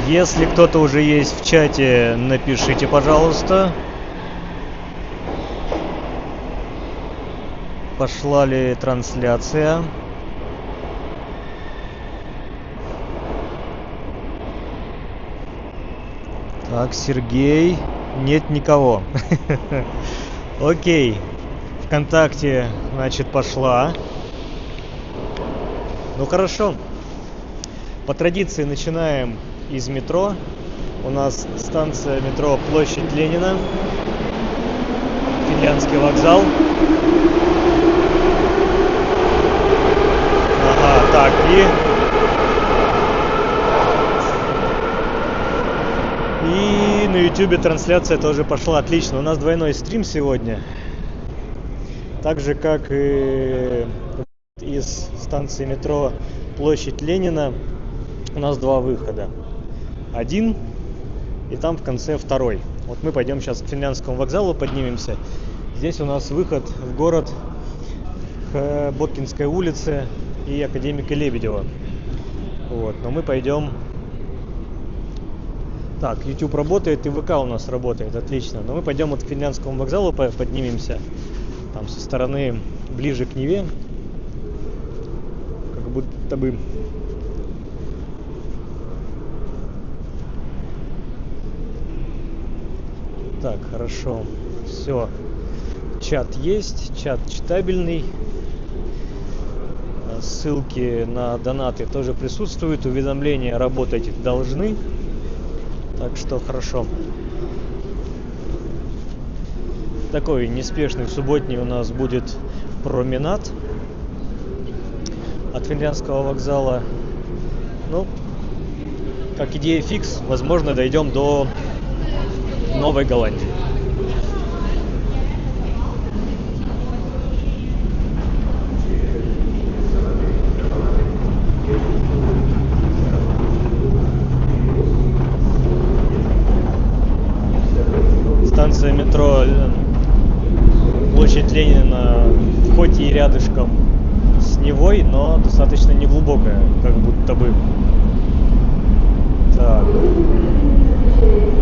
Если кто-то уже есть в чате, напишите, пожалуйста. Пошла ли трансляция? Так, Сергей. Нет никого. Окей. ВКонтакте, значит, пошла. Ну хорошо. По традиции начинаем из метро. У нас станция метро Площадь Ленина. Финляндский вокзал. Ага, так, и на YouTube трансляция тоже пошла. Отлично. У нас двойной стрим сегодня. Так же, как и из станции метро Площадь Ленина, у нас два выхода. Один, и там в конце второй. Вот мы пойдем сейчас к Финляндскому вокзалу, поднимемся. Здесь у нас выход в город к Боткинской улице и Академика Лебедева. Вот, но мы пойдем... Так, YouTube работает и ВК у нас работает, отлично. Но мы пойдем вот к Финляндскому вокзалу, поднимемся. Там со стороны ближе к Неве. Как будто бы... Так, хорошо. Все. Чат есть, чат читабельный. Ссылки на донаты тоже присутствуют. Уведомления работать должны. Так что хорошо. Такой неспешный в субботний у нас будет променад от Финляндского вокзала. Ну, как идея фикс, возможно, дойдем до Новой Голландии. Станция метро Площадь Ленина хоть и рядышком с Невой, но достаточно неглубокая, как будто бы. Так.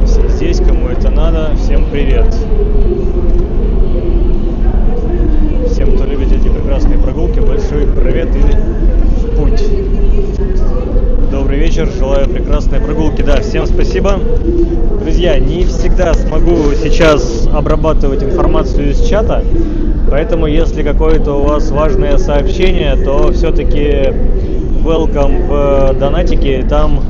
Все здесь, кому это надо, всем привет. Всем, кто любит эти прекрасные прогулки, большой привет и в путь. Добрый вечер, желаю прекрасной прогулки. Да, всем спасибо. Друзья, не всегда смогу сейчас обрабатывать информацию из чата, поэтому если какое-то у вас важное сообщение, то все-таки welcome в донатике, там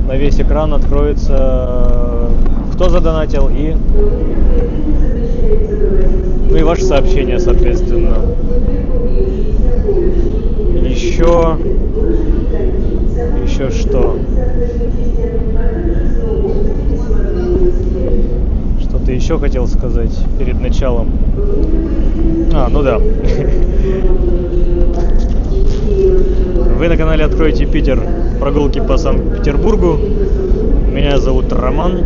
на весь экран откроется, кто задонатил, и ну и ваше сообщение, соответственно. Еще что? Что-то еще хотел сказать перед началом. Ну да. Вы на канале Откройте Питер. Прогулки по Санкт-Петербургу. Меня зовут Роман.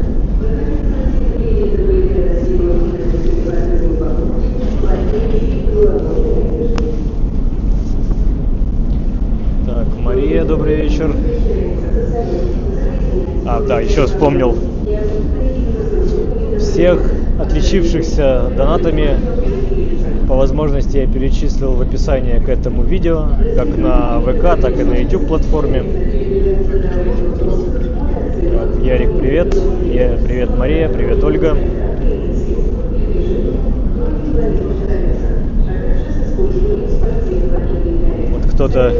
Так, Мария, добрый вечер. Да, еще вспомнил. Всех отличившихся донатами по возможности я перечислил в описании к этому видео, как на ВК, так и на YouTube платформе. Так, Ярик, привет. Привет, Мария, привет, Ольга. Вот кто-то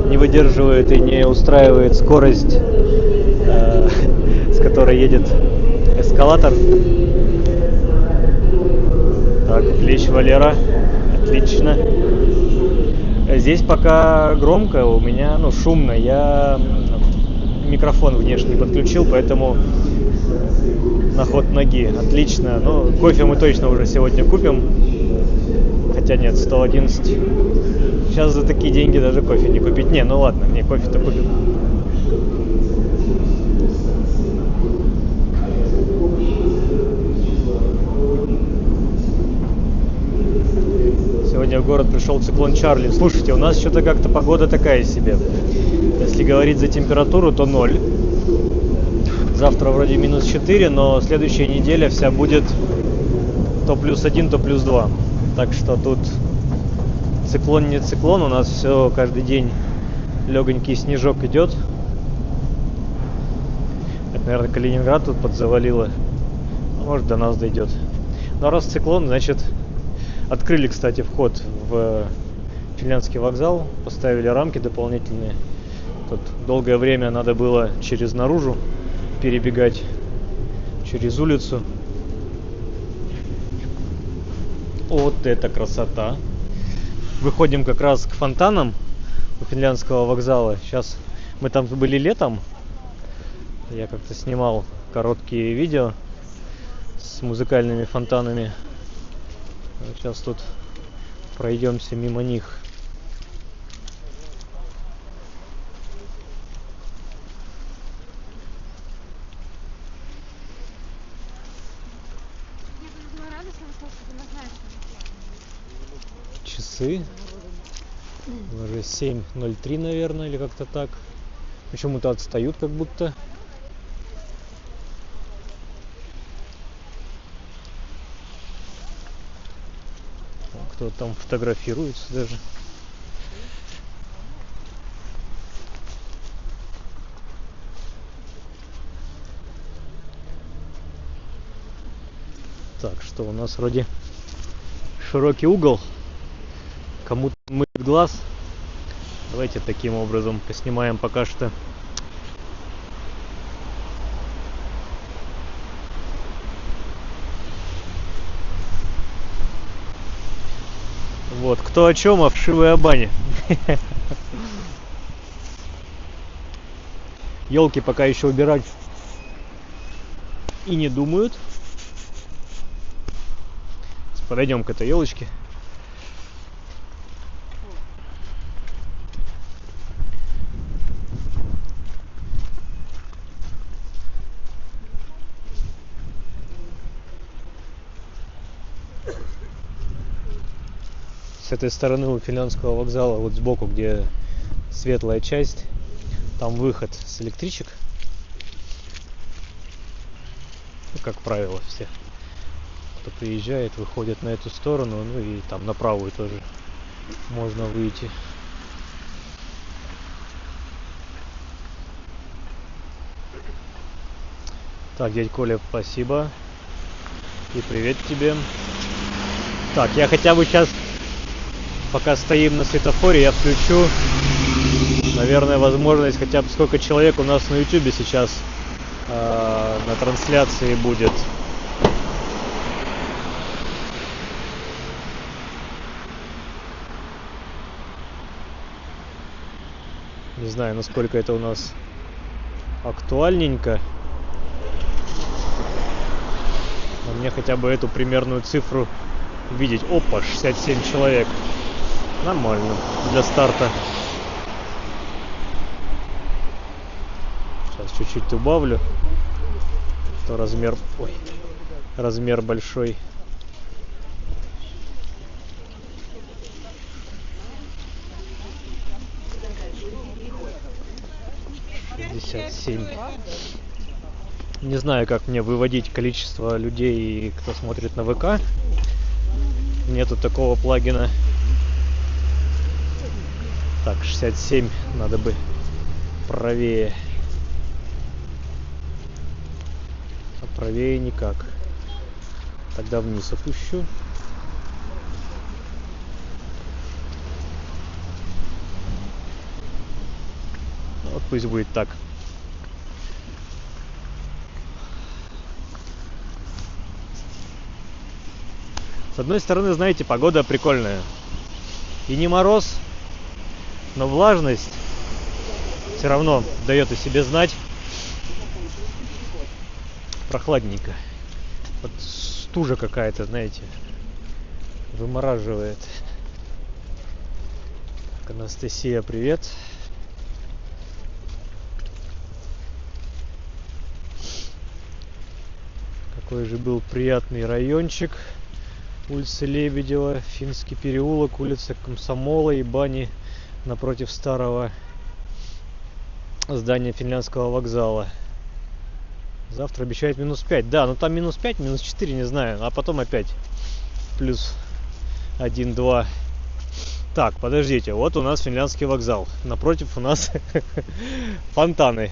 не выдерживает и не устраивает скорость, с которой едет эскалатор. Так, Лещ Валера, отлично. Здесь пока громко, у меня, шумно. Я микрофон внешний подключил, поэтому на ход ноги. Отлично. Кофе мы точно уже сегодня купим. Хотя нет, 111. Сейчас за такие деньги даже кофе не купить. Ладно, кофе-то купим. Сегодня в город пришел циклон Чарли. Слушайте, у нас что-то как-то погода такая себе. Если если говорить за температуру, то 0. Завтра вроде -4, но следующая неделя вся будет то +1, то +2. Так что тут циклон не циклон, у нас все каждый день легонький снежок идет. Это, наверное, Калининград тут подзавалило. Может, до нас дойдет. Но раз циклон, значит, открыли, кстати, вход в Финляндский вокзал, поставили рамки дополнительные. Тут долгое время надо было через наружу перебегать, через улицу. Вот это красота! Выходим как раз к фонтанам у Финляндского вокзала. Сейчас мы там были летом. Я как-то снимал короткие видео с музыкальными фонтанами. Сейчас тут пройдемся мимо них. Часы. Уже 7:03, наверное, или как-то так. Почему-то отстают как будто. Кто там фотографируется даже. Так, что у нас вроде широкий угол. Кому-то мыет глаз. Давайте таким образом поснимаем пока что. Вот, кто о чем, а вшивы о бане. Елки пока еще убирать и не думают. Подойдем к этой елочке. С этой стороны у Финляндского вокзала, вот сбоку, где светлая часть, там выход с электричек. Ну, как правило, все, кто приезжает, выходят на эту сторону, ну и там на правую тоже можно выйти. Так, дядь Коля, спасибо. И привет тебе. Так, я хотя бы сейчас, пока стоим на светофоре, я включу, наверное, возможность, хотя бы сколько человек у нас на YouTube сейчас на трансляции будет. Не знаю, насколько это у нас актуальненько. Но мне хотя бы эту примерную цифру видеть. Опа, 67 человек. Нормально для старта. Сейчас чуть-чуть убавлю. То размер... Ой, размер большой. Не знаю, как мне выводить количество людей, кто смотрит на ВК. Нету такого плагина. Так, 67 надо бы правее. А правее никак. Тогда вниз опущу. Вот пусть будет так. С одной стороны, знаете, погода прикольная. И не мороз, но влажность все равно дает о себе знать. Прохладненько. Вот стужа какая-то, знаете, вымораживает. Так, Анастасия, привет. Какой же был приятный райончик. Улица Лебедева, Финский переулок, улица Комсомола и бани напротив старого здание Финляндского вокзала. Завтра обещают -5. Да, ну там -5, -4, не знаю. А потом опять +1, 2. Так, подождите. Вот у нас Финляндский вокзал. Напротив у нас фонтаны.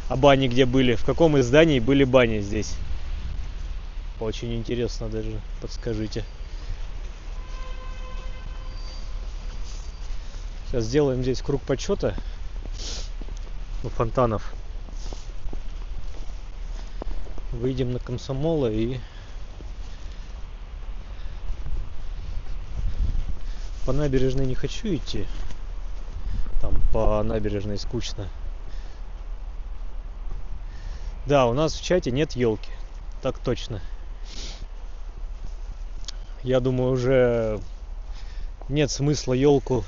А бани где были? В каком из зданий были бани здесь? Очень интересно даже. Подскажите. Сейчас сделаем здесь круг почета у фонтанов. Выйдем на Комсомола и по набережной не хочу идти. Там по набережной скучно. Да, у нас в чате нет елки. Так точно. Я думаю, уже нет смысла елку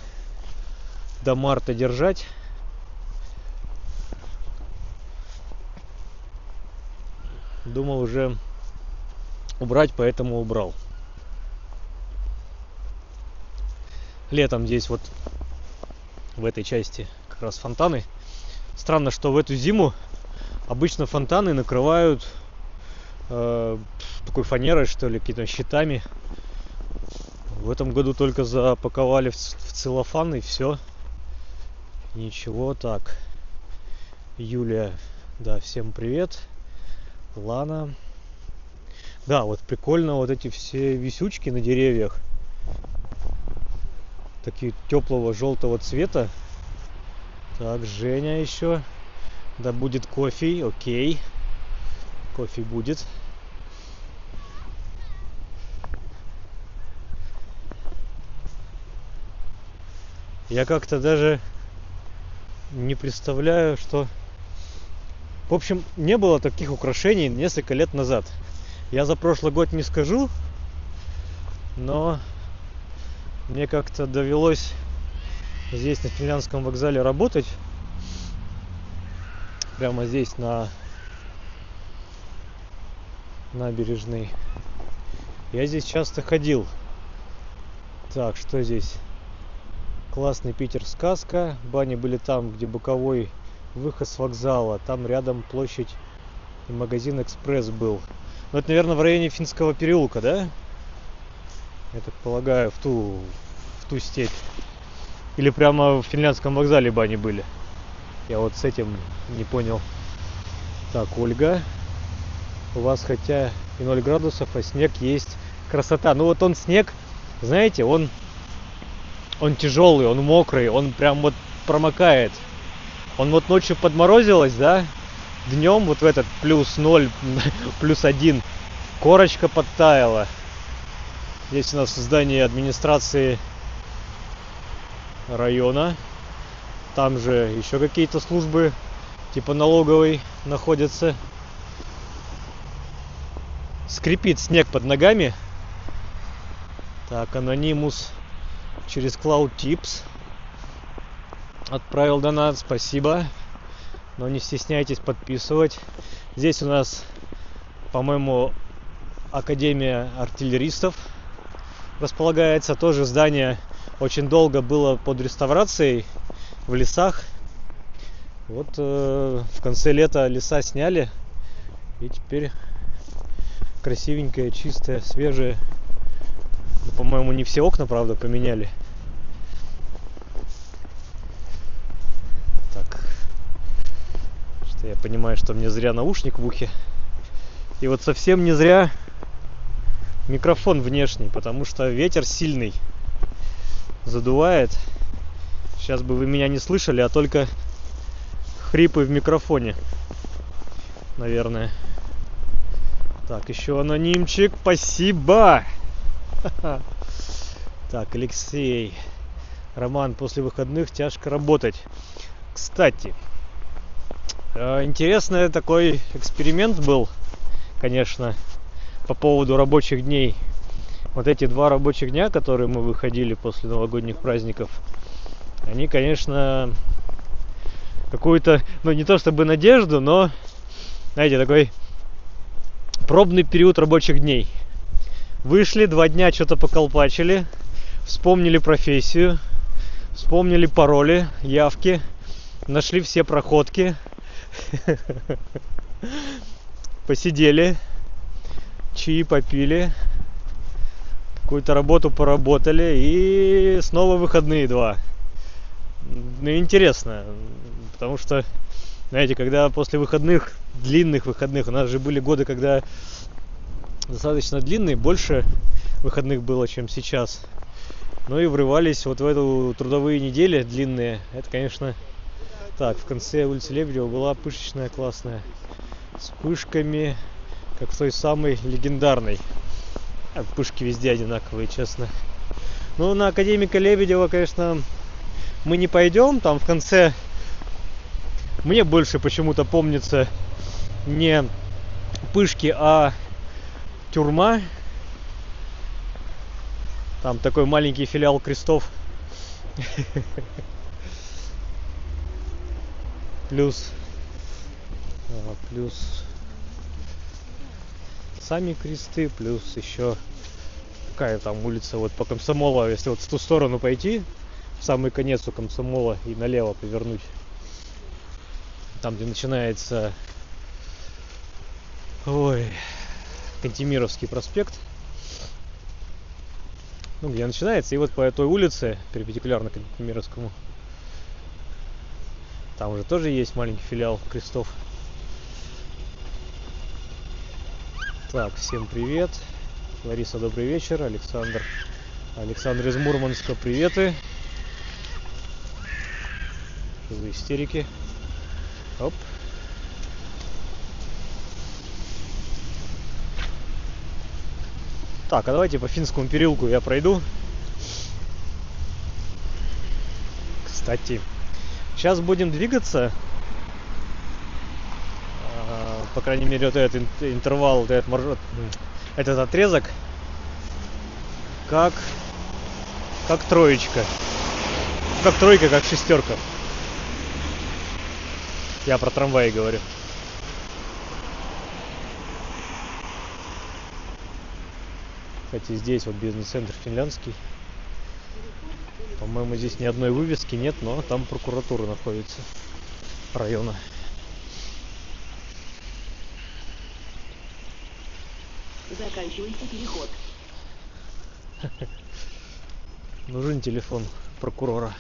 до марта держать. Думал уже убрать, поэтому убрал. Летом здесь вот в этой части как раз фонтаны. Странно, что в эту зиму обычно фонтаны накрывают такой фанерой, что ли, какими-то щитами. В этом году только запаковали в целлофан и все. Ничего. Так, Юлия, да, всем привет. Лана. Да, вот прикольно вот эти все висючки на деревьях. Такие теплого желтого цвета. Так, Женя еще. Да, будет кофе, окей. Кофе будет. Я как-то даже не представляю, что... В общем, не было таких украшений несколько лет назад. Я за прошлый год не скажу, но мне как-то довелось здесь на Финляндском вокзале работать. Прямо здесь на набережной. Я здесь часто ходил. Так, что здесь? Классный Питер сказка. Бани были там, где боковой выход с вокзала. Там рядом площадь и магазин Экспресс был. Ну, это, наверное, в районе Финского переулка, да? Я так полагаю, в ту степь. Или прямо в Финляндском вокзале бани были. Я вот с этим не понял. Так, Ольга. У вас хотя и 0 градусов, а снег есть. Красота. Ну вот он снег, знаете, он тяжелый, он мокрый, он прям вот промокает. Он вот ночью подморозилось, да? Днем вот в этот +0, +1 корочка подтаяла. Здесь у нас здание администрации района. Там же еще какие-то службы типа налоговой находятся. Скрипит снег под ногами. Так, анонимус через Cloud Tips отправил донат, спасибо. Но не стесняйтесь подписывать. Здесь у нас, по-моему, Академия артиллеристов располагается. Тоже здание очень долго было под реставрацией в лесах. Вот в конце лета леса сняли. И теперь красивенькое, чистое, свежее. По-моему, не все окна, правда, поменяли. Так. Что я понимаю, что мне зря наушник в ухе. И вот совсем не зря микрофон внешний, потому что ветер сильный. Задувает. Сейчас бы вы меня не слышали, а только хрипы в микрофоне. Наверное. Так, еще анонимчик. Спасибо! Так, Алексей. Роман, после выходных тяжко работать. Кстати, интересный такой эксперимент был, конечно, по поводу рабочих дней. Вот эти 2 рабочих дня, которые мы выходили после новогодних праздников, они, конечно, какую-то, ну не то чтобы надежду, но, знаете, такой пробный период рабочих дней. Вышли, 2 дня что-то поколпачили, вспомнили профессию, вспомнили пароли, явки, нашли все проходки, посидели, чаи попили, какую-то работу поработали и снова выходные 2. Ну, интересно, потому что, знаете, когда после выходных, длинных выходных, у нас же были годы, когда достаточно длинные, больше выходных было, чем сейчас. Ну и врывались вот в эту трудовые недели длинные. Это, конечно, так, в конце улицы Лебедева была пышечная классная. С пышками, как в той самой легендарной. Пышки везде одинаковые, честно. Ну, на Академика Лебедева, конечно, мы не пойдем. Там в конце мне больше почему-то помнится не пышки, а тюрьма. Там такой маленький филиал крестов. Плюс сами кресты, плюс еще какая там улица вот по Комсомола, если вот в ту сторону пойти, в самый конец у Комсомола и налево повернуть. Там, где начинается Кантемировский проспект. Ну, где начинается, и вот по этой улице, перпендикулярно Кантемировскому, там уже тоже есть маленький филиал крестов. Так, всем привет. Лариса, добрый вечер. Александр из Мурманска, приветы. Что за истерики? Оп. Так, а давайте по Финскому переулку я пройду. Кстати, сейчас будем двигаться. По крайней мере, вот этот интервал, вот этот маршрут, этот отрезок, как троечка. Как тройка, как шестерка. Я про трамваи говорю. Кстати, здесь вот бизнес-центр финляндский. По-моему, здесь ни одной вывески нет, но там прокуратура находится района. Заканчивается переход. Нужен телефон прокурора.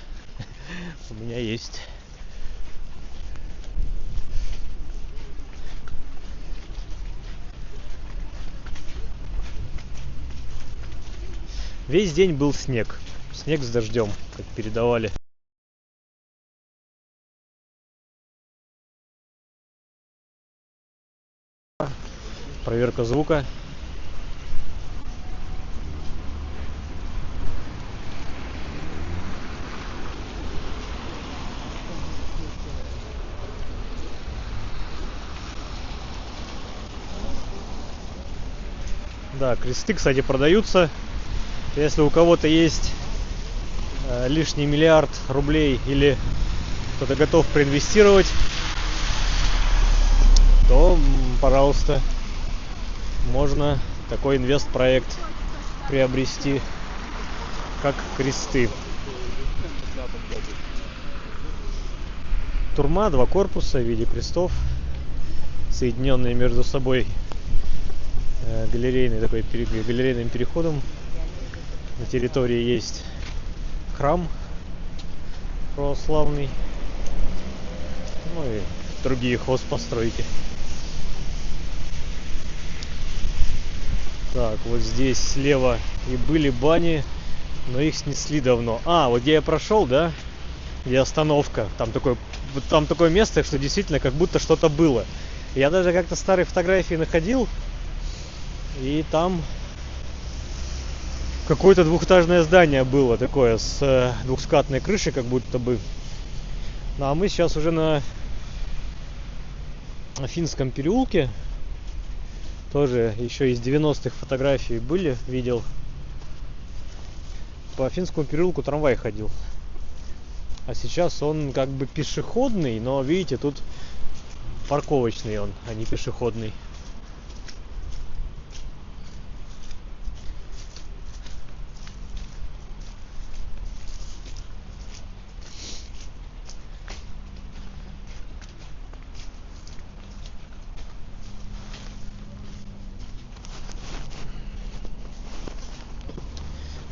У меня есть. Весь день был снег. Снег с дождем, как передавали. Проверка звука. Да, кресты, кстати, продаются. Если у кого-то есть лишний миллиард рублей или кто-то готов проинвестировать, то, пожалуйста, можно такой инвестпроект приобрести, как кресты. Турма, 2 корпуса в виде крестов, соединенные между собой галерейным переходом. На территории есть храм православный, ну и другие хозпостройки. Так, вот здесь слева и были бани, но их снесли давно. Вот где я прошел, да, где остановка, там такое место, что действительно как будто что-то было. Я даже как-то старые фотографии находил, и там какое-то двухэтажное здание было такое с двухскатной крышей, как будто бы. Ну а мы сейчас уже на Финском переулке. Тоже еще из 90-х фотографии видел. По Финскому переулку трамвай ходил. А сейчас он как бы пешеходный, но видите, тут парковочный он, а не пешеходный.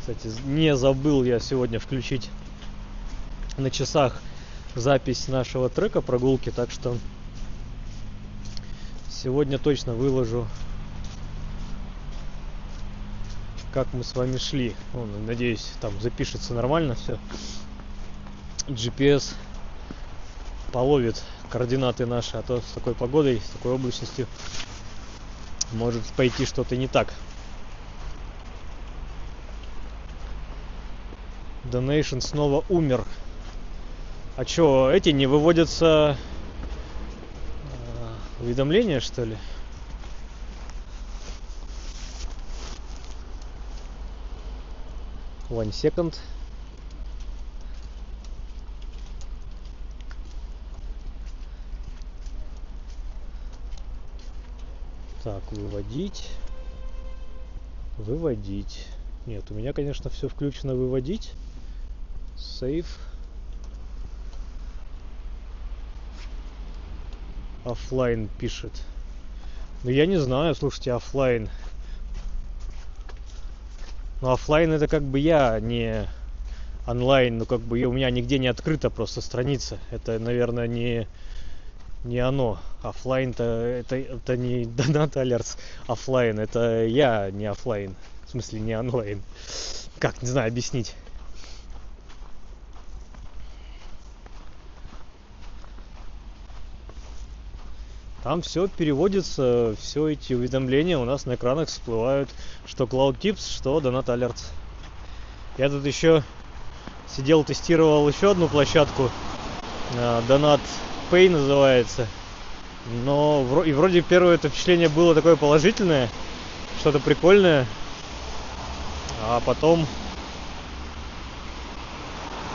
Кстати, не забыл я сегодня включить на часах запись нашего трека прогулки, так что сегодня точно выложу, как мы с вами шли. Надеюсь, там запишется нормально все. GPS половит координаты наши, а то с такой погодой, с такой облачностью может пойти что-то не так. Donation снова умер. А чё, эти не выводятся уведомления, что ли? One second. Так, выводить. Выводить. Нет, у меня, конечно, все включено выводить. Сейв. Оффлайн пишет. Ну я не знаю, слушайте, оффлайн. Ну оффлайн это как бы я, не онлайн, ну как бы у меня нигде не открыта просто страница. Это, наверное, не оно. Оффлайн-то это не Donut Alerts оффлайн, это я не оффлайн. В смысле не онлайн. Как, не знаю, объяснить. Там все переводится, все эти уведомления у нас на экранах всплывают, что Cloud Tips, что Donut Alerts. Я тут еще сидел, тестировал еще одну площадку, Donut Pay называется. Но и вроде первое это впечатление было такое положительное, что-то прикольное. А потом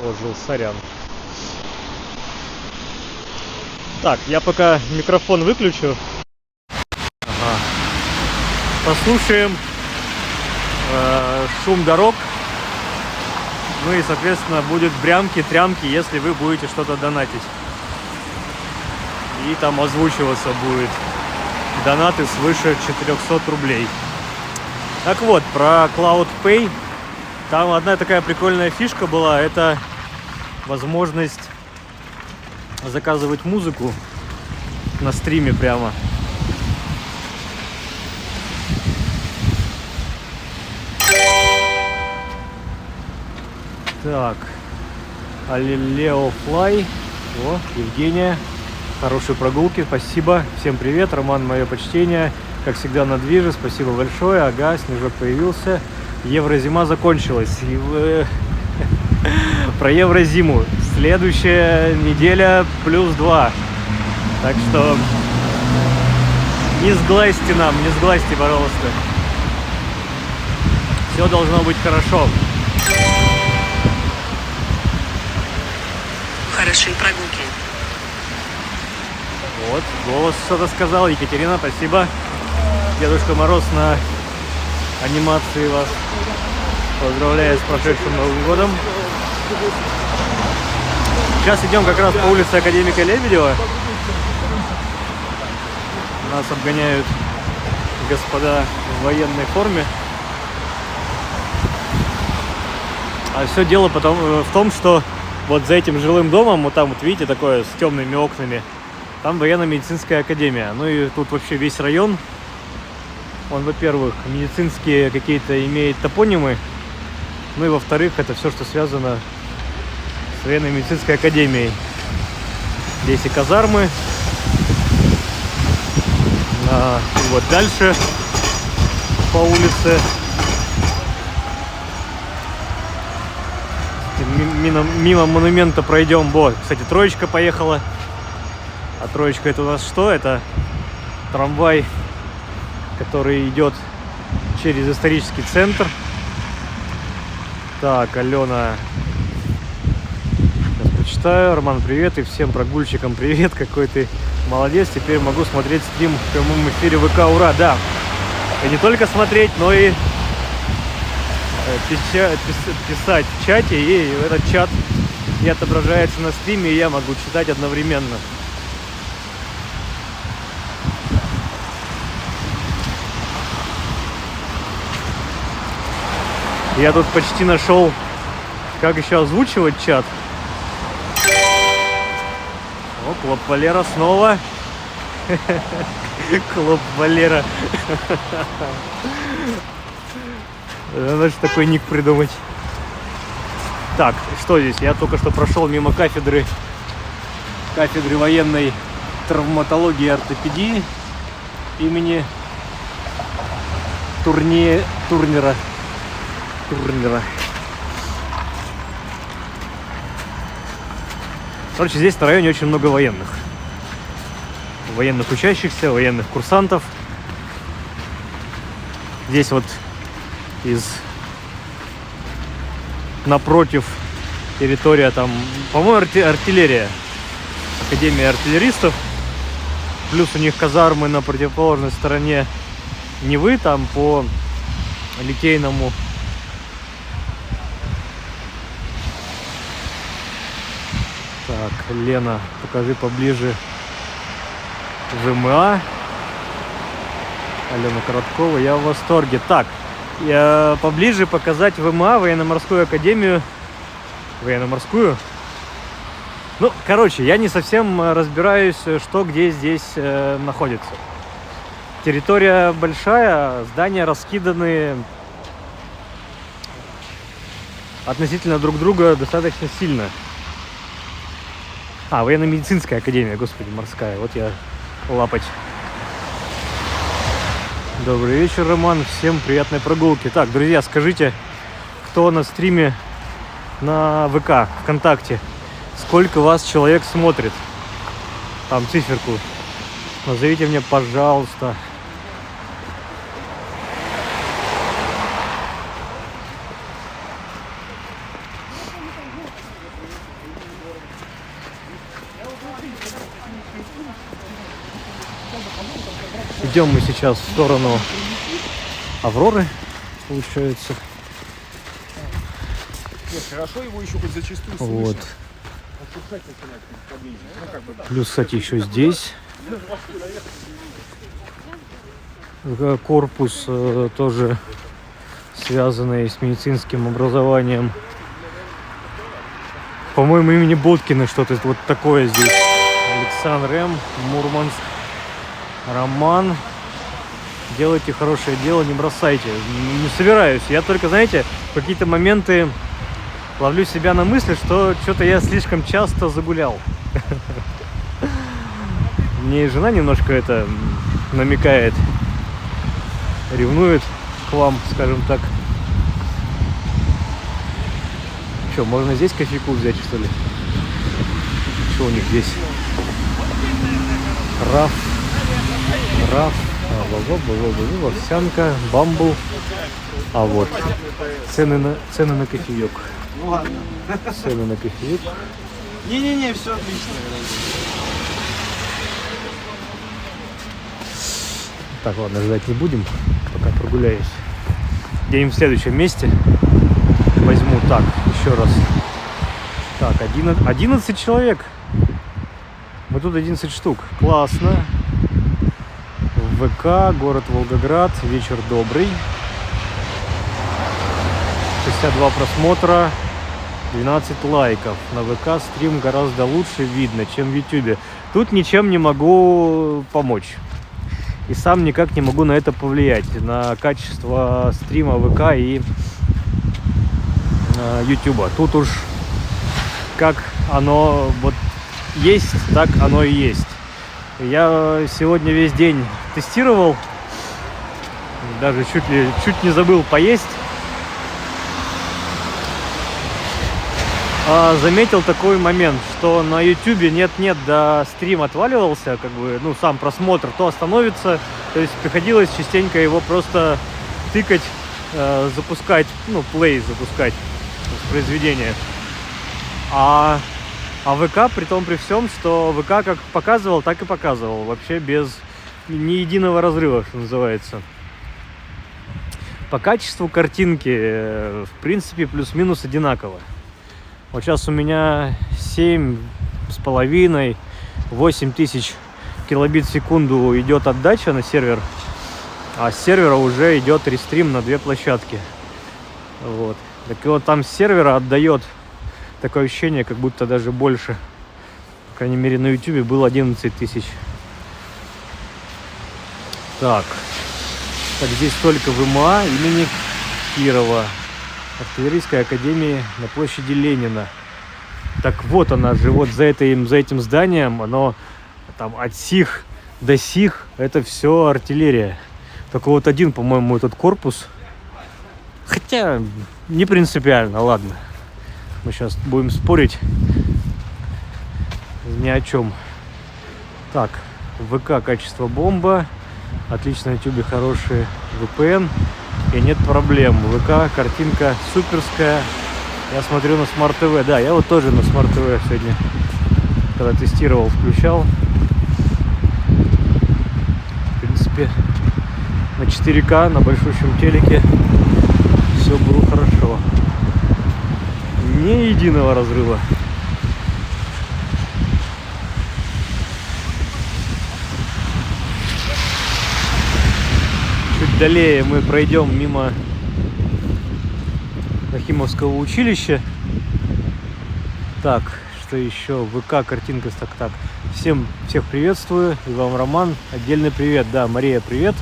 ожил, сорян. Так, я пока микрофон выключу. Ага. Послушаем шум дорог. Ну и, соответственно, будет брямки-трямки, если вы будете что-то донатить. И там озвучиваться будет донаты свыше 400 рублей. Так вот, про Cloud Pay. Там одна такая прикольная фишка была. Это возможность заказывать музыку на стриме прямо. Так. Алилео Флай. О, Евгения. Хорошей прогулки, спасибо. Всем привет, Роман, мое почтение. Как всегда на движе, спасибо большое. Ага, снежок появился. Еврозима закончилась. Про Еврозиму. Следующая неделя +2. Так что не сглазьте нам, не сглазьте, пожалуйста. Все должно быть хорошо. Хорошие прогулки. Вот, голос что-то сказал. Екатерина, спасибо. Дедушка Мороз на анимации вас поздравляю с прошедшим Новым годом. Сейчас идем как раз по улице Академика Лебедева. Нас обгоняют господа в военной форме. А все дело в том, что вот за этим жилым домом, вот там вот видите, такое с темными окнами, там военно-медицинская академия. Ну и тут вообще весь район, он, во-первых, медицинские какие-то имеет топонимы, ну и во-вторых, это все, что связано с военно-медицинской академией. Здесь и казармы. И вот дальше по улице мимо монумента пройдем. Вот, кстати, троечка поехала. А троечка это у нас что? Это трамвай, который идет через исторический центр. Так, Алена, сейчас почитаю. Роман, привет, и всем прогульщикам привет. Какой ты молодец. Теперь могу смотреть стрим в прямом эфире ВК. Ура, да. И не только смотреть, но и писать в чате. И этот чат и отображается на стриме, и я могу читать одновременно. Я тут почти нашел, как еще озвучивать чат. О, Клоп Валера снова. Клоп Валера. Надо же такой ник придумать. Так, что здесь? Я только что прошел мимо кафедры военной травматологии и ортопедии имени Турнера. Короче, здесь на районе очень много военных. Военных учащихся, военных курсантов. Здесь вот напротив территория там, по-моему, артиллерия. Академия артиллеристов. Плюс у них казармы на противоположной стороне Невы, там по Литейному. Так, Лена, покажи поближе ВМА. Алена Короткова, я в восторге. Так, я поближе показать ВМА, военно-морскую академию. Военно-морскую? Ну, короче, я не совсем разбираюсь, что где здесь находится. Территория большая, здания раскиданы относительно друг друга достаточно сильно. Военно-медицинская академия, господи, морская. Вот я лапать. Добрый вечер, Роман. Всем приятной прогулки. Так, друзья, скажите, кто на стриме на ВК, ВКонтакте, сколько вас человек смотрит? Там циферку. Назовите мне, пожалуйста. Идем мы сейчас в сторону Авроры, получается. Хорошо его еще хоть зачастую Вот. слышно. Плюс, кстати, еще здесь корпус тоже связанный с медицинским образованием. По-моему, имени Боткина что-то вот такое здесь. Александр М. Мурманск. Роман. Делайте хорошее дело, не бросайте. Не собираюсь. Я только, знаете, в какие-то моменты ловлю себя на мысли, что что-то я слишком часто загулял. Мне жена немножко это намекает, ревнует к вам, скажем так. Что, можно здесь кофейку взять, что ли? Что у них здесь? Раф, овсянка, бамбл. А вот цены на кофеек. Ну ладно. Цены на кофеек. Не-не-не, все отлично. Так, ладно, ждать не будем, пока прогуляюсь. Где-нибудь в следующем месте возьму. Так, еще раз. Так, 11 человек. Мы тут 11 штук. Классно. ВК, город Волгоград. Вечер добрый. 62 просмотра. 12 лайков. На ВК стрим гораздо лучше видно, чем в Ютубе. Тут ничем не могу помочь. И сам никак не могу на это повлиять. На качество стрима ВК и Ютуба. Тут уж как оно вот есть, так оно и есть. Я сегодня весь день тестировал. Даже чуть не забыл поесть. Заметил такой момент, что на ютубе нет-нет, да стрим отваливался, как бы, ну, сам просмотр, то остановится, то есть приходилось частенько его просто тыкать, запускать, ну, плей запускать, воспроизведение. А ВК, при всем, что ВК как показывал, так и показывал, вообще без ни единого разрыва, что называется. По качеству картинки, в принципе, плюс-минус одинаково. Вот сейчас у меня 7,5-8 тысяч килобит в секунду идет отдача на сервер, а с сервера уже идет рестрим на 2 площадки. Вот. Так и вот там с сервера отдает такое ощущение, как будто даже больше. По крайней мере, на YouTube было 11 тысяч. Так, здесь только ВМА имени Кирова, артиллерийской академии на площади Ленина. Так вот она же, вот за этим зданием, оно там от сих до сих, это все артиллерия. Только вот один, по-моему, этот корпус. Хотя не принципиально, ладно. Мы сейчас будем спорить ни о чем. Так, ВК качество бомба. Отлично, на YouTube хороший VPN. И нет проблем. ВК картинка суперская. Я смотрю на Smart TV. Да, я вот тоже на Smart TV сегодня, когда тестировал, включал. В принципе, на 4К, на большущем телеке все было хорошо. Ни единого разрыва. Чуть далее мы пройдем мимо Нахимовского училища. Так, что еще? ВК, картинка, так. Всех приветствую. И вам, Роман, отдельный привет. Да, Мария, привет.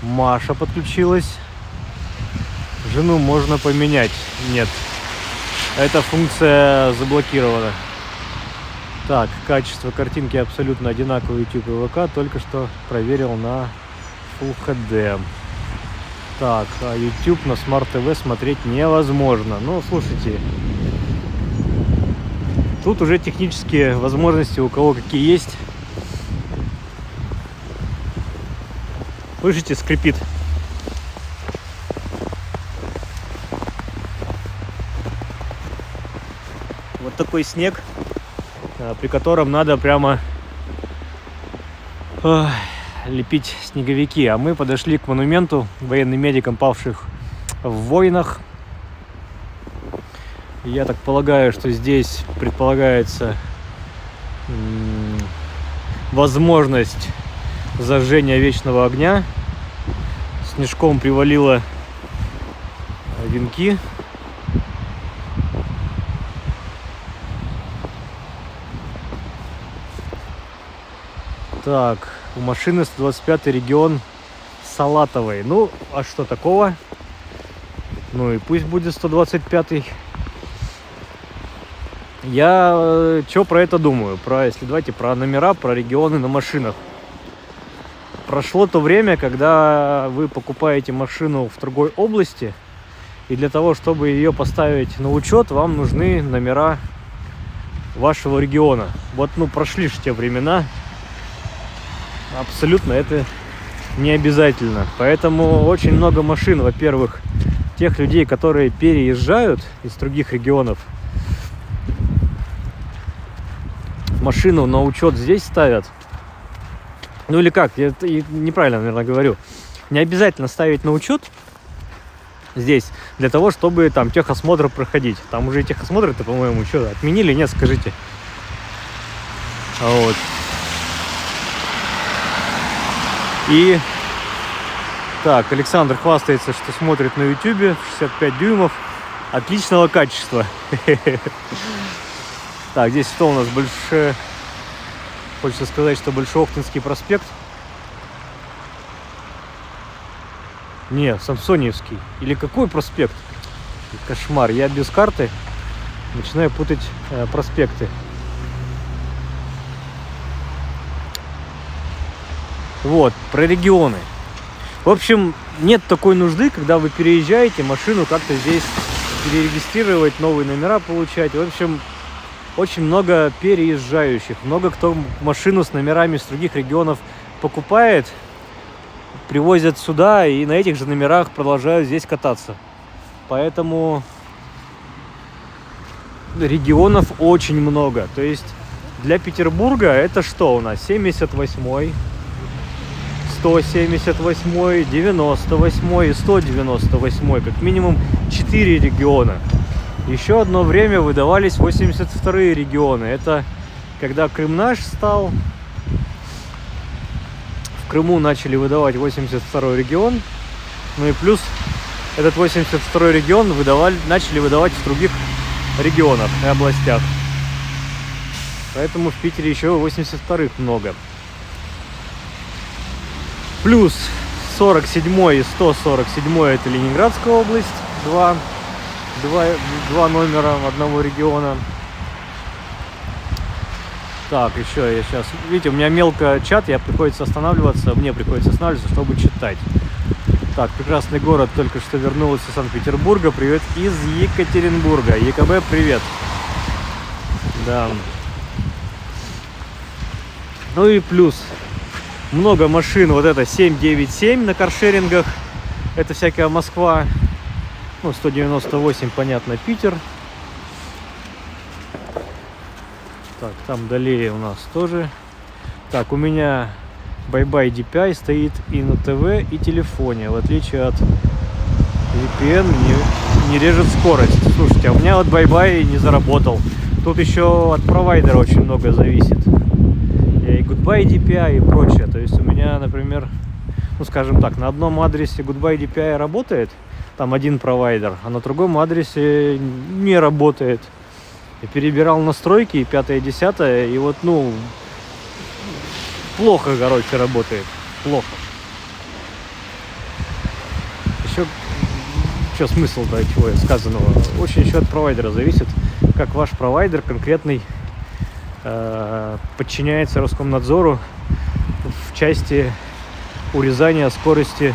Маша подключилась. Жену можно поменять. Нет. Эта функция заблокирована. Так, качество картинки абсолютно одинаковое, YouTube и ВК. Только что проверил на Full HD. Так, а YouTube на Smart TV смотреть невозможно. Ну, слушайте, тут уже технические возможности у кого какие есть. Слышите, скрипит. Вот такой снег, при котором надо прямо лепить снеговики. А мы подошли к монументу военным медикам, павших в войнах. Я так полагаю, что здесь предполагается возможность зажжения вечного огня. Снежком привалило венки. Так, у машины 125-й регион салатовый. Ну, а что такого? Ну и пусть будет 125-й. Я что про это думаю? Давайте про номера, про регионы на машинах. Прошло то время, когда вы покупаете машину в другой области, и для того, чтобы ее поставить на учет, вам нужны номера вашего региона. Вот, прошли же те времена. Абсолютно это не обязательно. Поэтому очень много машин, во-первых, тех людей, которые переезжают из других регионов, машину на учет здесь ставят. Ну или как, я неправильно, наверное, говорю. Не обязательно ставить на учет здесь для того, чтобы там техосмотр проходить. Там уже техосмотры-то, по-моему, что, отменили? Нет, скажите. Вот. И так, Александр хвастается, что смотрит на YouTube 65 дюймов отличного качества. Так, здесь что у нас? Хочется сказать, что Большеохтинский проспект. Не, Самсоневский. Или какой проспект? Кошмар. Я без карты начинаю путать проспекты. Вот, про регионы. В общем, нет такой нужды, когда вы переезжаете, машину как-то здесь перерегистрировать, новые номера получать. В общем, очень много переезжающих. Много кто машину с номерами с других регионов покупает, привозят сюда и на этих же номерах продолжают здесь кататься. Поэтому регионов очень много. То есть для Петербурга это что у нас? 78-й. 178, 98 и 198, как минимум 4 региона. Еще одно время выдавались 82-е регионы. Это когда Крым наш стал. В Крыму начали выдавать 82-й регион. Ну и плюс этот 82-й регион начали выдавать в других регионах и областях. Поэтому в Питере еще 82-х много. Плюс 47-й и 147-й это Ленинградская область. Два номера одного региона. Так, еще я сейчас... Видите, у меня мелко чат, мне приходится останавливаться, чтобы читать. Так, прекрасный город, только что вернулась из Санкт-Петербурга. Привет из Екатеринбурга. ЕКБ, привет. Да. Ну и плюс. Много машин. Вот это 797 на каршерингах. Это всякая Москва. Ну, 198, понятно, Питер. Так, там далее у нас тоже. Так, у меня Bye-bye DPI стоит и на ТВ, и телефоне. В отличие от VPN не режет скорость. Слушайте, а у меня вот Bye-bye не заработал. Тут еще от провайдера очень много зависит. И Goodbye DPI и прочее. То есть у меня, например, ну скажем так, на одном адресе Goodbye DPI работает, там один провайдер, а на другом адресе не работает. И перебирал настройки, и 5-е, 10-е, и вот, ну, плохо, короче, работает. Плохо. Еще, что смысл-то чего сказанного? Очень еще от провайдера зависит, как ваш провайдер конкретный подчиняется Роскомнадзору в части урезания скорости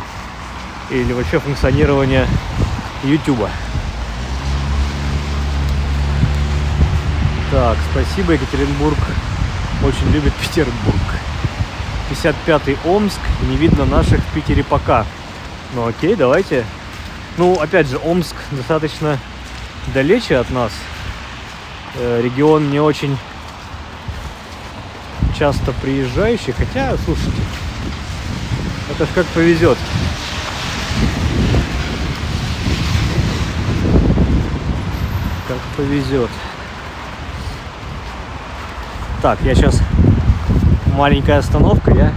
или вообще функционирования Ютуба. Так, спасибо, Екатеринбург. Очень любит Петербург. 55-й Омск. Не видно наших в Питере пока. Ну окей, давайте. Ну, опять же, Омск достаточно далече от нас. Регион не очень часто приезжающий. Хотя, слушайте, это ж как повезет. Как повезет. Так, я сейчас... Маленькая остановка, я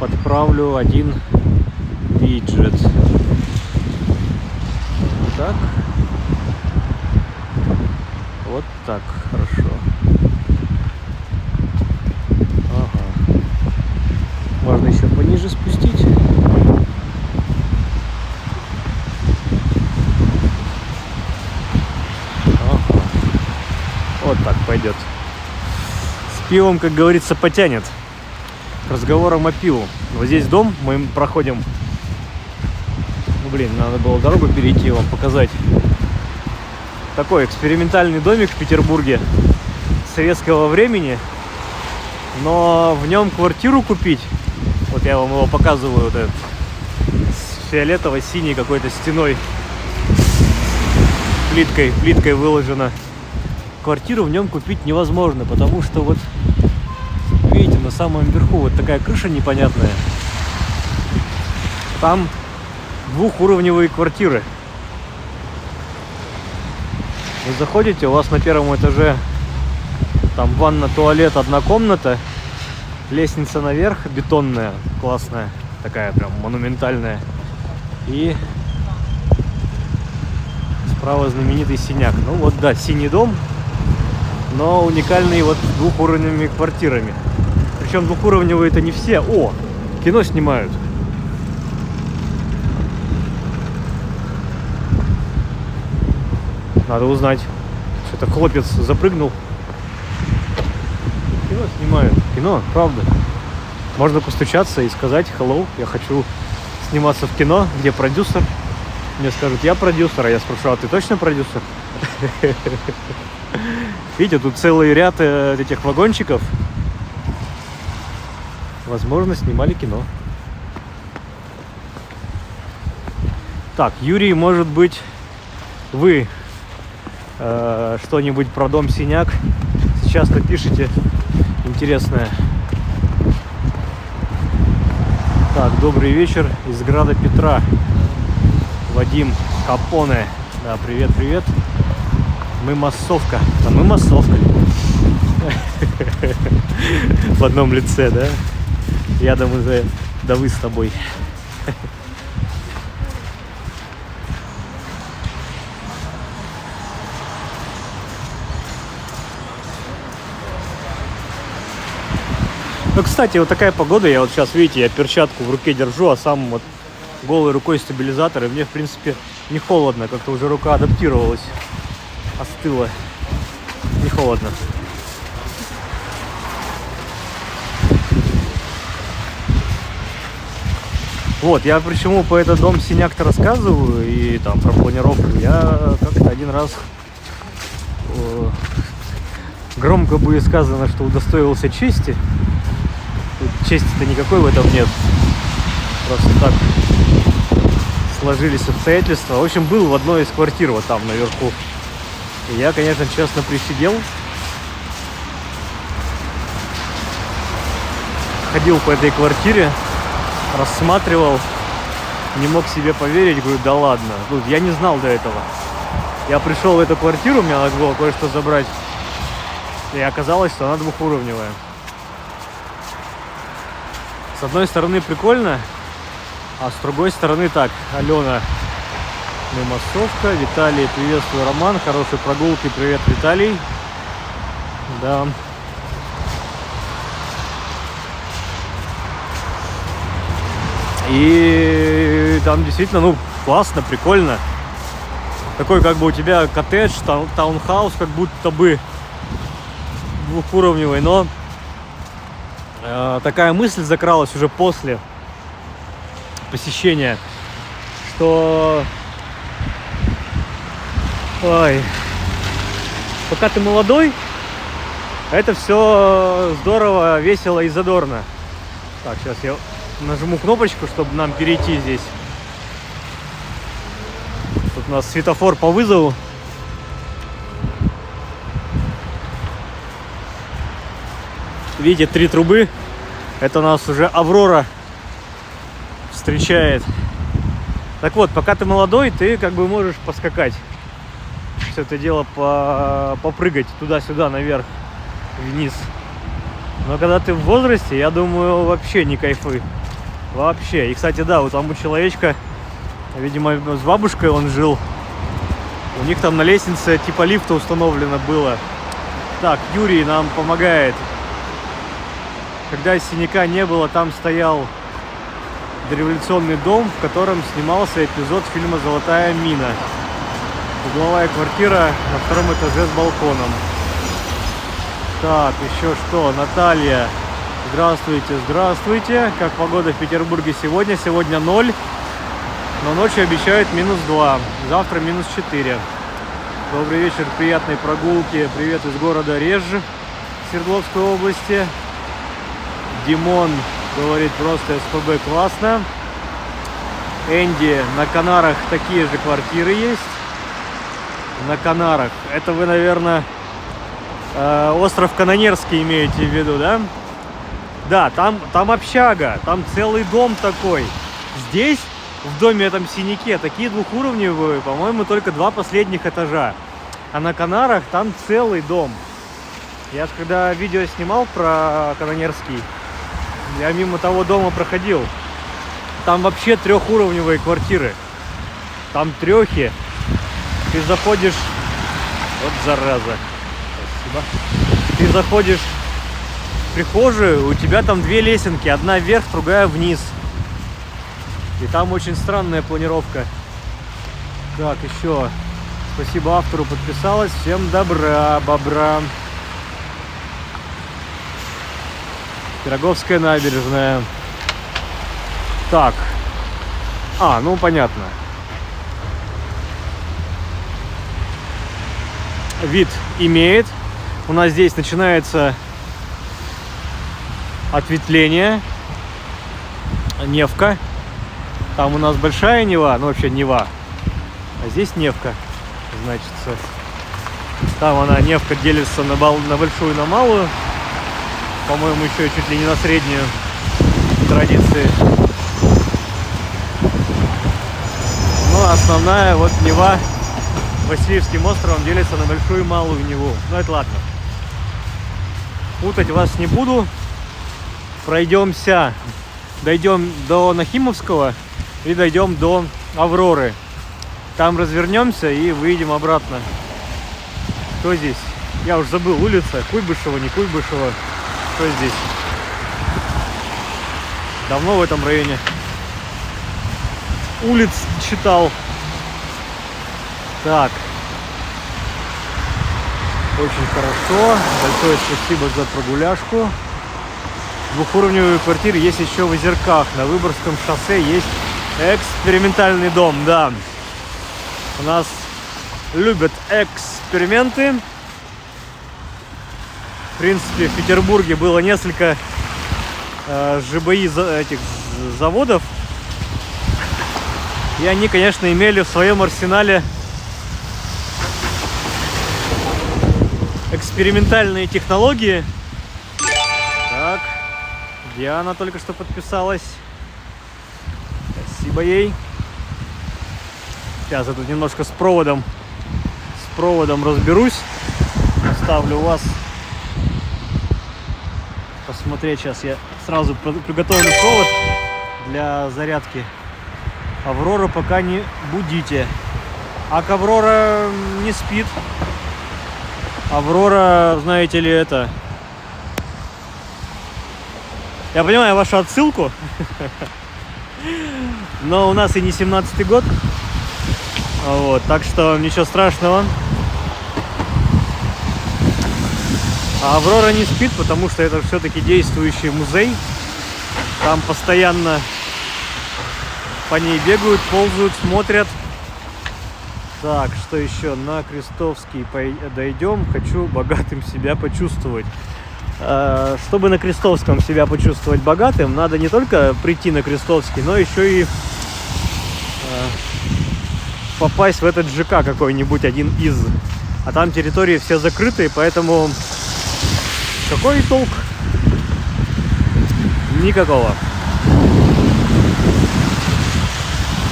подправлю один виджет. Так. Вот так, хорошо. Ага. Можно еще пониже спустить. Ага. Вот так пойдет. Пивом, как говорится, потянет. К разговорам о пиву. Вот здесь дом, мы проходим. Ну, блин, надо было дорогу перейти, вам показать. Такой экспериментальный домик в Петербурге советского времени. Но в нем квартиру купить, вот я вам его показываю, вот этот, с фиолетово-синей какой-то стеной, плиткой выложено. Квартиру в нем купить невозможно, потому что вот видите, на самом верху вот такая крыша непонятная. Там двухуровневые квартиры. Вы заходите, у вас на первом этаже там ванна, туалет, одна комната, лестница наверх бетонная, классная, такая прям монументальная. И справа знаменитый синяк. Ну вот, да, синий дом, но уникальный вот двухуровневыми квартирами. Причем двухуровневые это не все. О, кино снимают. Надо узнать. Что-то хлопец запрыгнул. Кино снимают. Кино, правда. Можно постучаться и сказать: hello, я хочу сниматься в кино. Где продюсер? Мне скажут: я продюсер. А я спрошу: а ты точно продюсер? Видите, тут целый ряд этих вагончиков. Возможно, снимали кино. Так, Юрий, может быть, вы что-нибудь про дом Синяк сейчас напишите интересное. Так, добрый вечер из града Петра. Вадим Капоне. Да, привет, привет. Мы массовка. А мы массовка. В одном лице, да? Я думаю, да вы с тобой. Ну, кстати, вот такая погода, я вот сейчас, видите, я перчатку в руке держу, а сам вот голой рукой стабилизатор, и мне, в принципе, не холодно, как-то уже рука адаптировалась, остыла, не холодно. Вот, я почему по этот дом Синяк-то рассказываю, и там про планировку, я как-то один раз, громко будет сказано, что удостоился чести. Тут чести-то никакой в этом нет. Просто так сложились обстоятельства. В общем, был в одной из квартир вот там наверху. И я, конечно, честно присидел. Ходил по этой квартире, рассматривал. Не мог себе поверить. Говорю, да ладно. Ну, я не знал до этого. Я пришел в эту квартиру, мне надо было кое-что забрать. И оказалось, что она двухуровневая. С одной стороны прикольно, а с другой стороны так. Алена, массовка. Виталий, приветствую, Роман. Хорошей прогулки, привет, Виталий. Да. И там действительно, ну, классно, прикольно. Такой как бы у тебя коттедж, таунхаус, как будто бы двухуровневый, но такая мысль закралась уже после посещения, что ой, пока ты молодой, это все здорово, весело и задорно. Так, сейчас я нажму кнопочку, чтобы нам перейти здесь. Тут у нас светофор по вызову. Видите, 3 трубы. Это нас уже Аврора встречает. Так вот, пока ты молодой, ты как бы можешь поскакать. Все это дело попрыгать туда-сюда, наверх, вниз. Но когда ты в возрасте, я думаю, вообще не кайфуй. Вообще. И, кстати, да, вот там у человечка, видимо, с бабушкой он жил. У них там на лестнице типа лифта установлено было. Так, Юрий нам помогает. Когда Синяка не было, там стоял дореволюционный дом, в котором снимался эпизод фильма «Золотая мина». Угловая квартира на 2-м этаже с балконом. Так, еще что? Наталья. Здравствуйте, здравствуйте. Как погода в Петербурге сегодня? Сегодня 0, но ночью обещают -2. Завтра -4. Добрый вечер, приятной прогулки. Привет из города Реж, Свердловской области. Димон говорит, просто СПБ классно. Энди, на Канарах такие же квартиры есть. На Канарах. Это вы, наверное, остров Канонерский имеете в виду, да? Да, там общага, там целый дом такой. Здесь, в доме этом Синяке, такие двухуровневые, по-моему, только 2 последних этажа. А на Канарах там целый дом. Я когда видео снимал про Канонерский, я мимо того дома проходил. Там вообще 3-уровневые квартиры. Там 3. Ты заходишь... Вот зараза. Спасибо. Ты заходишь в прихожую, у тебя там 2 лесенки. Одна вверх, другая вниз. И там очень странная планировка. Так, еще. Спасибо автору, подписалась. Всем добра, бобра. Пироговская набережная. Так. Ну понятно. Вид имеет. У нас здесь начинается ответвление. Невка. Там у нас большая Нева, ну вообще Нева. А здесь Невка. Значит, там она, Невка, делится на большую и на малую. По-моему, еще чуть ли не на среднюю традиции. Но основная вот Нева Васильевским островом делится на большую и малую Неву. Ну это ладно. Путать вас не буду. Пройдемся. Дойдем до Нахимовского и дойдем до Авроры. Там развернемся и выйдем обратно. Что здесь? Я уже забыл, улица. Куйбышева, не Куйбышева. Что здесь? Давно в этом районе улиц читал. Так. Очень хорошо. Большое спасибо за прогуляшку. Двухуровневые квартиры есть еще в Озерках. На Выборгском шоссе есть экспериментальный дом. Да. У нас любят эксперименты. В принципе, в Петербурге было несколько ЖБИ этих заводов. И они, конечно, имели в своем арсенале экспериментальные технологии. Так, Диана только что подписалась. Спасибо ей. Сейчас я тут немножко с проводом разберусь. Ставлю вас посмотреть. Сейчас я сразу приготовлю провод для зарядки. Аврора пока не будите. Аврора не спит. Аврора, знаете ли, это... Я понимаю вашу отсылку. Но у нас и не 17-й год. Вот, так что ничего страшного. А Аврора не спит, потому что это все-таки действующий музей. Там постоянно по ней бегают, ползают, смотрят. Так, что еще? На Крестовский дойдем. Хочу богатым себя почувствовать. Чтобы на Крестовском себя почувствовать богатым, надо не только прийти на Крестовский, но еще и попасть в этот ЖК какой-нибудь, один из. А там территории все закрытые, поэтому какой толк? Никакого.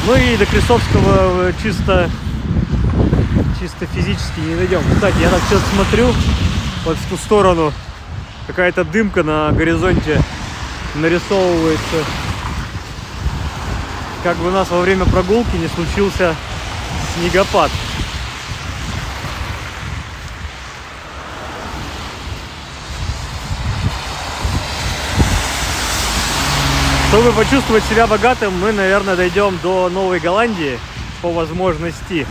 Ну и до Крестовского чисто физически не дойдем. Кстати, я так сейчас смотрю вот в ту сторону. Какая-то дымка на горизонте нарисовывается. Как бы у нас во время прогулки не случился снегопад. Чтобы почувствовать себя богатым, мы, наверное, дойдем до Новой Голландии по возможности.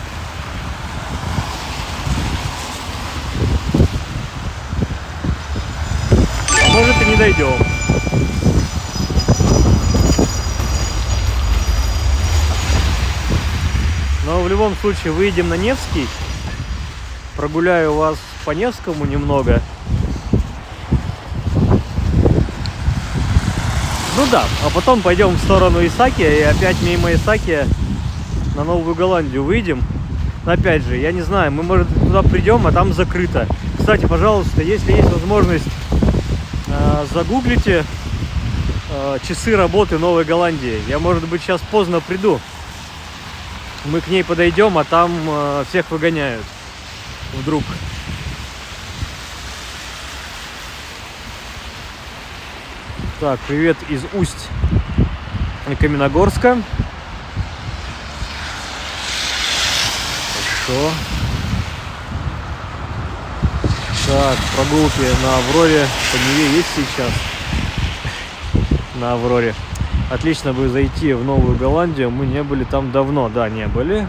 А может и не дойдем. Но в любом случае выйдем на Невский. Прогуляю вас по Невскому немного. Ну да, а потом пойдем в сторону Исаакия и опять мимо Исаакия на Новую Голландию выйдем. Но опять же, я не знаю, мы, может, туда придем, а там закрыто. Кстати, пожалуйста, если есть возможность, загуглите часы работы Новой Голландии. Я, может быть, сейчас поздно приду. Мы к ней подойдем, а там всех выгоняют. Вдруг. Так, привет из Усть-Каменогорска. Хорошо. Так, прогулки на Авроре по Неве есть сейчас? На Авроре. Отлично бы зайти в Новую Голландию. Мы не были там давно. Да, не были.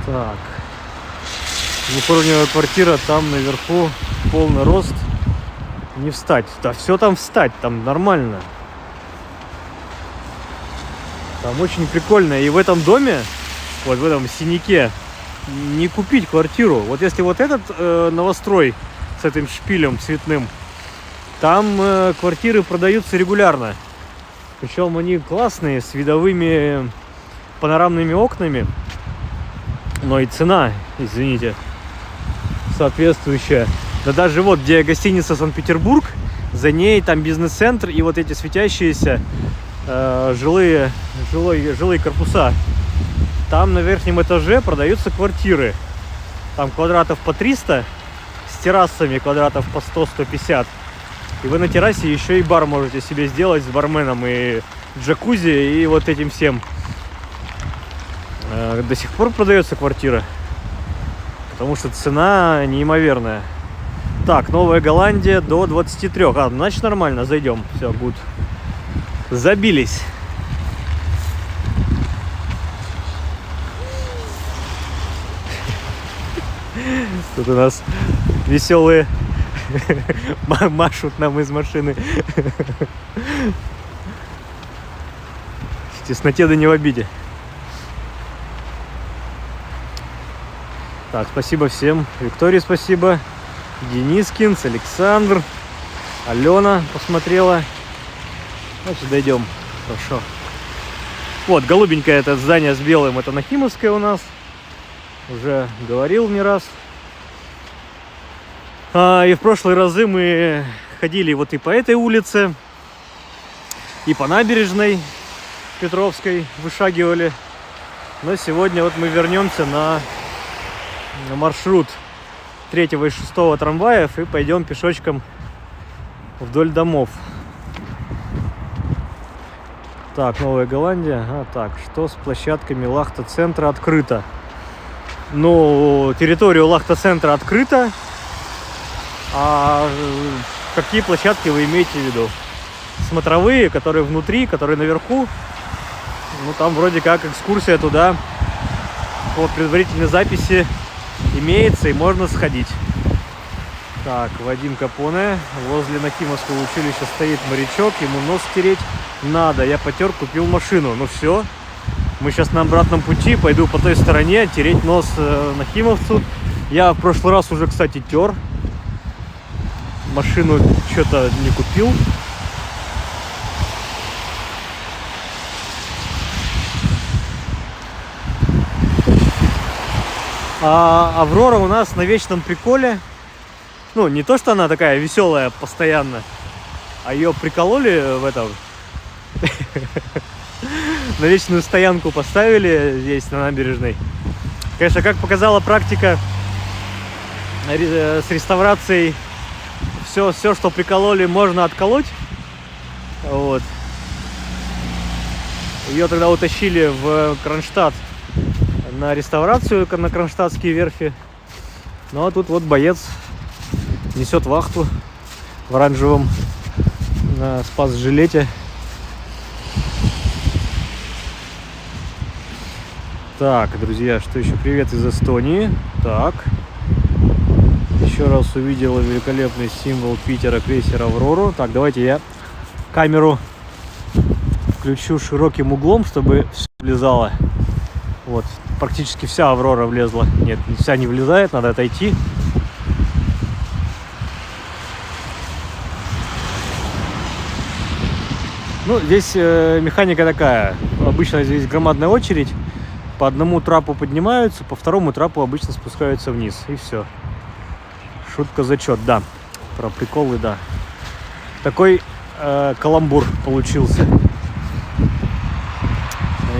Так. Двухуровневая квартира там наверху. Полный рост. Не встать. Да все там встать. Там нормально. Там очень прикольно. И в этом доме, вот в этом синяке, не купить квартиру. Вот если вот этот новострой с этим шпилем цветным, там квартиры продаются регулярно. Причем они классные, с видовыми панорамными окнами. Но и цена, извините, соответствующая. Да даже вот, где гостиница Санкт-Петербург, за ней там бизнес-центр и вот эти светящиеся жилые корпуса. Там на верхнем этаже продаются квартиры. Там квадратов по 300, с террасами квадратов по 100-150. И вы на террасе еще и бар можете себе сделать с барменом и джакузи и вот этим всем. До сих пор продается квартира, потому что цена неимоверная. Так, Новая Голландия до 23. Значит нормально, зайдем. Все, good. забились. Тут у нас веселые машут нам из машины. В тесноте да не в обиде. Так, спасибо всем. Виктории спасибо. Денискинс, Александр, Алена посмотрела. Значит, дойдем. Хорошо. Вот, голубенькое это здание с белым. Это Нахимовское у нас. Уже говорил не раз. И в прошлые разы мы ходили вот и по этой улице, и по набережной Петровской вышагивали. Но сегодня вот мы вернемся на маршрут 3 и 6 трамваев и пойдем пешочком вдоль домов. Так, Новая Голландия. Так, что с площадками Лахта-центра открыто? Ну, территория Лахта-центра открыта. А какие площадки вы имеете в виду? Смотровые, которые внутри, которые наверху. Ну, там вроде как экскурсия туда по предварительной записи имеется и можно сходить. Так, Вадим Капоне. Возле Нахимовского училища стоит морячок, ему нос стереть надо. Я потер, купил машину. Ну все, мы сейчас на обратном пути, пойду по той стороне тереть нос нахимовцу. Я в прошлый раз уже, кстати, тер. Машину что-то не купил. А Аврора у нас на вечном приколе. Ну, не то, что она такая веселая постоянно, а ее прикололи в этом. На вечную стоянку поставили здесь, на набережной. Конечно, как показала практика с реставрацией, все, что прикололи, можно отколоть. Вот. Ее тогда утащили в Кронштадт на реставрацию, на кронштадтские верфи. Ну а тут вот боец несет вахту в оранжевом спас-жилете. Так, друзья, что еще? Привет из Эстонии. Так. Еще раз увидела великолепный символ Питера, крейсер Аврору. Так, давайте я камеру включу широким углом, чтобы все влезало. Вот, практически вся Аврора влезла. Нет, вся не влезает, надо отойти. Ну, здесь механика такая. Обычно здесь громадная очередь. По одному трапу поднимаются, по второму трапу обычно спускаются вниз. И все. Шутка зачет, да. Про приколы, да. Такой каламбур получился.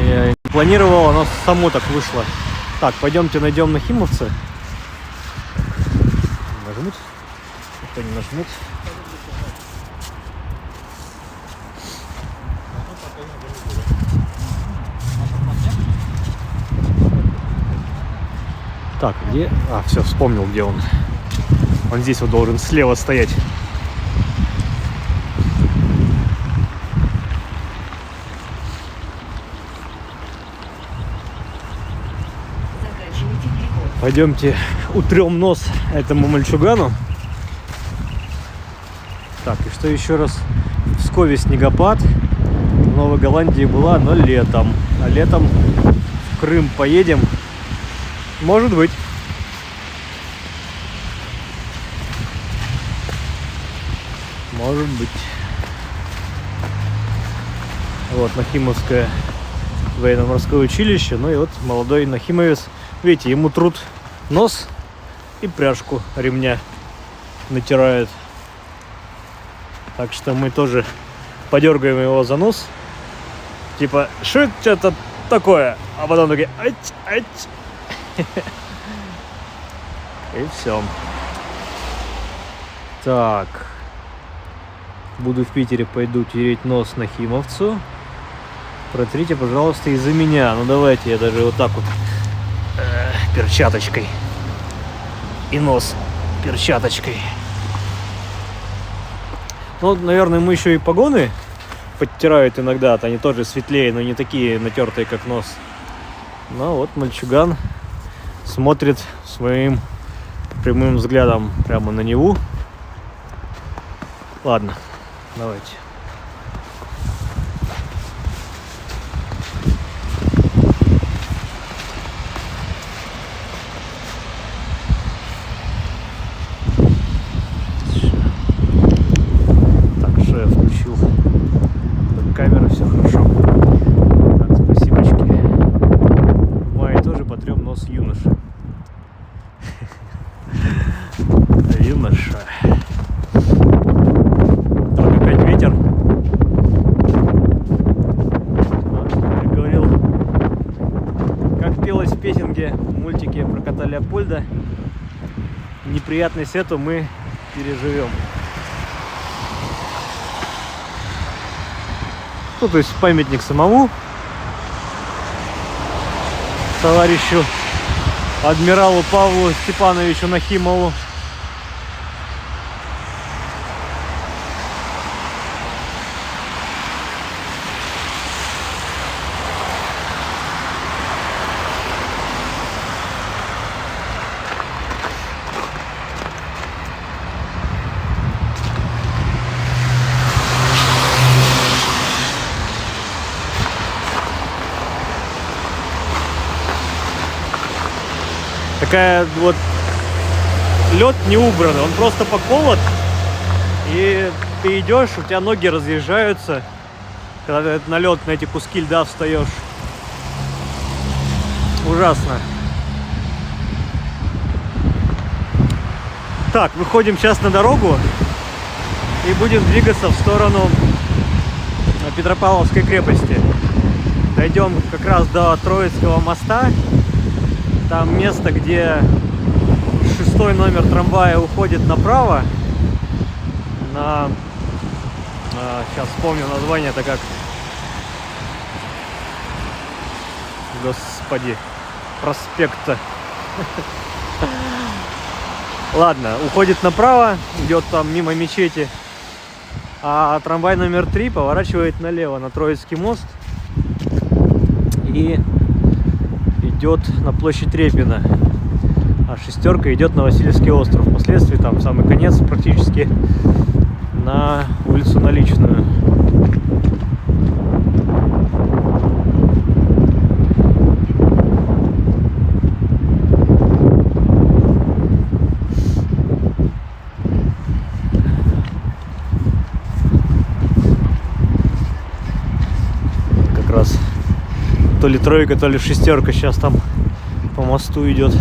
Я не планировал, оно само так вышло. Так, пойдемте найдем нахимовца. Нажмут? Никто не нажмет. Так, где? А, все, вспомнил, где он. Он здесь вот должен слева стоять. Пойдемте утрем нос этому мальчугану. Так, и что еще раз? В Пскове снегопад. В Новой Голландии была, но летом. А летом в Крым поедем. Может быть. Может быть. Вот Нахимовское военно-морское училище. Ну и вот молодой нахимовец. Видите, ему труд нос и пряжку ремня натирают. Так что мы тоже подергаем его за нос. Типа, что это такое? А потом такие, ать. И все. Так. Буду в Питере, пойду тереть нос нахимовцу. Протрите, пожалуйста, из-за меня. Ну давайте я даже вот так вот перчаточкой. И нос перчаточкой. Ну, наверное, мы еще и погоны подтирают иногда, они тоже светлее, но не такие натертые, как нос. Но вот мальчуган смотрит своим прямым взглядом прямо на Неву. Ладно, давайте. Так, шеф включил камеру, все хорошо. Так, спасибочки. В мае тоже потрем нос юноши. Юноша. Так, опять ветер. Как говорил, как пелось в песенке в мультике про кота Леопольда, неприятность эту мы переживем. Ну, то есть памятник самому товарищу адмиралу Павлу Степановичу Нахимову. Такая вот лед не убран, он просто поколот, и ты идешь, у тебя ноги разъезжаются, когда ты на лед, на эти куски льда встаешь. Ужасно. Так, выходим сейчас на дорогу и будем двигаться в сторону Петропавловской крепости. Дойдем как раз до Троицкого моста. Там место, где 6-й номер трамвая уходит направо. Сейчас вспомню название-то как. Господи. Проспекта. Ладно, уходит направо, идет там мимо мечети. А трамвай номер 3 поворачивает налево на Троицкий мост. И идет на площадь Репина, а 6-ка идет на Васильевский остров. Впоследствии там в самый конец практически на улицу Наличную. Как раз то ли 3-ка, то ли 6-ка сейчас там по мосту идет.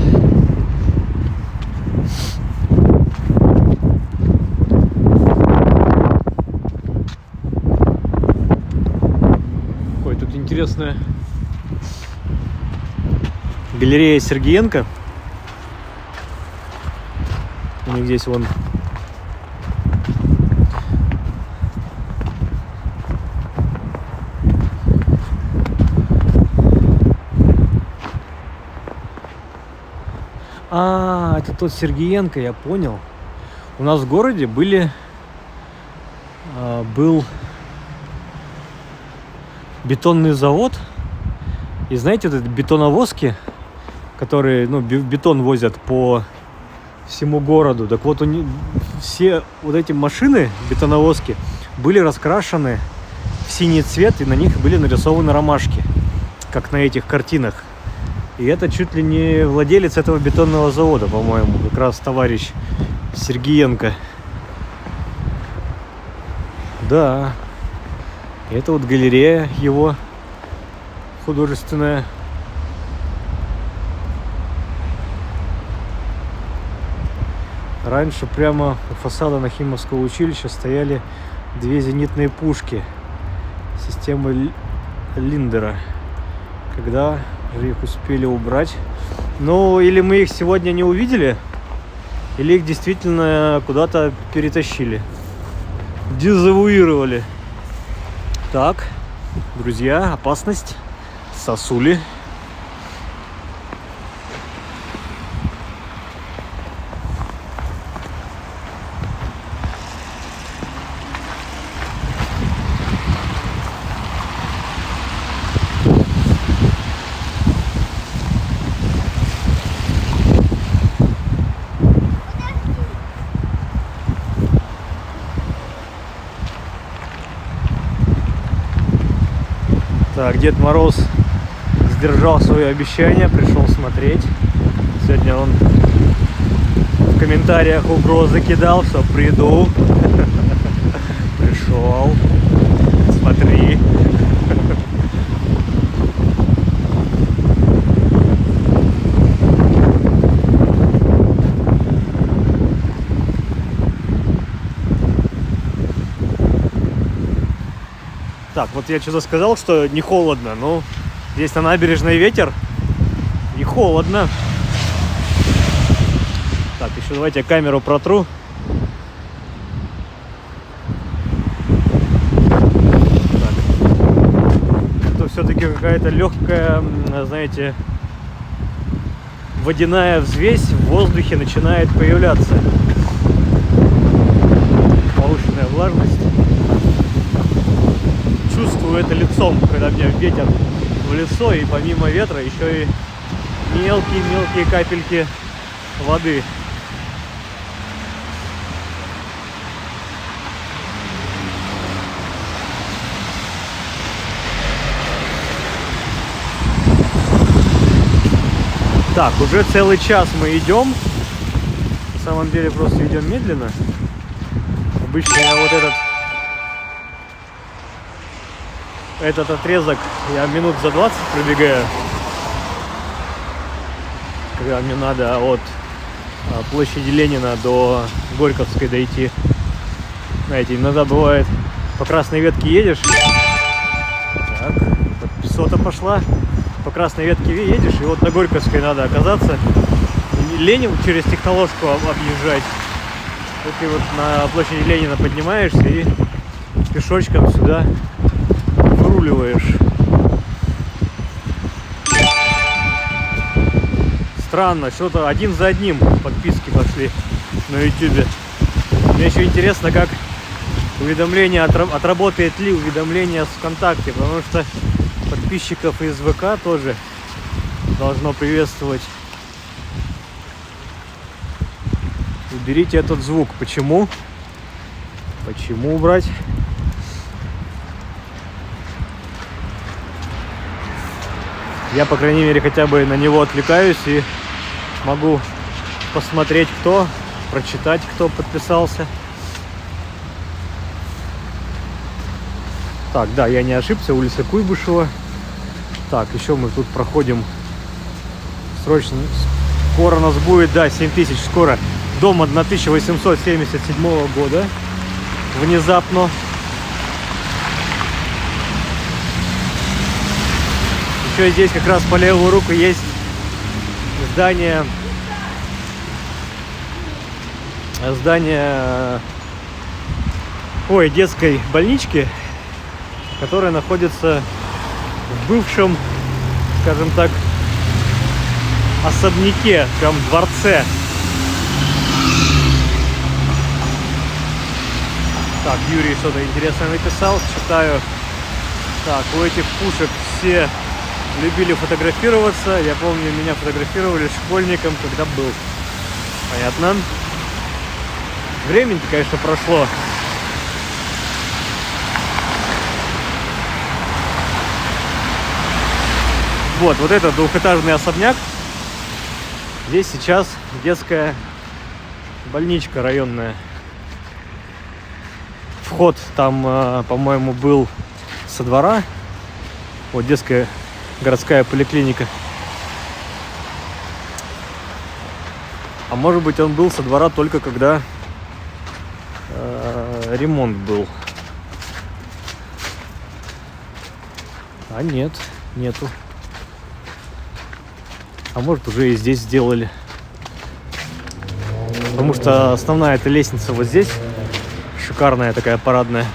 Ой, тут интересная галерея Сергиенко. У них здесь вон это тот Сергиенко, я понял. У нас в городе был бетонный завод. И знаете, вот эти бетоновозки, которые бетон возят по всему городу. Так вот, все вот эти машины, бетоновозки, были раскрашены в синий цвет, и на них были нарисованы ромашки, как на этих картинах. И это чуть ли не владелец этого бетонного завода, по-моему, как раз товарищ Сергиенко. Да, это вот галерея его художественная. Раньше прямо у фасада Нахимовского училища стояли 2 зенитные пушки системы Линдера. Когда же их успели убрать? Ну, или мы их сегодня не увидели, или их действительно куда-то перетащили, дезавуировали. Так, друзья, опасность. Сосули. Так, Дед Мороз сдержал свое обещание, пришел смотреть. Сегодня он в комментариях угрозы кидал, что приду. Пришел. Смотри. Так, вот я что-то сказал, что не холодно, но здесь на набережной ветер и холодно. Так, еще давайте я камеру протру. Так. Это все-таки какая-то легкая, знаете, водяная взвесь в воздухе начинает появляться. Повышенная влажность. Чувствую это лицом, когда мне ветер в лицо, и помимо ветра еще и мелкие-мелкие капельки воды. Так, уже целый час мы идем. На самом деле просто идем медленно. Обычно я вот этот отрезок я минут за 20 пробегаю, когда мне надо от площади Ленина до Горьковской дойти. Знаете, иногда бывает, по красной ветке едешь, так, песота пошла, по красной ветке едешь, и вот на Горьковской надо оказаться, и Ленин через Техноложку объезжать. Вот ты вот на площади Ленина поднимаешься и пешочком сюда выруливаешь. Странно, что-то один за одним подписки пошли на YouTube. Мне еще интересно, как уведомление отработает ли уведомление с ВКонтакте, потому что подписчиков из ВК тоже должно приветствовать. Уберите этот звук. Почему? Почему убрать? Я, по крайней мере, хотя бы на него отвлекаюсь и могу посмотреть, кто, прочитать, кто подписался. Так, да, я не ошибся, улица Куйбышева. Так, еще мы тут проходим срочно. Скоро у нас будет, да, 7000, скоро. Дом 1877 года. Внезапно. Еще здесь как раз по левую руку есть здание детской больнички, которая находится в бывшем, скажем так, особняке, прям дворце. Так, Юрий что-то интересное написал, читаю. Так, у этих пушек все любили фотографироваться. Я помню, меня фотографировали школьником, когда был. Понятно. Времени-то, конечно, прошло. Вот этот двухэтажный особняк. Здесь сейчас детская больничка районная. Вход там, по-моему, был со двора. Вот детская городская поликлиника. А может быть, он был со двора только когда ремонт был. А нет, нету. А может, уже и здесь сделали. Потому что основная эта лестница вот здесь. Шикарная такая, парадная.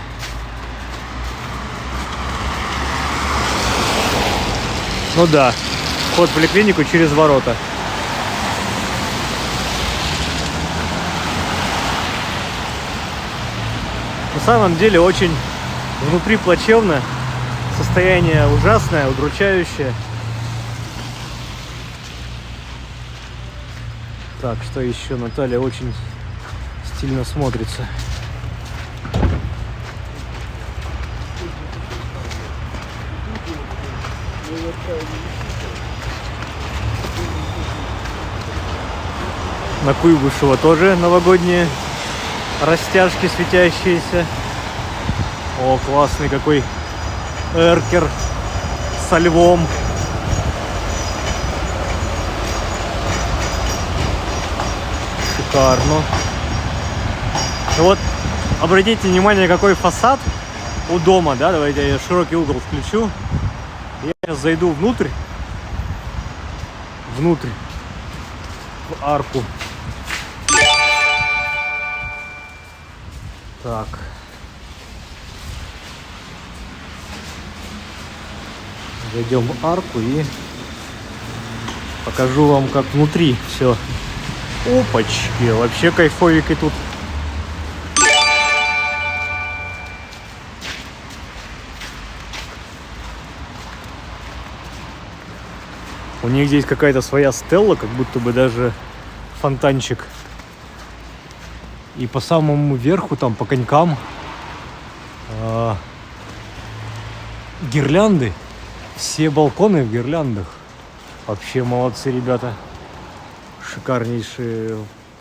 Ну да, вход в поликлинику через ворота. На самом деле очень внутри плачевно. Состояние ужасное, удручающее. Так, что еще? Наталья очень стильно смотрится. На Куйбышева тоже новогодние растяжки светящиеся. О, классный какой эркер со львом. Шикарно. Вот обратите внимание, какой фасад у дома, да? Давайте я широкий угол включу. Я сейчас зайду внутрь, в арку. Так. Зайдем в арку и покажу вам, как внутри все. Опачки, вообще кайфовик и тут. У них здесь какая-то своя стелла, как будто бы даже фонтанчик. И по самому верху, там по конькам, гирлянды. Все балконы в гирляндах. Вообще молодцы ребята. Шикарнейшие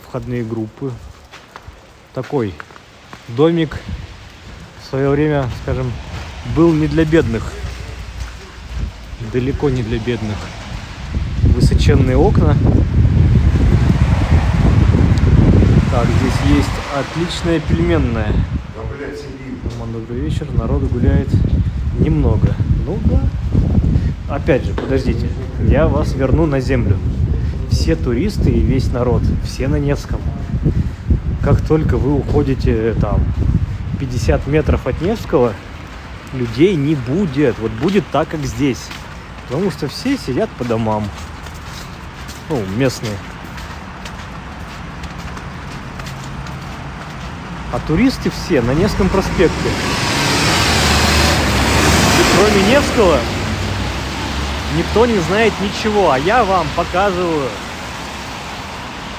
входные группы. Такой домик в свое время, скажем, был не для бедных. Далеко не для бедных. Высоченные окна. Так, здесь есть отличная пельменная. Добрый вечер, народу гуляет немного. Ну да. Опять же, подождите, я вас верну на землю. Все туристы и весь народ, все на Невском. Как только вы уходите там 50 метров от Невского, людей не будет. Вот будет так, как здесь. Потому что все сидят по домам. Ну, местные. А туристы все на Невском проспекте. И кроме Невского никто не знает ничего. А я вам показываю.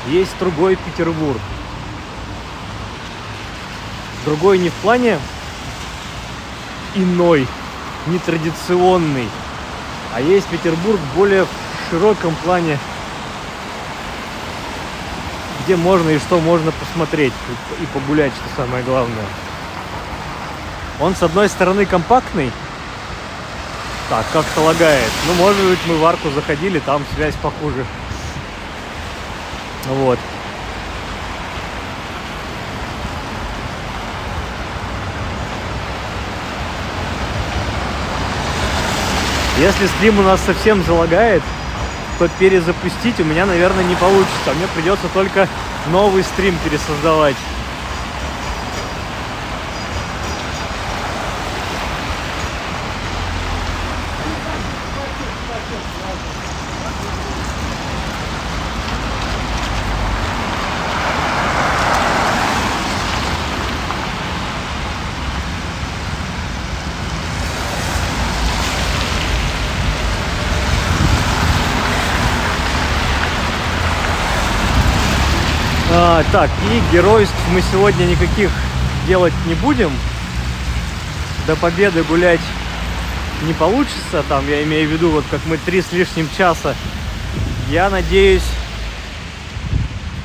Есть другой Петербург. Другой не в плане иной, нетрадиционный. А есть Петербург более в широком плане, где можно и что можно посмотреть и погулять, что самое главное. Он с одной стороны компактный, так, как-то лагает. Ну, может быть, мы в арку заходили, там связь похуже. Вот. Если стрим у нас совсем залагает, то перезапустить у меня, наверное, не получится. Мне придется только новый стрим пересоздавать. Так, и геройств мы сегодня никаких делать не будем. До победы гулять не получится. Там, я имею в виду, вот как мы 3 с лишним часа. Я надеюсь,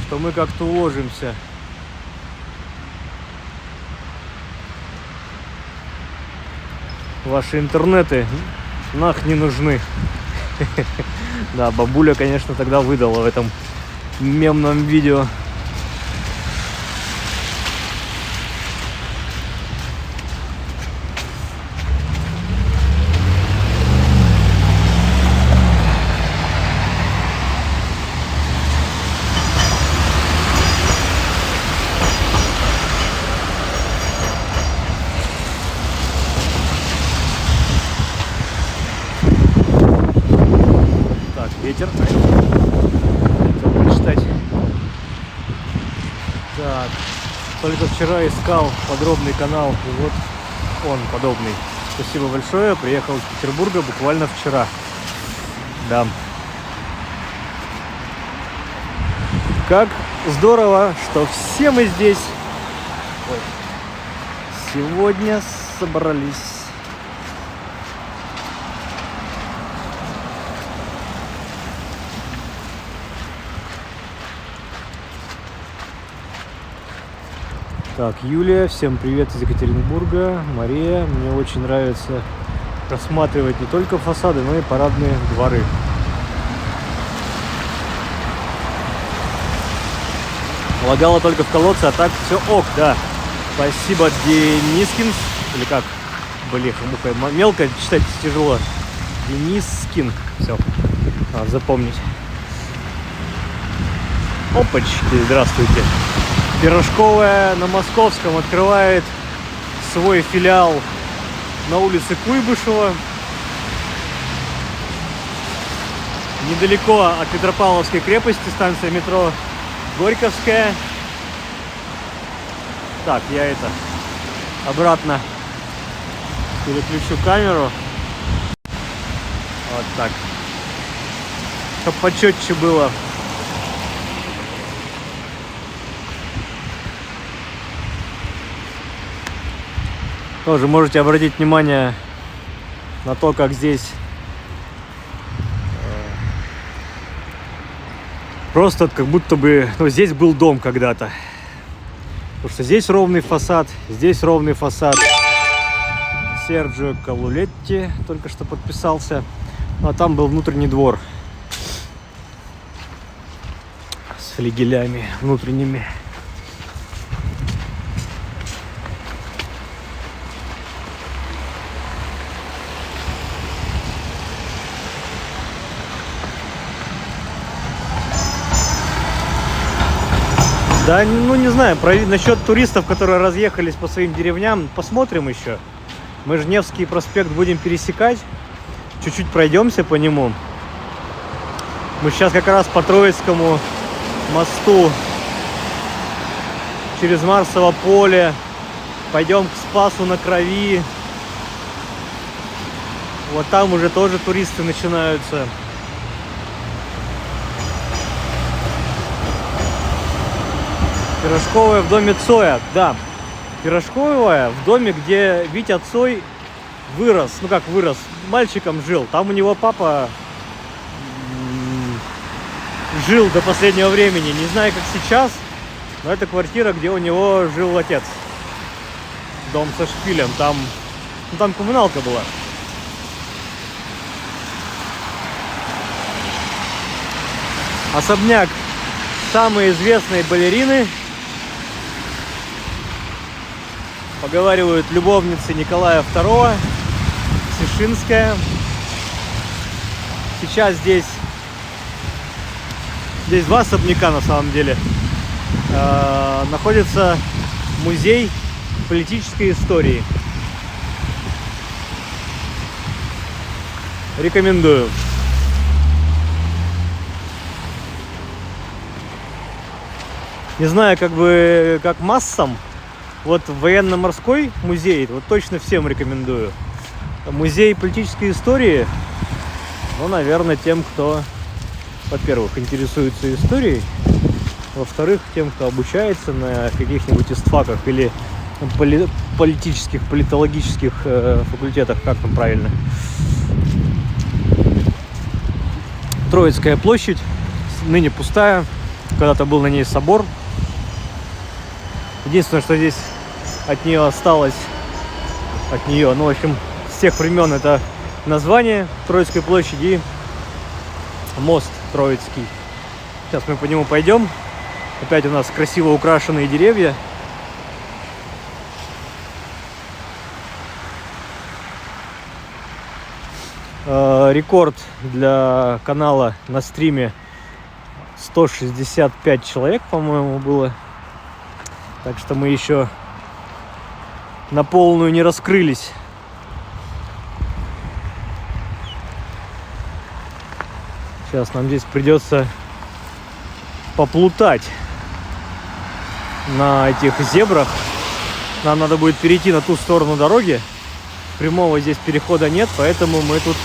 что мы как-то уложимся. Ваши интернеты нах не нужны. Да, бабуля, конечно, тогда выдала в этом мемном видео. Ветер. Почитать. Так. Только вчера искал подробный канал. И вот он подобный. Спасибо большое. Приехал из Петербурга буквально вчера. Да. Как здорово, что все мы здесь сегодня собрались. Так, Юлия, всем привет из Екатеринбурга. Мария, мне очень нравится рассматривать не только фасады, но и парадные дворы. Лагало только в колодце, а так все ок, да. Спасибо, Денискин. Или как? Блеха-муха. Мелко читать тяжело. Денискин. Все. Надо запомнить. Опачки, здравствуйте. Пирожковая на Московском открывает свой филиал на улице Куйбышева. Недалеко от Петропавловской крепости, станция метро Горьковская. Так, я обратно переключу камеру. Вот так. Чтоб почетче было. Тоже можете обратить внимание на то, как здесь просто как будто бы, здесь был дом когда-то. Потому что здесь ровный фасад, здесь ровный фасад. Серджио Калулетти только что подписался. Ну, а там был внутренний двор с флигелями внутренними. Да, не знаю, насчет туристов, которые разъехались по своим деревням, посмотрим еще. Мы же Невский проспект будем пересекать, чуть-чуть пройдемся по нему. Мы сейчас как раз по Троицкому мосту через Марсово поле пойдем к Спасу на Крови. Вот там уже тоже туристы начинаются. Пирожковая в доме Цоя, да. Пирожковая в доме, где Витя Цой вырос. Ну как вырос, мальчиком жил. Там у него папа жил до последнего времени. Не знаю, как сейчас, но это квартира, где у него жил отец. Дом со шпилем. Там коммуналка была. Особняк самой известной балерины. Поговаривают, любовницы Николая II, Сишинская. Сейчас здесь два особняка на самом деле. Находится музей политической истории. Рекомендую. Не знаю, как массам. Вот военно-морской музей, вот точно всем рекомендую. Музей политической истории, наверное, тем, кто, во-первых, интересуется историей, во-вторых, тем, кто обучается на каких-нибудь истфаках или политических, политологических факультетах, как там правильно. Троицкая площадь, ныне пустая, когда-то был на ней собор. Единственное, что здесь от нее осталось, в общем, с тех времен это название Троицкой площади и мост Троицкий. Сейчас мы по нему пойдем. Опять у нас красиво украшенные деревья. Рекорд для канала на стриме 165 человек, по-моему, было. Так что мы еще на полную не раскрылись. Сейчас нам здесь придется поплутать на этих зебрах. Нам надо будет перейти на ту сторону дороги. Прямого здесь перехода нет, поэтому мы тут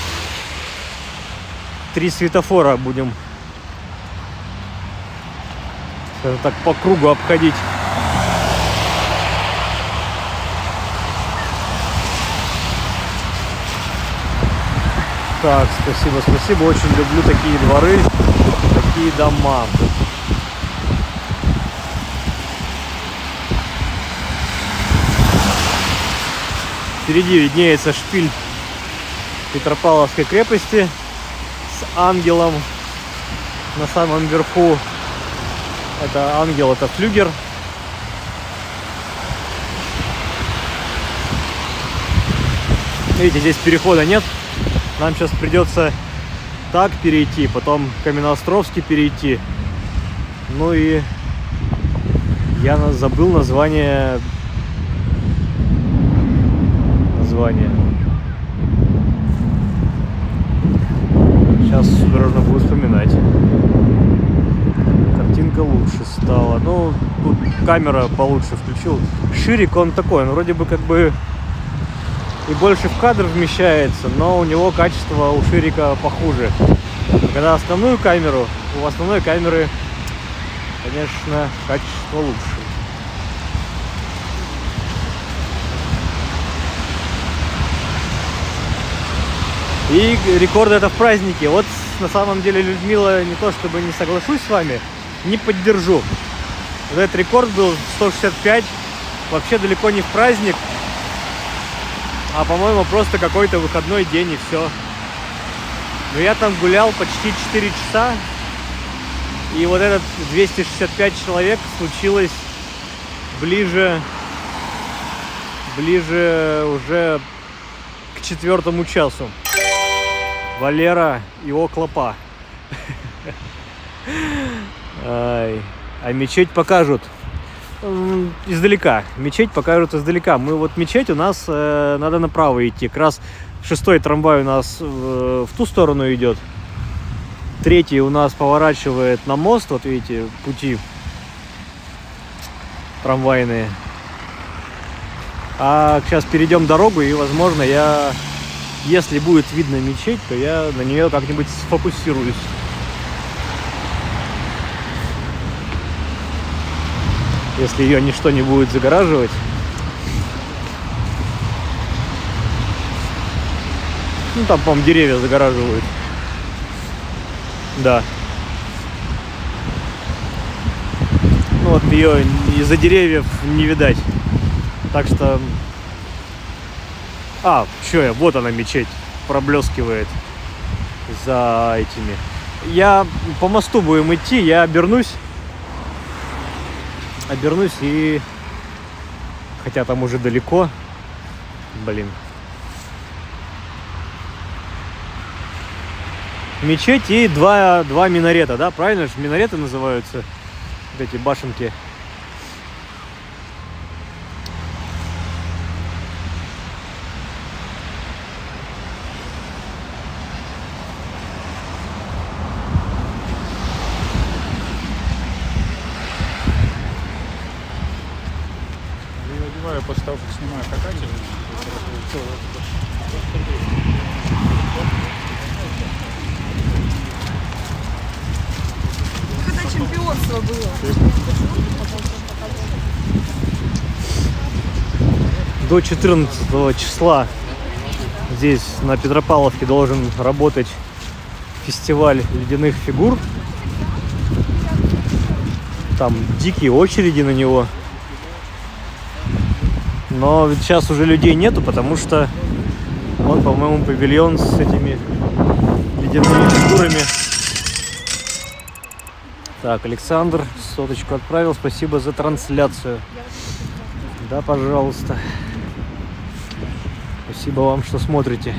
3 светофора будем, скажем так, по кругу обходить. Так, спасибо. Очень люблю такие дворы, такие дома. Впереди виднеется шпиль Петропавловской крепости с ангелом на самом верху. Это ангел, это флюгер. Видите, здесь перехода нет. Нам сейчас придется так перейти, потом Каменноостровский перейти. Ну и я забыл название. Сейчас осторожно буду вспоминать. Картинка лучше стала. Ну, тут камера получше включил. Ширик он такой, он вроде бы как бы и больше в кадр вмещается, но у него качество у Ширика похуже. Когда основную камеру, у основной камеры, конечно, качество лучше. И рекорды это в празднике. Вот на самом деле, Людмила, не то чтобы не соглашусь с вами, не поддержу. Вот этот рекорд был 165, вообще далеко не в праздник, а, по-моему, просто какой-то выходной день и все. Но я там гулял почти 4 часа, и вот этот 265 человек случилось ближе уже к 4 часу. Валера и Оклопа. А мечеть покажут издалека. Мечеть покажут издалека. Мы вот мечеть у нас надо направо идти. Как раз 6-й трамвай у нас в ту сторону идет. 3-й у нас поворачивает на мост. Вот видите, пути трамвайные. А сейчас перейдем дорогу, и, возможно, если будет видно мечеть, то я на нее как-нибудь сфокусируюсь. Если ее ничто не будет загораживать. Ну, там, по-моему, деревья загораживают. Да. Ну, вот ее из-за деревьев не видать. Так что... вот она, мечеть, проблескивает за этими. Я по мосту будем идти, я обернусь и... Хотя там уже далеко. Блин. Мечеть и два минарета, да? Правильно же? Минареты называются. Вот эти башенки. Я после того, как снимаю кататель, Когда чемпионство было? До 14 числа здесь на Петропавловке должен работать фестиваль ледяных фигур. Там дикие очереди на него. Но сейчас уже людей нету, потому что вон, по-моему, павильон с этими ледяными фигурами. Так, Александр соточку отправил. Спасибо за трансляцию. Да, пожалуйста. Спасибо вам, что смотрите.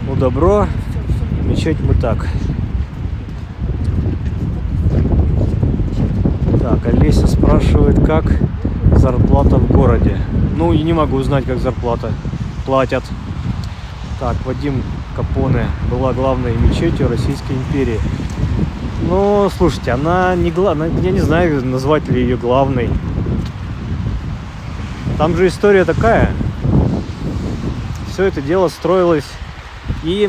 Ну, добро. Мечеть мы так. Так, Олеся спрашивает, как зарплата в городе. Ну, и не могу узнать, как зарплата. Платят. Так, Вадим Капоне была главной мечетью Российской империи. Ну, слушайте, она не главная. Я не знаю, назвать ли ее главной. Там же история такая. Все это дело строилось и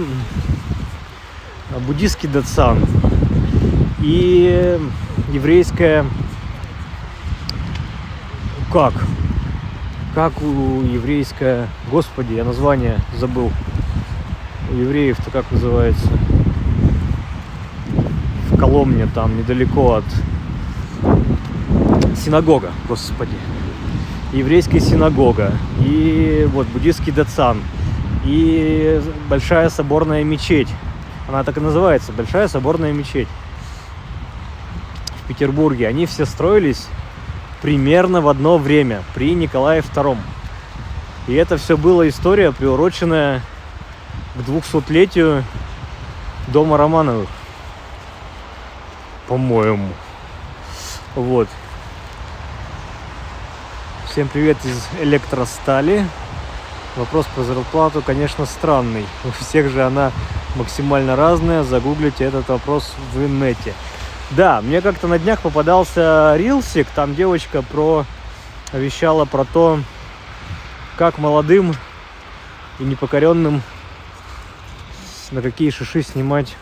буддийский датсан, и еврейская... Как у еврейская... Господи, я название забыл. У евреев-то как называется? В Коломне, там, недалеко от... Синагога, господи. еврейская синагога, и вот буддийский дацан, и большая соборная мечеть. Она так и называется, Большая соборная мечеть в Петербурге. Они все строились примерно в одно время при Николае II. И это все была история, приуроченная к 200-летию дома Романовых, по-моему. Вот. Всем привет из Электростали. Вопрос про зарплату, конечно, странный. У всех же она максимально разная. Загуглите этот вопрос в инете. Да, мне как-то на днях попадался рилсик. Там девочка вещала про то, как молодым и непокоренным на какие шиши снимать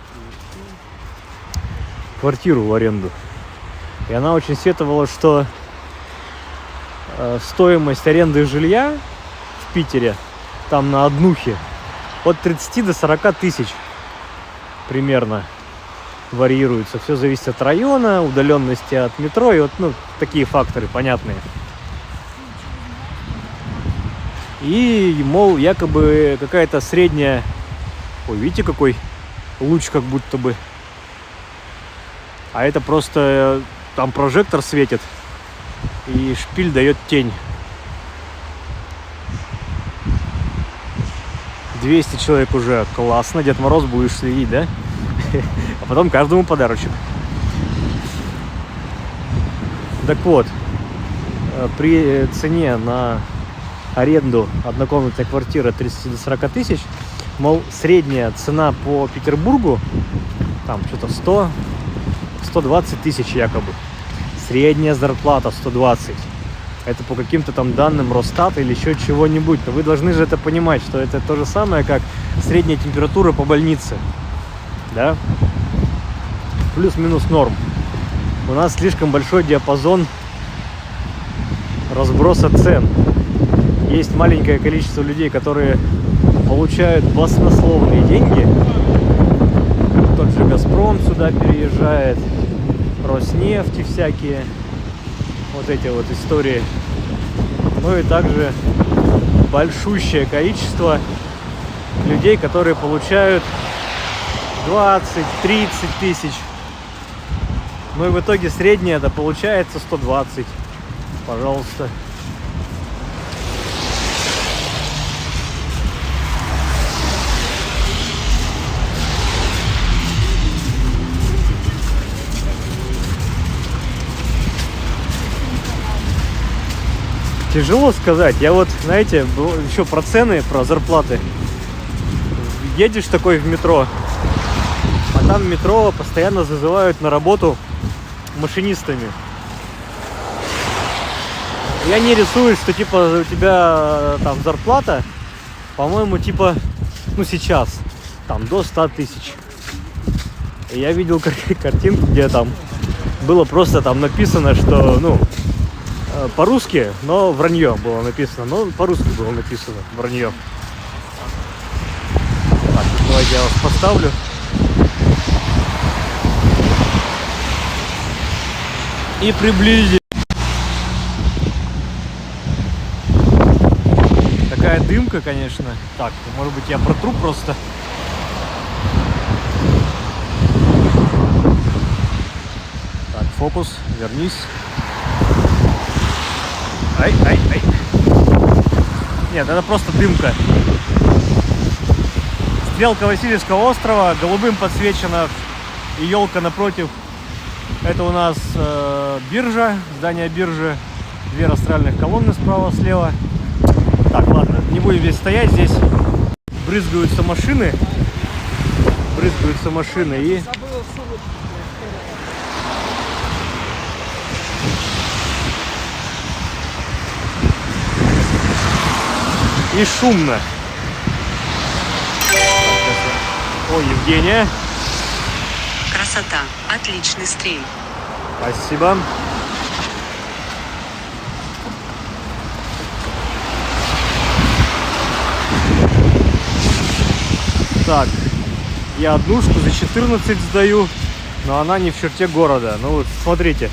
квартиру в аренду. И она очень сетовала, что стоимость аренды жилья в Питере, там на однухе, от 30 до 40 тысяч примерно варьируется. Все зависит от района, удаленности от метро и вот, такие факторы понятные. И, мол, якобы какая-то средняя... Ой, видите, какой луч как будто бы. А это просто там прожектор светит, и шпиль дает тень. 200 человек уже. Классно. Дед Мороз, будешь следить, да? А потом каждому подарочек. Так вот, при цене на аренду однокомнатной квартиры от 30 до 40 тысяч, мол, средняя цена по Петербургу, там что-то 120 тысяч якобы. Средняя зарплата 120. Это по каким-то там данным Росстата или еще чего-нибудь. Но вы должны же это понимать, что это то же самое, как средняя температура по больнице. Да? Плюс-минус норм. У нас слишком большой диапазон разброса цен. Есть маленькое количество людей, которые получают баснословные деньги. Тот же «Газпром» сюда переезжает, Роснефть и всякие вот эти вот истории. Ну и также большущее количество людей, которые получают 20-30 тысяч. Ну и в итоге средняя это получается 120. Пожалуйста. Тяжело сказать. Я вот, знаете, еще про цены, про зарплаты. Едешь такой в метро, а там в метро постоянно зазывают на работу машинистами. И они рисуют, что типа у тебя там зарплата, по-моему, типа, сейчас, там до 100 тысяч. И я видел картинку, где там было просто там написано, что, по-русски, но вранье было написано. Но по-русски было написано вранье. Так, давайте я вас поставлю. И приблизить. Такая дымка, конечно. Так, может быть, я протру просто. Так, фокус, вернись. Ай. Нет, это просто дымка. Стрелка Васильевского острова, голубым подсвечена, и елка напротив. Это у нас биржа, здание биржи, 2 растральных колонны справа-слева. Так, ладно, не будем здесь стоять, здесь брызгаются машины и... И шумно. О, Евгения. Красота. Отличный стрим. Спасибо. Так, я однушку за 14 сдаю, но она не в черте города. Ну вот, смотрите,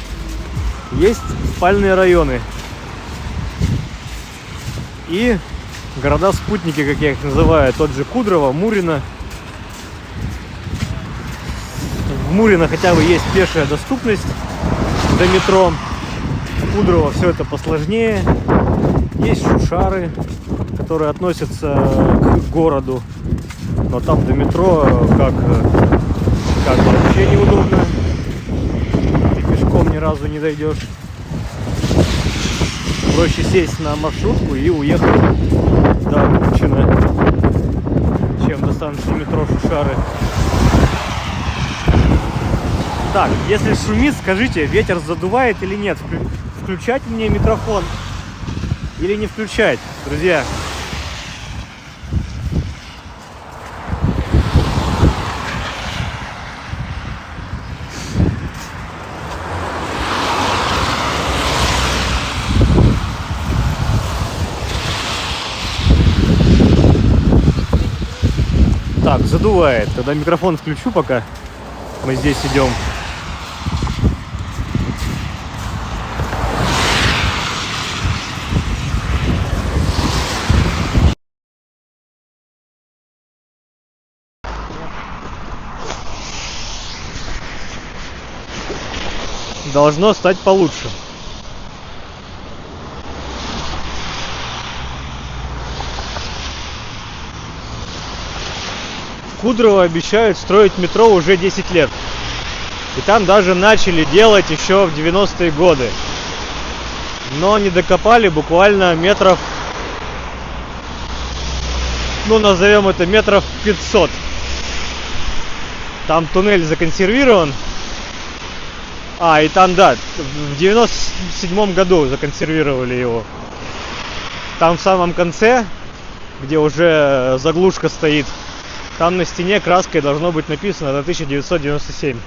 есть спальные районы. и города-спутники, как я их называю, тот же Кудрово, Мурино. В Мурино хотя бы есть пешая доступность до метро. В Кудрово все это посложнее. Есть Шушары, которые относятся к городу, но там до метро как вообще неудобно. Ты пешком ни разу не дойдешь. Проще сесть на маршрутку и уехать до Купчино, чем до станции метро Шушары. Так, если шумит, скажите, ветер задувает или нет? Включать мне микрофон или не включать, друзья? Так, задувает. Тогда микрофон включу, пока мы здесь идем. Должно стать получше. В Кудрово обещают строить метро уже 10 лет. И там даже начали делать еще в 90-е годы. Но не докопали буквально метров, ну назовем это метров 500. Там туннель законсервирован. И там, да, в 97-м году законсервировали его. Там в самом конце, где уже заглушка стоит, там на стене краской должно быть написано 1997.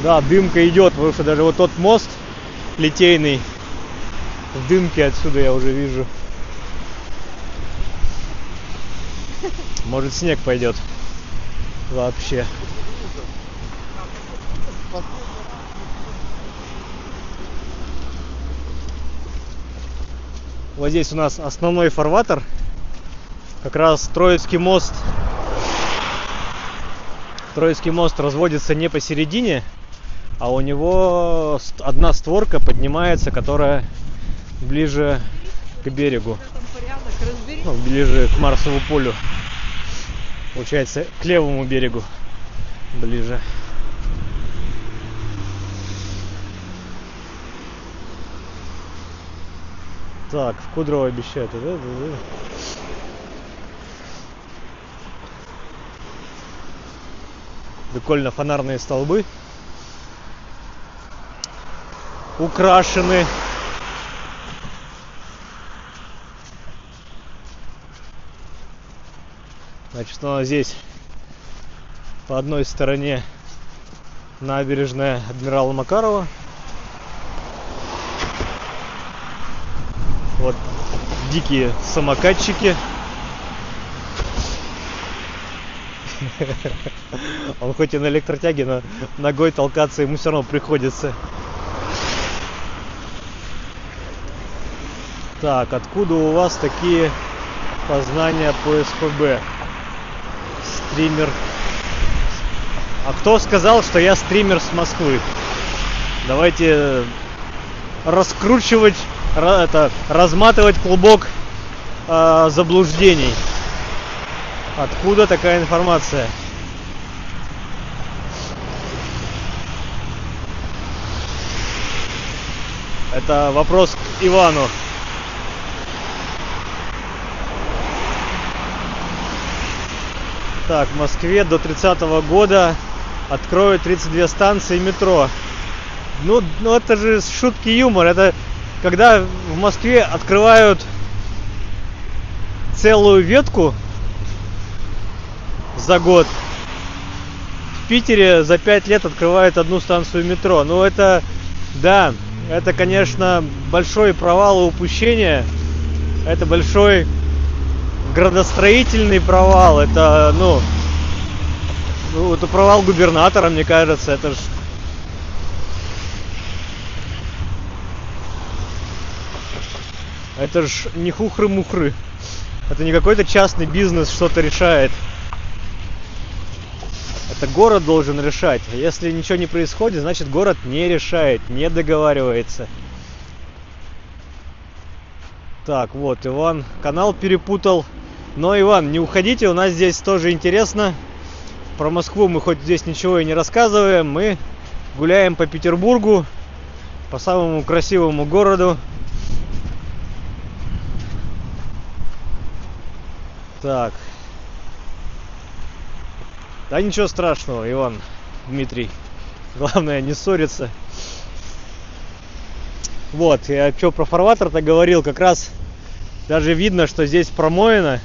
Да, дымка идет, потому что даже вот тот мост литейный, в дымке отсюда я уже вижу. Может, снег пойдет вообще. Вот здесь у нас основной фарватер. Как раз Троицкий мост. Троицкий мост разводится не посередине, а у него одна створка поднимается, которая ближе к берегу. Ну, ближе к Марсову полю. Получается, к левому берегу ближе. Так, в Кудрово обещают. Да? Прикольно, фонарные столбы украшены. Значит, у нас здесь по одной стороне набережная Адмирала Макарова. Вот дикие самокатчики. Он хоть и на электротяге, но ногой толкаться ему все равно приходится. Так, откуда у вас такие познания по СПБ? Стример. А кто сказал, что я стример с Москвы? Давайте раскручивать, разматывать клубок заблуждений. Откуда такая информация? Это вопрос к Ивану. Так, в Москве до 30-го года откроют 32 станции метро. Ну это же шутки юмор. Это когда в Москве открывают целую ветку за год. В Питере за 5 лет открывают одну станцию метро. Ну это, да, это, конечно, большой провал и упущение. Это большой градостроительный провал. Это, Ну, это провал губернатора, мне кажется, это ж... Это ж не хухры-мухры. Это не какой-то частный бизнес что-то решает. Это город должен решать. Если ничего не происходит, значит город не решает, не договаривается. Так, вот, Иван канал перепутал. Но, Иван, не уходите, у нас здесь тоже интересно. Про Москву мы хоть здесь ничего и не рассказываем. Мы гуляем по Петербургу, по самому красивому городу. Так. Да ничего страшного, Иван, Дмитрий. Главное не ссориться. Вот, я что про фарватер-то говорил, как раз даже видно, что здесь промоено.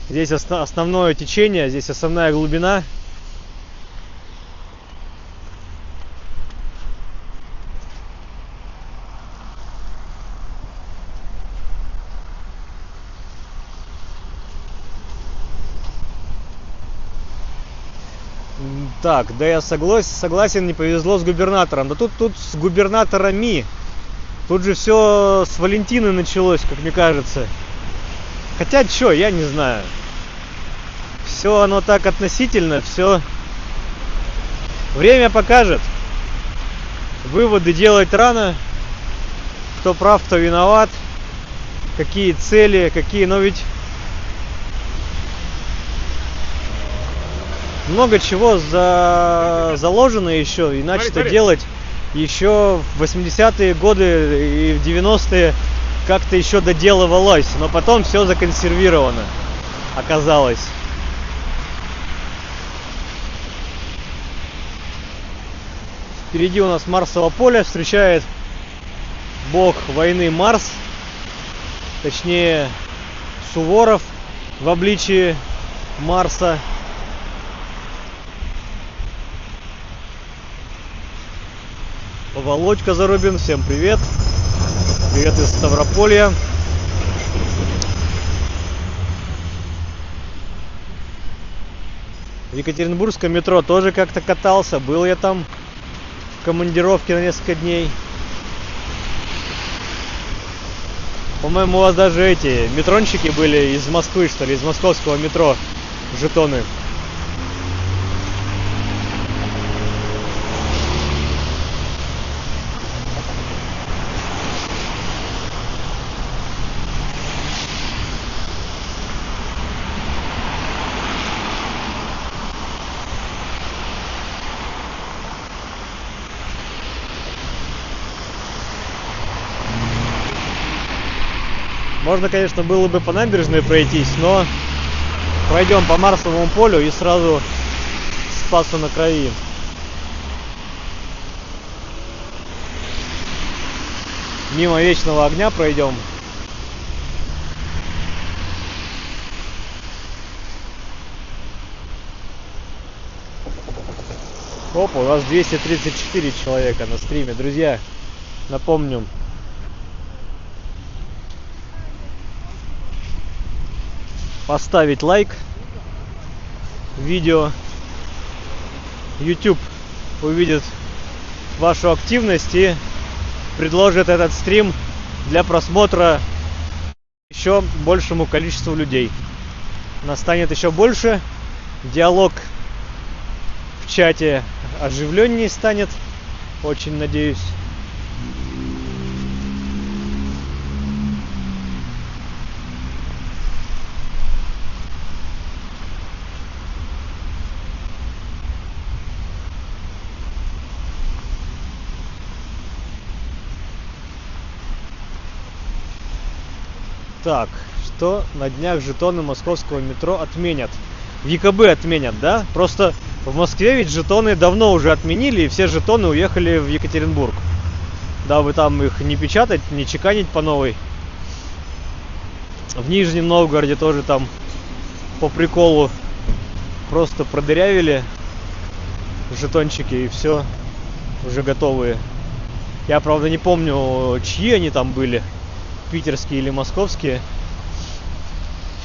Здесь основное течение, здесь основная глубина. Так, да я согласен, не повезло с губернатором. Да тут с губернаторами. Тут же все с Валентины началось, как мне кажется. Хотя, чё, я не знаю. Все оно так относительно, все. Время покажет. Выводы делать рано. Кто прав, кто виноват. Какие цели, какие, но ведь... Много чего заложено еще, и начато делать еще в 80-е годы и в 90-е как-то еще доделывалось, но потом все законсервировано оказалось. Впереди у нас Марсово поле, встречает бог войны Марс, точнее Суворов в обличии Марса. Володька Зарубин, всем привет. Привет из Ставрополья. В Екатеринбургском метро тоже как-то катался. Был я там в командировке на несколько дней. По-моему, у вас даже эти метрончики были из Москвы, что ли, из московского метро. Жетоны. Можно, конечно, было бы по набережной пройтись, но пройдем по Марсовому полю и сразу Спасу на Крови. Мимо Вечного огня пройдем. Опа, у нас 234 человека на стриме. Друзья, напомню, поставить лайк видео. YouTube увидит вашу активность и предложит этот стрим для просмотра еще большему количеству людей. Нас станет еще больше, диалог в чате оживленнее станет, очень надеюсь. Так, что на днях жетоны московского метро отменят? В ЕКБ отменят, да? Просто в Москве ведь жетоны давно уже отменили, и все жетоны уехали в Екатеринбург. Дабы там их не печатать, не чеканить по новой. В Нижнем Новгороде тоже там по приколу просто продырявили жетончики, и все, уже готовые. Я, правда, не помню, чьи они там были. Питерские или московские.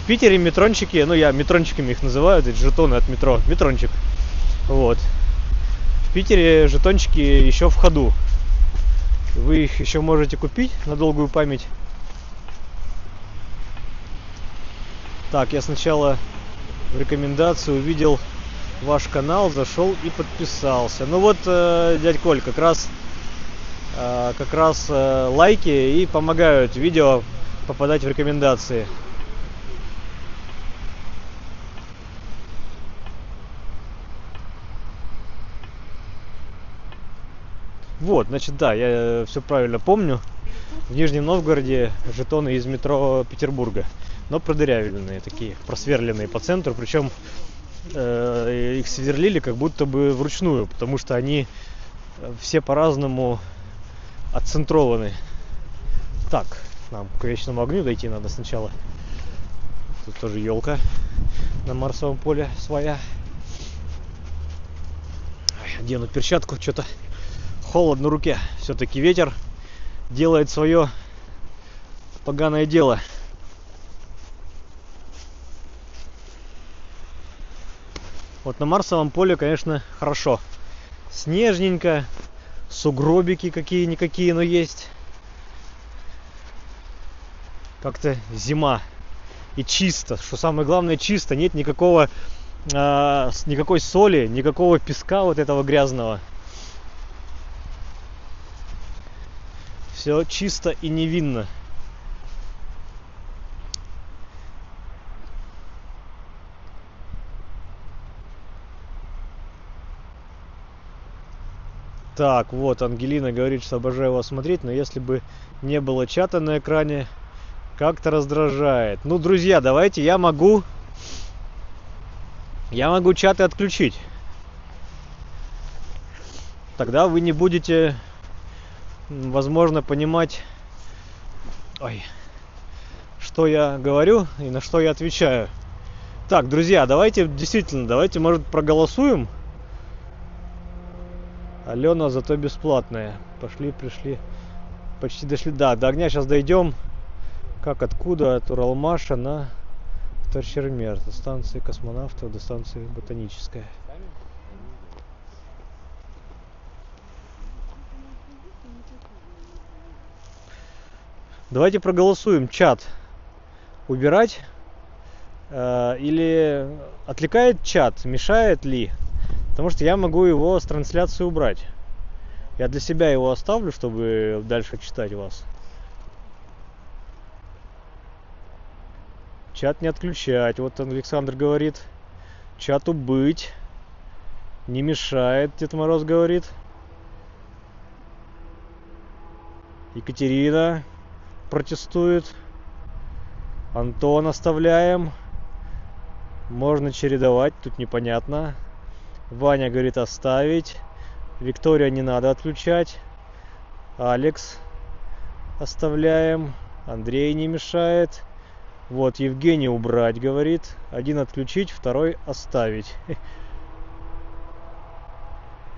В Питере метрончики, ну я метрончиками их называю, это жетоны от метро, метрончик. Вот. В Питере жетончики еще в ходу. Вы их еще можете купить на долгую память. Так, я сначала в рекомендации увидел ваш канал, зашел и подписался. Ну вот, дядь Коль, как раз лайки и помогают видео попадать в рекомендации. Вот, значит, да, я все правильно помню. В Нижнем Новгороде жетоны из метро Петербурга, но продырявленные такие, просверленные по центру, причем их сверлили как будто бы вручную, потому что они все по-разному отцентрованы. Так, нам к вечному огню дойти надо сначала. Тут тоже елка на Марсовом поле своя. Ой, одену перчатку, что-то холодно руке. Все-таки ветер делает свое поганое дело. Вот на Марсовом поле, конечно, хорошо. Снежненько, сугробики какие-никакие, но есть. Как-то зима. И чисто. Что самое главное, чисто. Нет никакой соли, никакого песка вот этого грязного. Все чисто и невинно. Так, вот Ангелина говорит, что обожаю вас смотреть, но если бы не было чата на экране, как-то раздражает. Ну, друзья, давайте я могу чаты отключить. Тогда вы не будете, возможно, понимать, что я говорю и на что я отвечаю. Так, друзья, давайте, может, проголосуем. Алена зато бесплатная. Пошли, пришли. Почти дошли. Да, до огня сейчас дойдем. Как, откуда? От Уралмаша на Вторчермер. От станции космонавтов до станции Ботаническая. Давайте проголосуем. Чат убирать или отвлекает чат? Мешает ли? Потому что я могу его с трансляции убрать. Я для себя его оставлю, чтобы дальше читать вас. Чат не отключать. Вот Александр говорит. Чату быть. Не мешает, Дед Мороз говорит. Екатерина протестует. Антон оставляем. Можно чередовать, тут непонятно. Ваня говорит оставить. Виктория не надо отключать. Алекс оставляем. Андрей не мешает. Вот Евгений убрать говорит. Один отключить, второй оставить.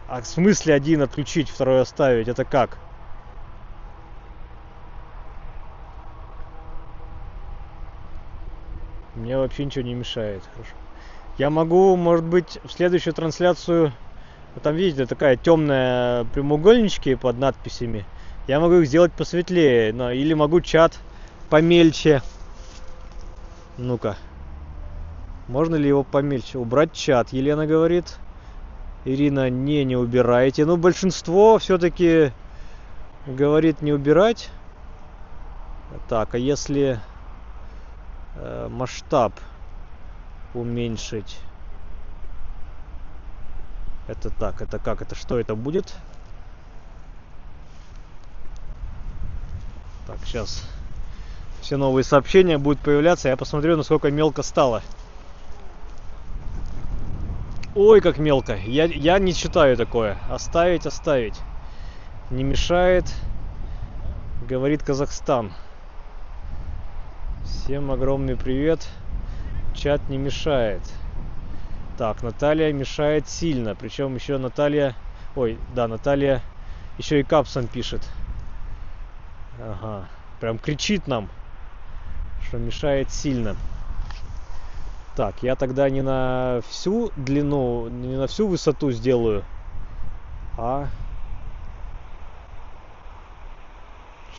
А в смысле один отключить, второй оставить? Это как? Мне вообще ничего не мешает. Хорошо. Я могу, может быть, в следующую трансляцию, вот там, видите, такая темная прямоугольнички под надписями. Я могу их сделать посветлее, или могу чат помельче. Ну-ка. Можно ли его помельче? Убрать чат, Елена говорит. Ирина, не убирайте. Ну, большинство все-таки говорит не убирать. Так, а если масштаб уменьшить? Это так, это как? Это что это будет? Так, сейчас все новые сообщения будут появляться. Я посмотрю, насколько мелко стало. Ой, как мелко. Я не читаю такое. Оставить. Не мешает. Говорит Казахстан. Всем огромный привет. Чат не мешает. Так, Наталья мешает сильно. Причем еще Наталья... Наталья еще и капсом пишет. Ага. Прям кричит нам, что мешает сильно. Так, я тогда не на всю длину, не на всю высоту сделаю, а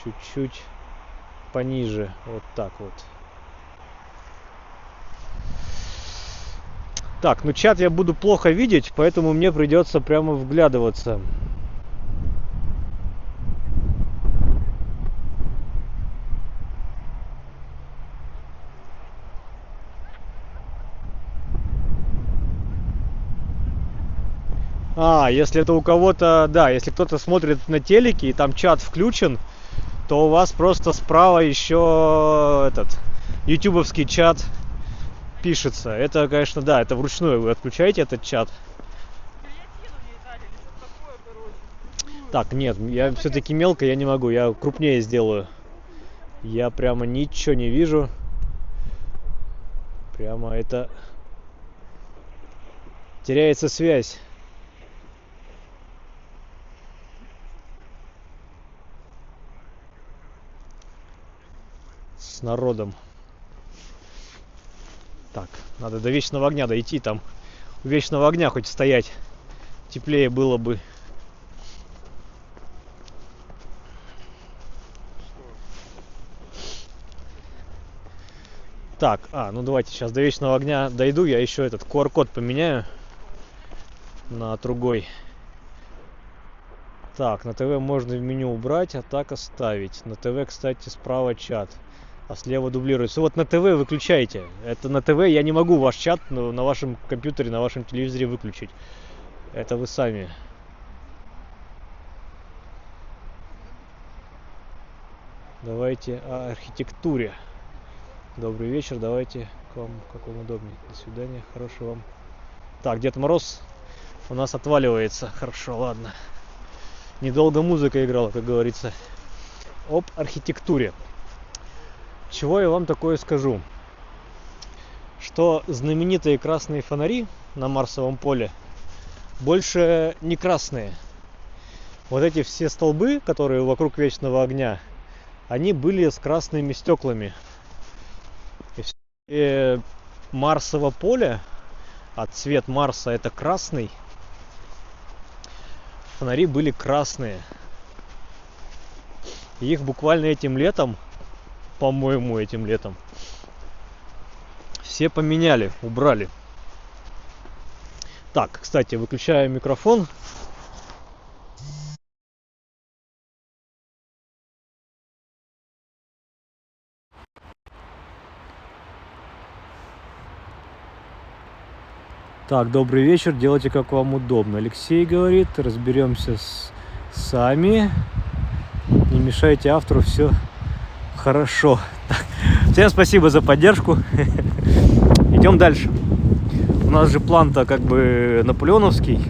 чуть-чуть пониже. Вот так вот. Так, ну чат я буду плохо видеть, поэтому мне придется прямо вглядываться. Если это у кого-то, да, если кто-то смотрит на телеке и там чат включен, то у вас просто справа еще этот ютубовский чат пишется. Это, конечно, да, это вручную вы отключаете этот чат. Так, нет, я все-таки мелко, я не могу, я крупнее сделаю. Я прямо ничего не вижу. Прямо это... Теряется связь. С народом. Так, надо до Вечного огня дойти, там у Вечного огня хоть стоять теплее было бы. Так, ну давайте сейчас до Вечного огня дойду, я еще этот QR-код поменяю на другой. Так, на ТВ можно в меню убрать, а так оставить. На ТВ, кстати, справа чат, а слева дублируется. Вот на ТВ выключайте. Это на ТВ я не могу ваш чат на вашем компьютере, на вашем телевизоре выключить. Это вы сами. Давайте о архитектуре. Добрый вечер, давайте к вам, как вам удобнее. До свидания, хорошего вам. Так, Дед Мороз у нас отваливается. Хорошо, ладно. Недолго музыка играла, как говорится. Об архитектуре. Чего я вам такое скажу? Что знаменитые красные фонари на Марсовом поле больше не красные. Вот эти все столбы, которые вокруг Вечного огня, они были с красными стеклами. И Марсово поле, а цвет Марса это красный, фонари были красные. И их буквально этим летом, по-моему, этим летом, все поменяли, убрали. Так, кстати, выключаю микрофон. Так, добрый вечер, делайте как вам удобно. Алексей говорит, разберемся сами. Не мешайте автору, все хорошо. Так, всем спасибо за поддержку. Идем дальше. У нас же план-то как бы наполеоновский.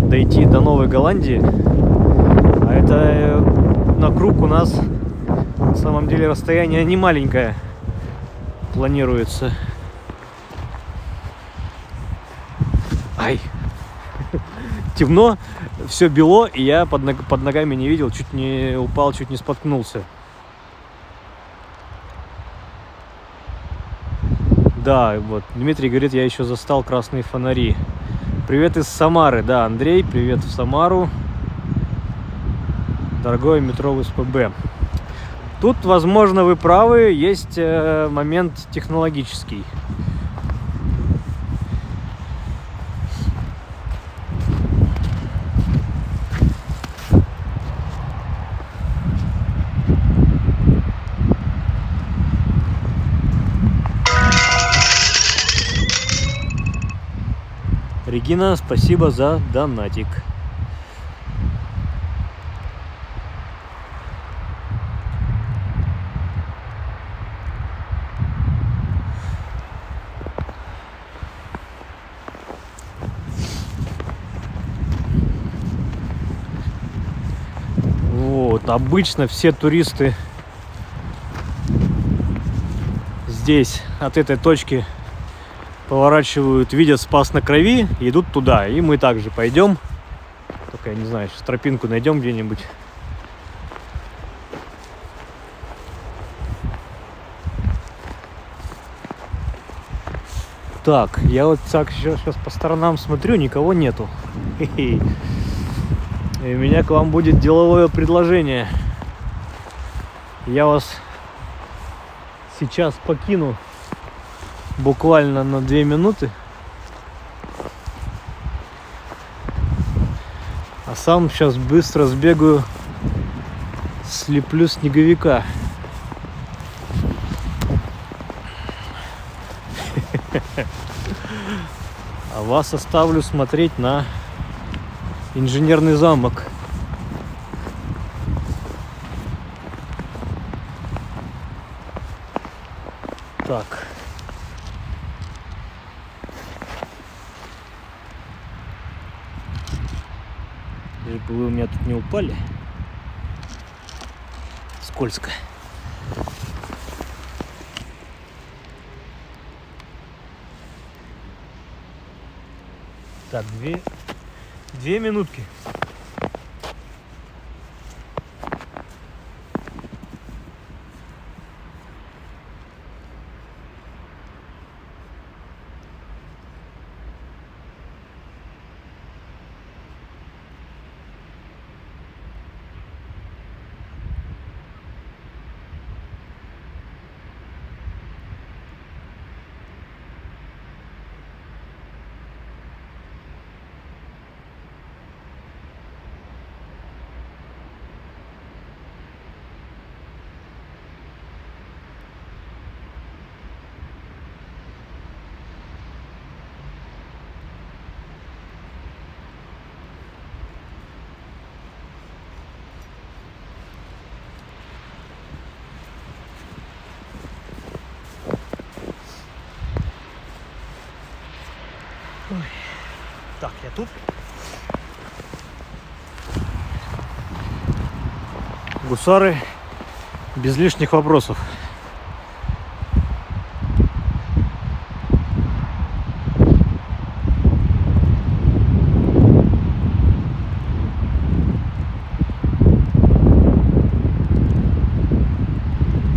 Дойти до Новой Голландии. А это на круг у нас на самом деле расстояние не маленькое планируется. Ай, темно, все бело, и я под ногами не видел, чуть не упал, чуть не споткнулся. Да, вот, Дмитрий говорит, я еще застал красные фонари. Привет из Самары, да, Андрей, привет в Самару. Дорогое метро в СПБ. Тут, возможно, вы правы, есть момент технологический. Регина, спасибо за донатик. Вот, обычно все туристы здесь от этой точки поворачивают, видят Спас на Крови, идут туда. И мы также пойдем. Только я не знаю, сейчас тропинку найдем где-нибудь. Так, я вот так сейчас по сторонам смотрю, никого нету. И у меня к вам будет деловое предложение. Я вас сейчас покину буквально на 2 минуты. А сам сейчас быстро сбегаю, слеплю снеговика. А вас оставлю смотреть на инженерный замок. Так. Лишь бы вы у меня тут не упали. Скользко. Так, две минутки. Ой. Так, я тут. Гусары без лишних вопросов.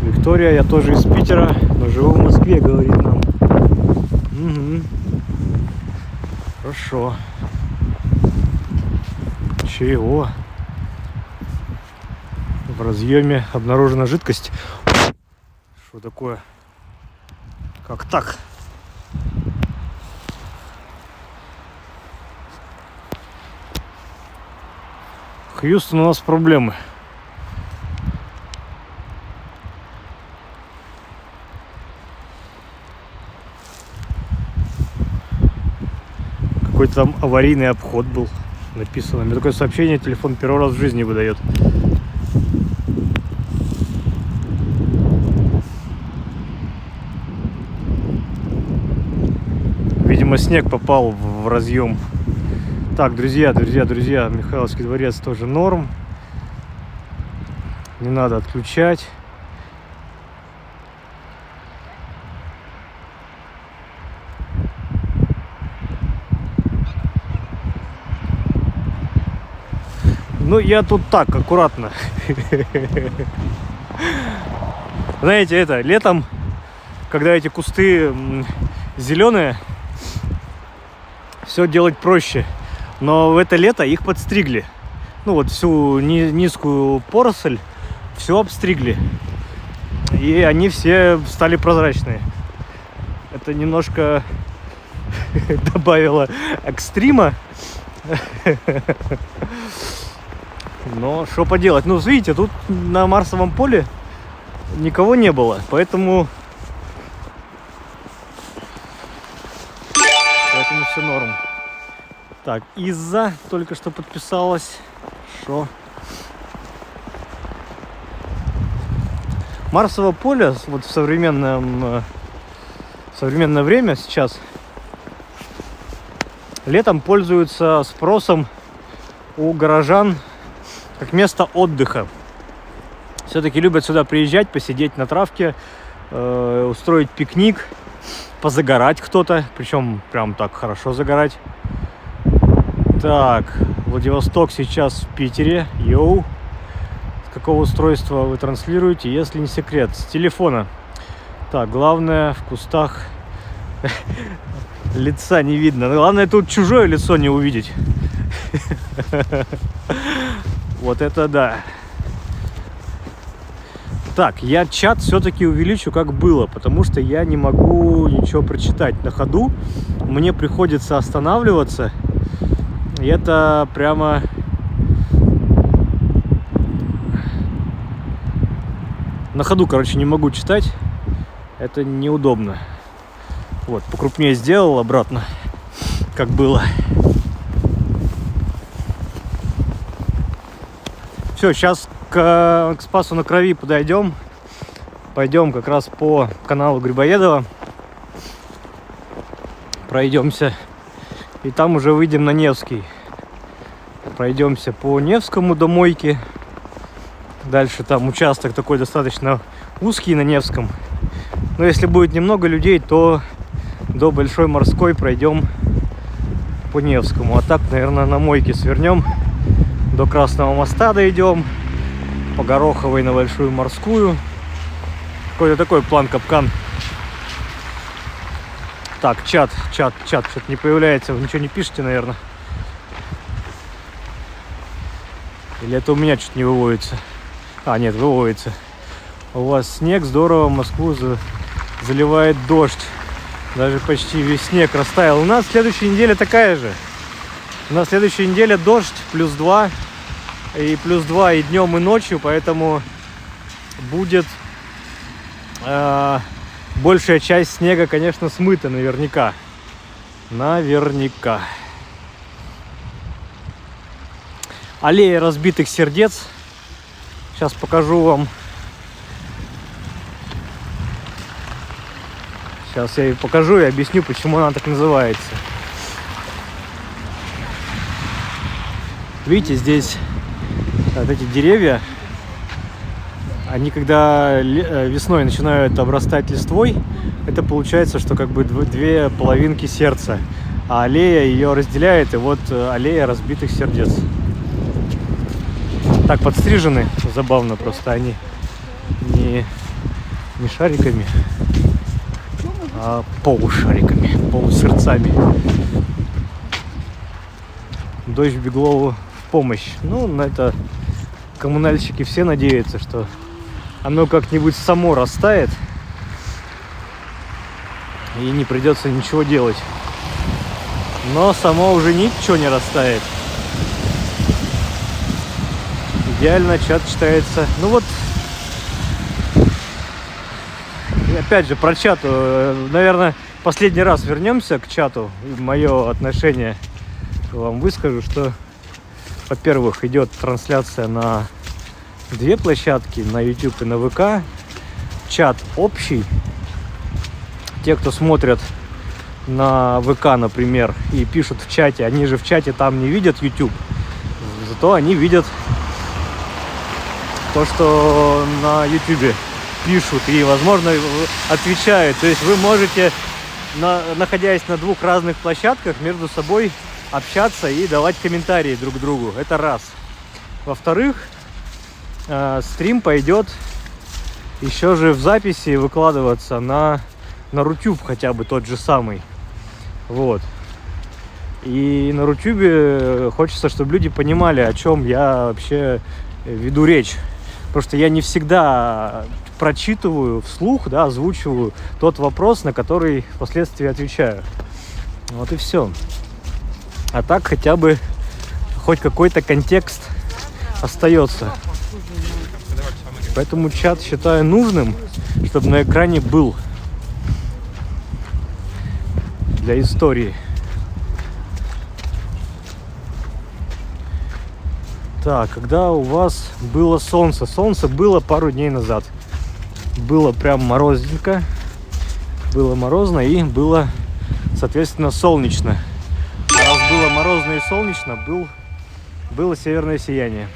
Виктория, я тоже из Питера, но живу в Москве, говорит нам. Угу. Хорошо. Чего? В разъеме обнаружена жидкость. Что такое? Как так? Хьюстон, у нас проблемы. Какой-то там аварийный обход был написано. Мне такое сообщение телефон первый раз в жизни выдает. Видимо, снег попал в разъем. Так, друзья, Михайловский дворец тоже норм. Не надо отключать. Ну, я тут так, аккуратно. Знаете, это, летом, когда эти кусты зеленые, все делать проще. Но в это лето их подстригли. Ну, вот всю низкую поросль все обстригли. И они все стали прозрачные. Это немножко добавило экстрима. Но что поделать? Ну, видите, тут на Марсовом поле никого не было, поэтому все норм. Так, Иза только что подписалась. Что? Марсово поле вот в современное время сейчас летом пользуется спросом у горожан как место отдыха. Все-таки любят сюда приезжать, посидеть на травке, устроить пикник, позагорать кто-то, причем прям так хорошо загорать. Так, Владивосток сейчас в Питере. Йоу. С какого устройства вы транслируете, если не секрет? С телефона. Так, главное в кустах Лица не видно. Главное тут чужое лицо не увидеть. Вот это да. Так, я чат все-таки увеличу, как было, потому что я не могу ничего прочитать на ходу. Мне приходится останавливаться. И это прямо... На ходу, короче, не могу читать. Это неудобно. Вот, покрупнее сделал обратно, как было. Все, сейчас к Спасу на Крови подойдем. Пойдем как раз по каналу Грибоедова. Пройдемся. И там уже выйдем на Невский. Пройдемся по Невскому до Мойки. Дальше там участок такой достаточно узкий на Невском. Но если будет немного людей, то до Большой Морской пройдем по Невскому. А так, наверное, на Мойке свернем. До Красного моста дойдем. По Гороховой на Большую Морскую. Какой-то такой план-капкан. Так, чат что-то не появляется. Вы ничего не пишете, наверное. Или это у меня что-то не выводится? А, нет, выводится. У вас снег, здорово, Москву заливает дождь. Даже почти весь снег растаял. У нас следующая неделя такая же. У нас следующая неделя дождь, +2. И +2 и днем, и ночью. Поэтому будет большая часть снега, конечно, смыта наверняка. Наверняка. Аллея разбитых сердец. Сейчас покажу вам. Сейчас я и покажу и объясню, почему она так называется. Видите, здесь вот эти деревья, они когда весной начинают обрастать листвой, это получается, что как бы две половинки сердца. А аллея ее разделяет, и вот аллея разбитых сердец. Так подстрижены, забавно просто, они не шариками, а полушариками, полусердцами. Дождь Беглову в помощь. Ну, на это коммунальщики все надеются, что оно как-нибудь само растает и не придется ничего делать. Но само уже ничего не растает. Идеально чат читается. Ну вот, опять же, про чат. Наверное, последний раз вернемся к чату. И мое отношение вам выскажу, что, во-первых, идет трансляция на две площадки, на YouTube и на ВК. Чат общий. Те, кто смотрят на ВК, например, и пишут в чате, они же в чате там не видят YouTube. Зато они видят то, что на YouTube пишут и, возможно, отвечают. То есть вы можете, находясь на двух разных площадках, между собой общаться и давать комментарии друг другу. Это раз. Во-вторых, стрим пойдет еще же в записи выкладываться на Рутюб, хотя бы тот же самый. Вот. И на Рутюбе хочется, чтобы люди понимали, о чем я вообще веду речь. Потому что я не всегда прочитываю вслух, да, озвучиваю тот вопрос, на который впоследствии отвечаю. Вот и все. А так хотя бы хоть какой-то контекст остается. Поэтому чат считаю нужным, чтобы на экране был для истории. Так, когда у вас было солнце? Солнце было пару дней назад. Было прям морозненько. Было морозно и было, соответственно, солнечно. А раз было морозно и солнечно, было северное сияние.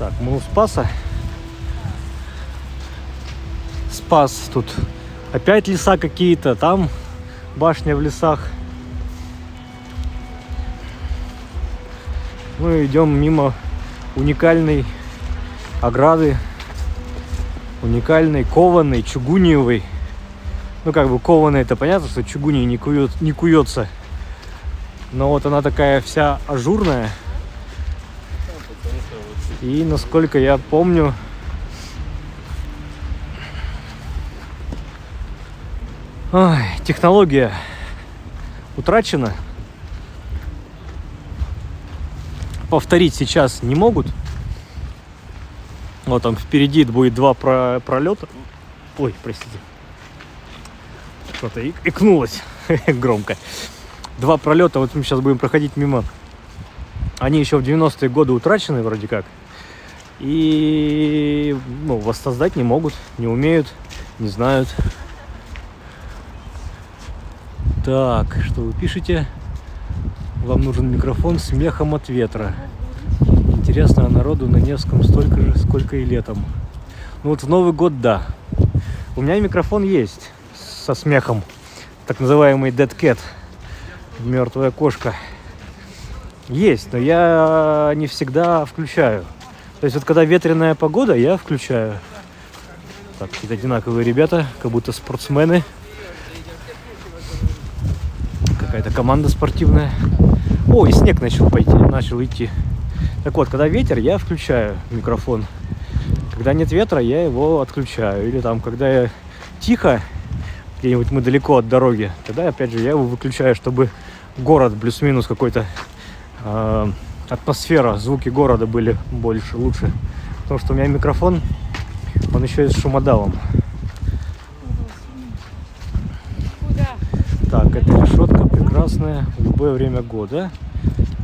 Так, мы у Спаса. Спас тут. Опять леса какие-то, там башня в лесах. Мы идем мимо уникальной ограды Уникальный, кованый, чугуниевый. Ну, как бы кованый, это понятно, что чугуний не куется. Но вот она такая вся ажурная. И, насколько я помню, технология утрачена. Повторить сейчас не могут. Вот там впереди будет 2 пролета. Ой, простите. Что-то икнулось громко. 2 пролета, вот мы сейчас будем проходить мимо. Они еще в 90-е годы утрачены вроде как. И воссоздать не могут, не умеют, не знают. Так, что вы пишете? Вам нужен микрофон с мехом от ветра. Интересно, а народу на Невском столько же, сколько и летом. Ну вот в Новый год, да. У меня микрофон есть со смехом. Так называемый Dead Cat. Мертвая кошка. Есть, но я не всегда включаю. То есть вот когда ветреная погода, я включаю. Так, какие-то одинаковые ребята, как будто спортсмены. Какая-то команда спортивная. О, и снег начал идти. Так вот, когда ветер, я включаю микрофон. Когда нет ветра, я его отключаю. Или там, когда тихо, где-нибудь мы далеко от дороги, тогда, опять же, я его выключаю, чтобы город плюс-минус какой-то, атмосфера, звуки города были больше, лучше. Потому что у меня микрофон, он еще и с шумодавом. Так, эта решетка прекрасная в любое время года.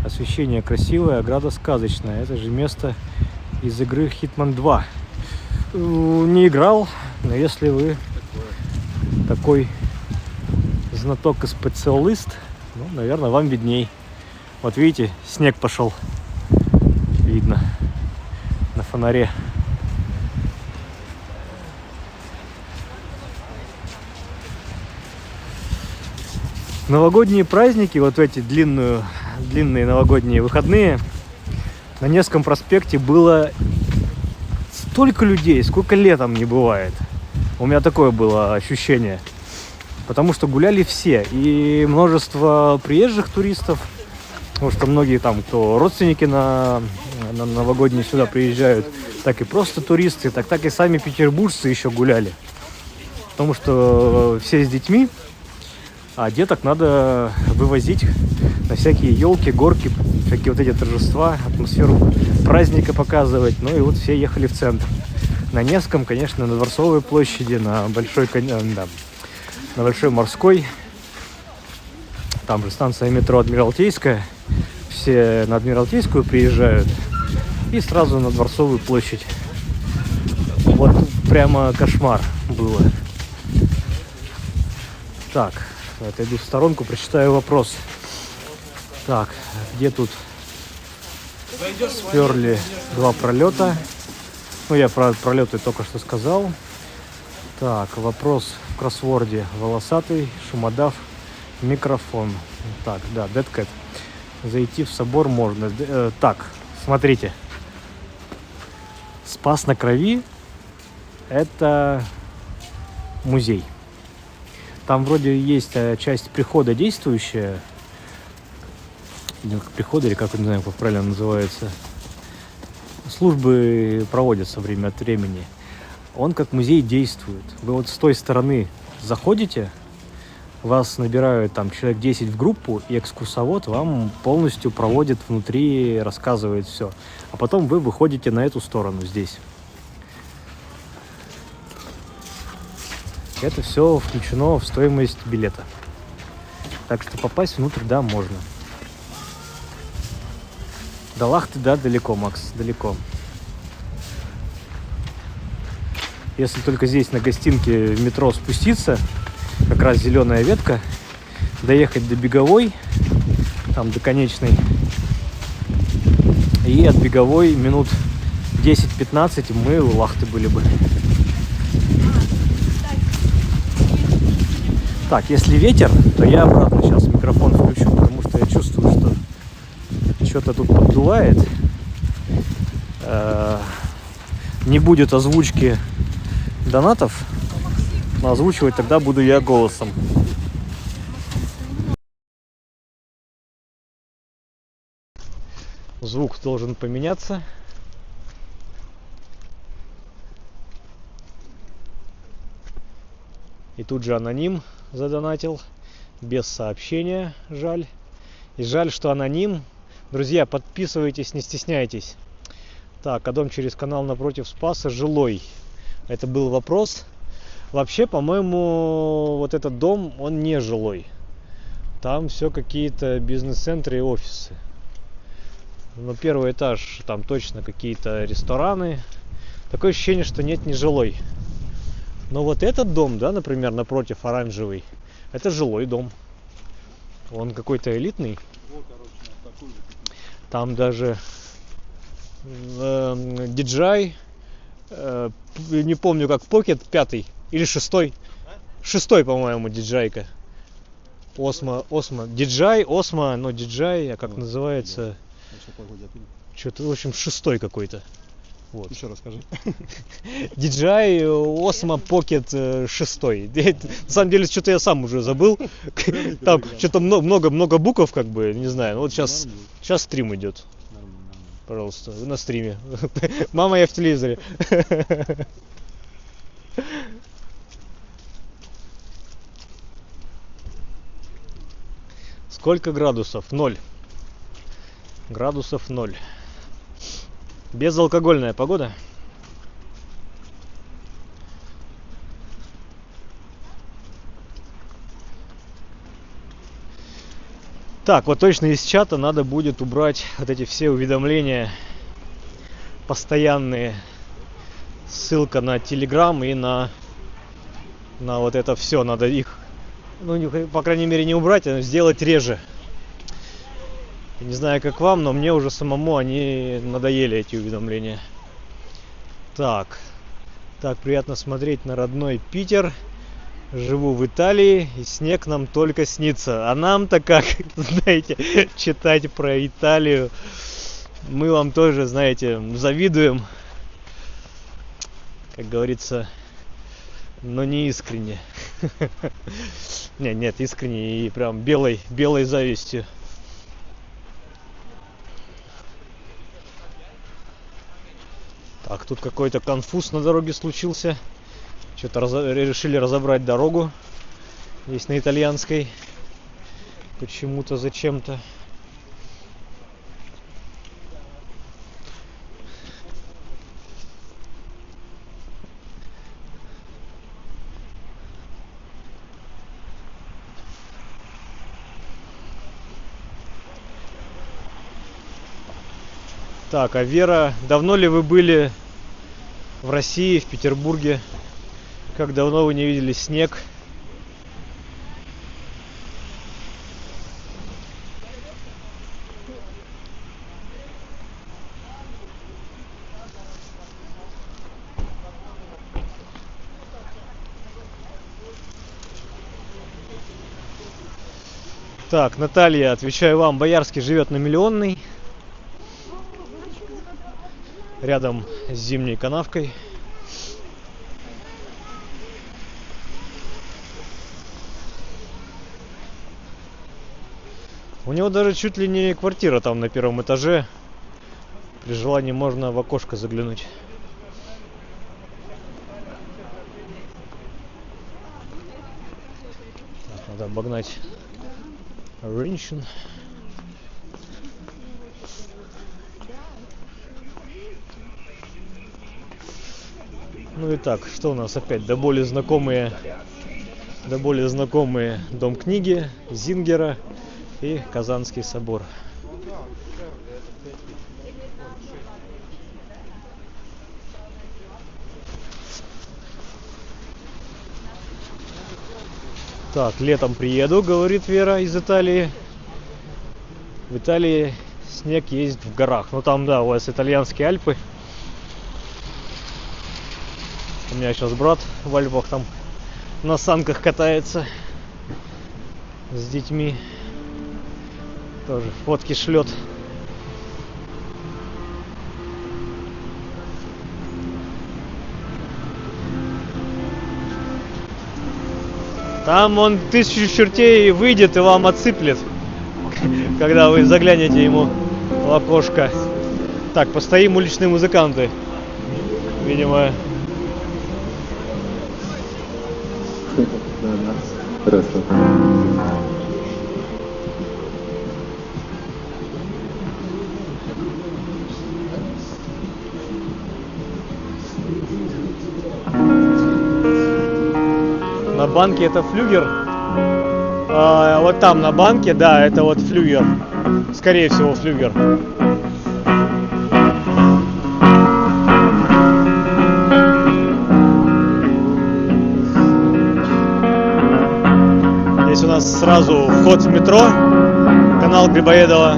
Освещение красивое, ограда сказочная. Это же место из игры Hitman 2. Не играл, но если вы такой знаток и специалист, ну, наверное, вам видней. Вот видите, снег пошел. Видно на фонаре. Новогодние праздники, вот эти длинные новогодние выходные, на Невском проспекте было столько людей, сколько летом не бывает. У меня такое было ощущение. Потому что гуляли все. И множество приезжих туристов. Потому что многие там, кто родственники на новогодние сюда приезжают, так и просто туристы, так и сами петербуржцы еще гуляли. Потому что все с детьми. А деток надо вывозить на всякие елки, горки, всякие вот эти торжества, атмосферу праздника показывать. Ну и вот все ехали в центр. На Невском, конечно, на Дворцовой площади, на Большой Морской. Там же станция метро Адмиралтейская. Все на Адмиралтейскую приезжают и сразу на Дворцовую площадь. Вот прямо кошмар было. Так. Отойду в сторонку, прочитаю вопрос. Так, где тут сперли 2 пролета? Ну, я про пролеты только что сказал. Так, вопрос в кроссворде. Волосатый, шумодав, микрофон. Так, да, Dead Cat. Зайти в собор можно. Так, смотрите. Спас на Крови — это музей. Там вроде есть часть прихода действующая. Прихода, или как, не знаю, как правильно называется. Службы проводятся время от времени. Он как музей действует. Вы вот с той стороны заходите, вас набирают там человек 10 в группу, и экскурсовод вам полностью проводит внутри, рассказывает все. А потом вы выходите на эту сторону здесь. Это все включено в стоимость билета. Так что попасть внутрь, да, можно. До Лахты, да, далеко, Макс, далеко. Если только здесь на гостинке в метро спуститься, как раз зеленая ветка, доехать до Беговой, там до Конечной, и от Беговой минут 10-15 мы у Лахты были бы. Так, если ветер, то я обратно сейчас микрофон включу, потому что я чувствую, что что-то тут поддувает. Не будет озвучки донатов. Но озвучивать тогда буду я голосом. Звук должен поменяться. И тут же аноним задонатил. Без сообщения, жаль. И жаль, что аноним. Друзья, подписывайтесь, не стесняйтесь. Так, а дом через канал напротив Спаса жилой. Это был вопрос. Вообще, по-моему, вот этот дом, он не жилой. Там все какие-то бизнес-центры и офисы. Но первый этаж, там точно какие-то рестораны. Такое ощущение, что нет, не жилой. Но вот этот дом, да, например, напротив оранжевый, это жилой дом. Он какой-то элитный. Там даже DJI, не помню как, Pocket 5 или 6. 6, по-моему, DJI-ка. Osmo, DJI, Osmo, но DJI, а как называется? Что-то, в общем, 6 какой-то. Вот. Еще расскажи. DJI Osmo Pocket 6. На самом деле, что-то я сам уже забыл. Там что-то много букв, как бы, не знаю. Вот сейчас стрим идет. Пожалуйста, вы на стриме. Мама, я в телевизоре. Сколько градусов? 0. Градусов 0. Безалкогольная погода. Так, вот точно из чата надо будет убрать вот эти все уведомления постоянные. Ссылка на Telegram и на вот это все. Надо их, ну, по крайней мере, не убрать, а сделать реже. Не знаю, как вам, но мне уже самому они надоели, эти уведомления. Так, приятно смотреть на родной Питер. Живу в Италии, и снег нам только снится. А нам-то как, знаете, читать про Италию. Мы вам тоже, знаете, завидуем. Как говорится, но не искренне. Нет, искренне и прям белой завистью. Так, тут какой-то конфуз на дороге случился. Что-то решили разобрать дорогу. Здесь на итальянской. Почему-то, зачем-то. Так, а Вера, давно ли вы были в России, в Петербурге? Как давно вы не видели снег? Так, Наталья, отвечаю вам, Боярский живет на Миллионной. Рядом с Зимней канавкой. У него даже чуть ли не квартира там на первом этаже. При желании можно в окошко заглянуть. Так, надо обогнать женщин. Ну и так, что у нас опять? До более знакомые Дом книги, Зингера и Казанский собор. Так, летом приеду, говорит Вера из Италии. В Италии снег есть в горах. Ну там, да, у вас итальянские Альпы. У меня сейчас брат в Альпах там на санках катается с детьми. Тоже фотки шлет. Там он 1000 чертей выйдет и вам отсыплет, когда вы заглянете ему в окошко. Так, постоим, уличные музыканты. Видимо... На банке это флюгер. Вот там на банке, да, это вот флюгер. Скорее всего, флюгер. Здесь у нас сразу вход в метро, канал Грибоедова.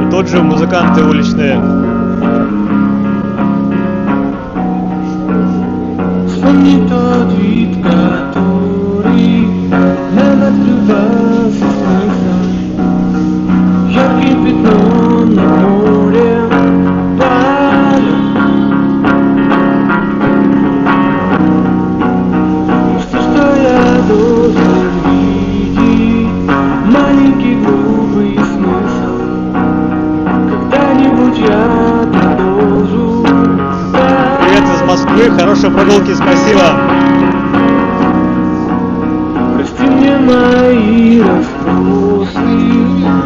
И тут же музыканты уличные. Вспомни тот вид, который нам открывался снизу, ярким пятном на море падал. Все, что я должен видеть, маленький глупый смысл. Когда-нибудь я продолжу. Привет из Москвы, хорошей прогулки, спасибо. Прости мне мои расспросы,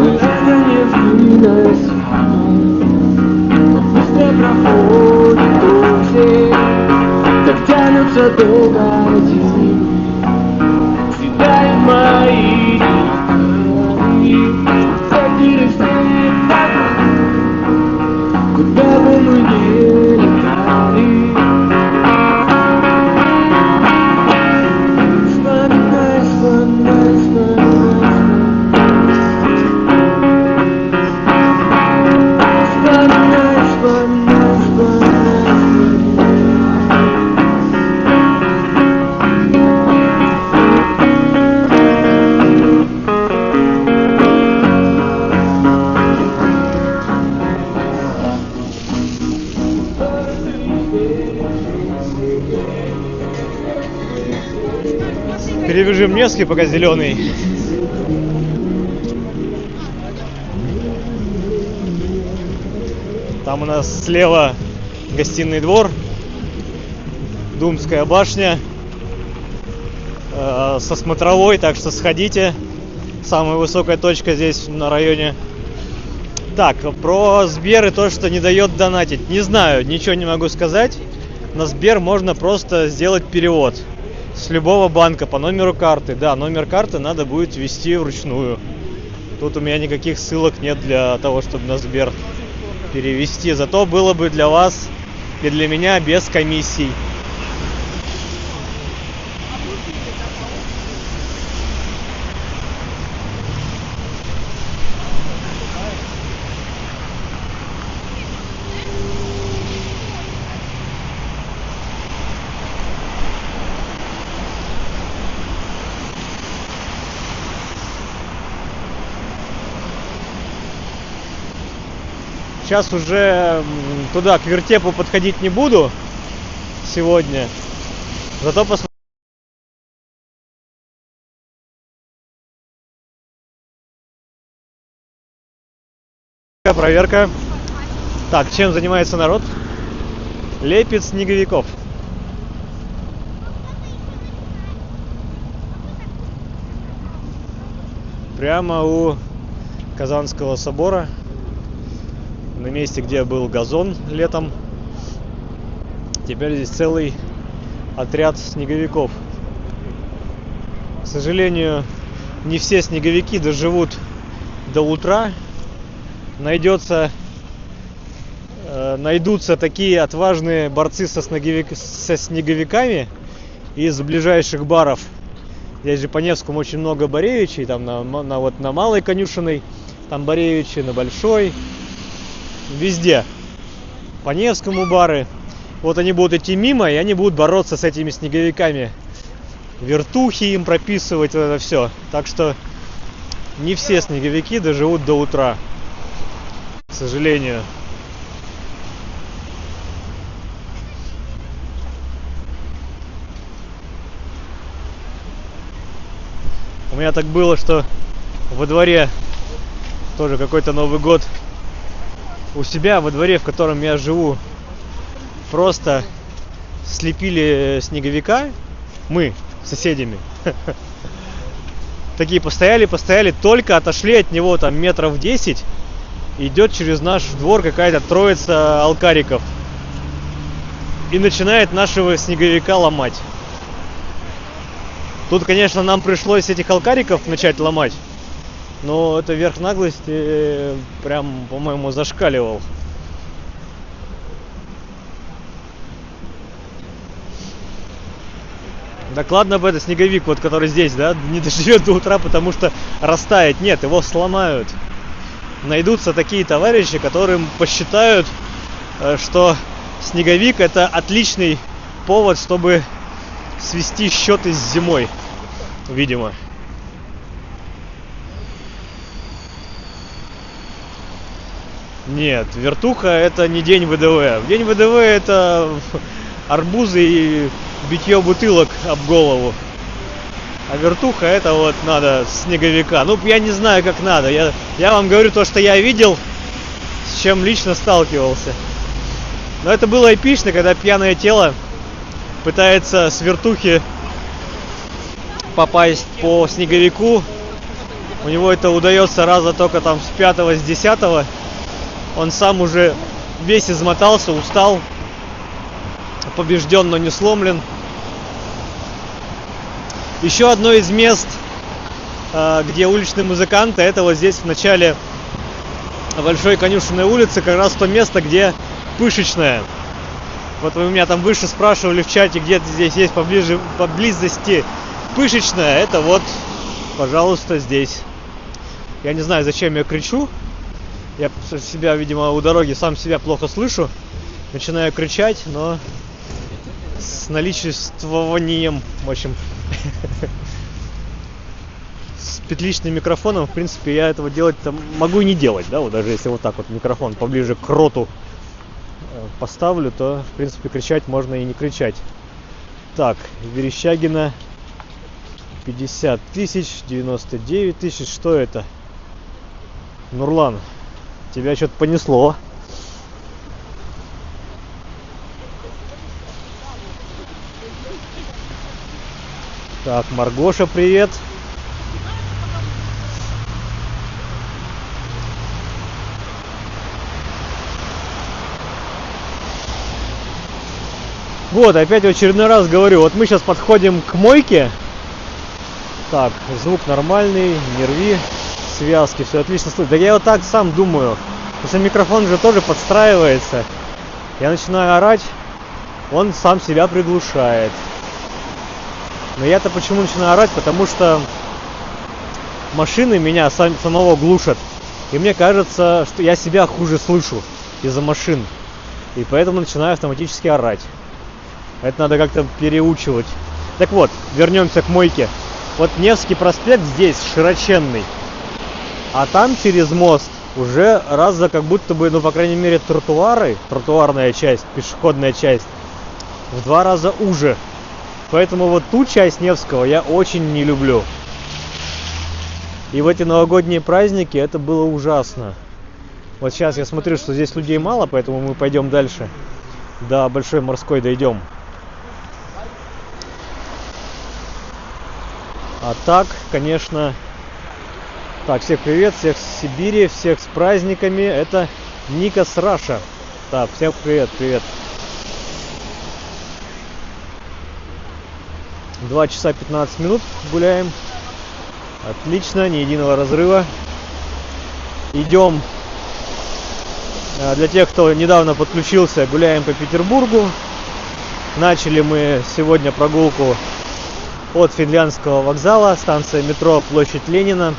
это не выносимо. Быстро проходит осень, так тянутся долго зимы. Съедают мои детали, квартиры света, куда бы мы ни летали. Перебежим Невский, пока зеленый. Там у нас слева гостиный двор, Думская башня со смотровой, так что сходите. Самая высокая точка здесь на районе. Так, про Сбер и то, что не дает донатить. Не знаю, ничего не могу сказать. На Сбер можно просто сделать перевод с любого банка по номеру карты. Да, номер карты надо будет ввести вручную. Тут у меня никаких ссылок нет для того, чтобы на Сбер перевести. Зато было бы для вас и для меня без комиссий. Сейчас уже туда, к вертепу, подходить не буду сегодня. Зато посмотрю. Проверка. Так, чем занимается народ? Лепит снеговиков. Прямо у Казанского собора. На месте, где был газон летом. Теперь здесь целый отряд снеговиков. К сожалению, не все снеговики доживут до утра. Найдутся такие отважные борцы со снеговиками из ближайших баров. Здесь же по Невскому очень много Боревичей. Там на Малой Конюшиной там Боревичи, на Большой. Везде. По Невскому бары. Вот они будут идти мимо, и они будут бороться с этими снеговиками. Вертухи им прописывать, вот это все. Так что не все снеговики доживут до утра. К сожалению. У меня так было, что во дворе тоже какой-то Новый год у себя во дворе, в котором я живу, просто слепили снеговика. Мы с соседями. Такие постояли, только отошли от него там метров 10. Идет через наш двор какая-то троица алкариков. И начинает нашего снеговика ломать. Тут, конечно, нам пришлось этих алкариков начать ломать. Но это верх наглости прям, по-моему, зашкаливал. Так ладно бы это снеговик, вот который здесь, да, не доживет до утра, потому что растает. Нет, его сломают. Найдутся такие товарищи, которым посчитают, что снеговик это отличный повод, чтобы свести счеты с зимой, видимо. Нет, вертуха это не день ВДВ. В день ВДВ это арбузы и битье бутылок об голову. А вертуха это вот надо снеговика. Ну, я не знаю, как надо. Я вам говорю то, что я видел, с чем лично сталкивался. Но это было эпично, когда пьяное тело пытается с вертухи попасть по снеговику. У него это удается раза только там с 5-го, с 10-го. Он сам уже весь измотался, устал, побежден, но не сломлен. Еще одно из мест, где уличные музыканты, это вот здесь в начале Большой Конюшенной улицы, как раз то место, где пышечная. Вот вы меня там выше спрашивали в чате, где-то здесь есть поблизости пышечная. Это вот, пожалуйста, здесь. Я не знаю, зачем я кричу. Я себя, видимо, у дороги сам себя плохо слышу. Начинаю кричать, но с наличествованием, в общем, с петличным микрофоном, в принципе, я этого делать могу и не делать, да, вот даже если вот так вот микрофон поближе к роту поставлю, то, в принципе, кричать можно и не кричать. Так, Верещагина 50 тысяч, 99 тысяч, что это? Нурлан, тебя что-то понесло. Так, Маргоша, привет. Вот, опять в очередной раз говорю, вот мы сейчас подходим к мойке. Так, звук нормальный, не рви, связки, все отлично слышно. Да я вот так сам думаю, потому что микрофон же тоже подстраивается. Я начинаю орать, он сам себя приглушает. Но я-то почему начинаю орать? Потому что машины меня самого глушат. И мне кажется, что я себя хуже слышу из-за машин. И поэтому начинаю автоматически орать. Это надо как-то переучивать. Так вот, вернемся к мойке. Вот Невский проспект здесь широченный. А там через мост уже раза как будто бы, ну, по крайней мере, тротуарная часть, пешеходная часть, в 2 раза уже. Поэтому вот ту часть Невского я очень не люблю. И в эти новогодние праздники это было ужасно. Вот сейчас я смотрю, что здесь людей мало, поэтому мы пойдем дальше. До Большой Морской дойдем. А так, конечно... Так, всех привет, всех с Сибири, всех с праздниками. Это Никас Раша. Так, всем привет, привет. 2 часа 15 минут гуляем. Отлично, ни единого разрыва. Идем. Для тех, кто недавно подключился, гуляем по Петербургу. Начали мы сегодня прогулку от Финляндского вокзала, станция метро, площадь Ленина.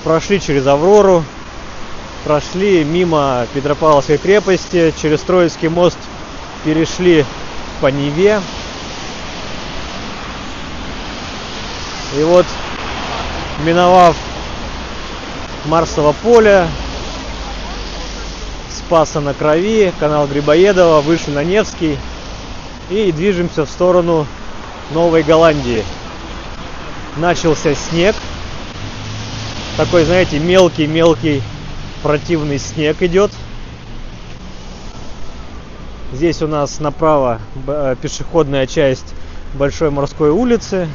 Прошли через Аврору, прошли мимо Петропавловской крепости, через Троицкий мост перешли по Неве. И вот, миновав Марсово поле, Спаса на Крови, канал Грибоедова, вышли на Невский и движемся в сторону Новой Голландии. начался снег. Такой, знаете, мелкий противный снег идет. Здесь у нас направо пешеходная часть Большой морской улицы.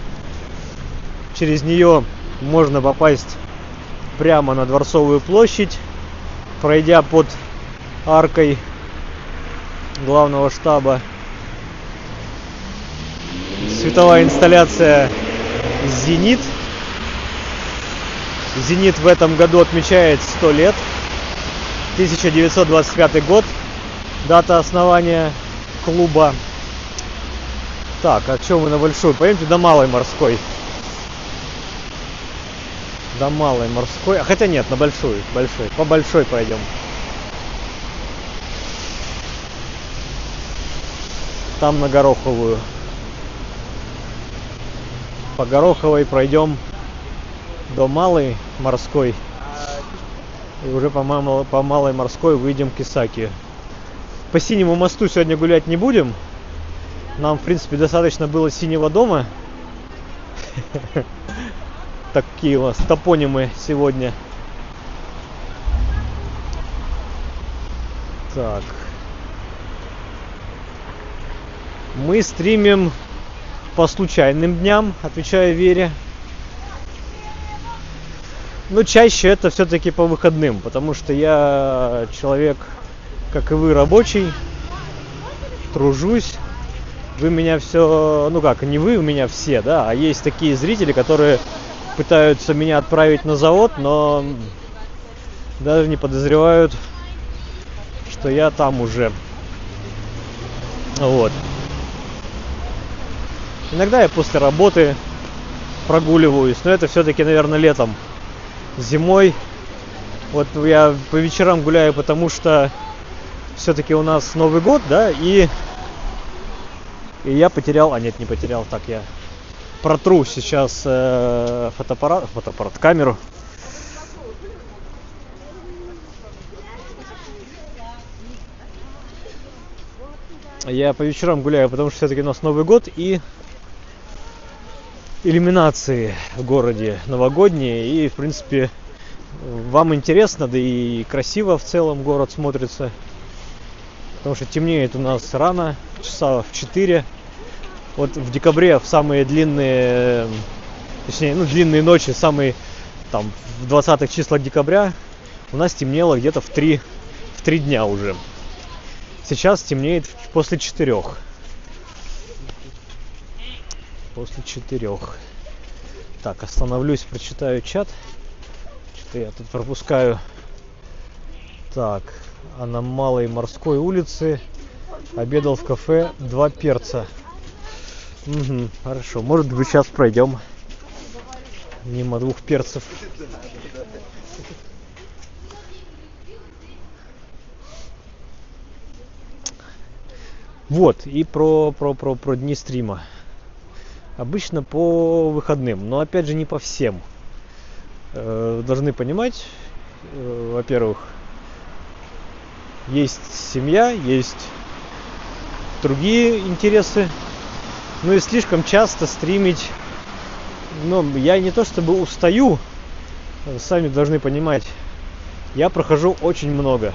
Через нее можно попасть прямо на Дворцовую площадь, пройдя под аркой главного штаба. Световая инсталляция «Зенит». «Зенит» в этом году отмечает 100 лет. 1925 год. Дата основания клуба. Так, а что мы на Большую? Пойдемте до Малой морской. До Малой морской. Хотя нет, на Большую. По Большой пойдем. Там на Гороховую. По Гороховой пройдем до Малой морской. И уже по Малой морской выйдем к Исаакию. По Синему мосту сегодня гулять не будем. Нам, в принципе, достаточно было Синего дома. Такие у нас топонимы сегодня. Так. Мы стримим по случайным дням, отвечаю Вере. Но чаще это все-таки по выходным, потому что я человек, как и вы, рабочий, тружусь. Вы меня все, ну как, не вы, у меня все, да, а есть такие зрители, которые пытаются меня отправить на завод, но даже не подозревают, что я там уже. Вот. Иногда я после работы прогуливаюсь, но это все-таки, наверное, летом. Зимой вот я по вечерам гуляю, потому что все-таки у нас Новый год, да, и я потерял, нет, не потерял, так я протру сейчас фотоаппарат, камеру. Я по вечерам гуляю, потому что все-таки у нас Новый год и иллюминации в городе новогодние. И, в принципе, вам интересно, да и красиво в целом город смотрится. Потому что темнеет у нас рано, часа в 4. Вот в декабре, в самые длинные, точнее, длинные ночи, самые там в 20-х числах декабря у нас темнело где-то в 3 дня уже. Сейчас темнеет после 4. После 4. Так, остановлюсь, прочитаю чат. Что-то я тут пропускаю. Так, а на Малой морской улице обедал в кафе «Два перца». Угу, хорошо, может быть, сейчас пройдем мимо двух перцев. Вот, и про дни стрима. Обычно по выходным, но опять же не по всем. Должны понимать, во-первых, есть семья, есть другие интересы. Ну и слишком часто стримить, я не то чтобы устаю, сами должны понимать, я прохожу очень много.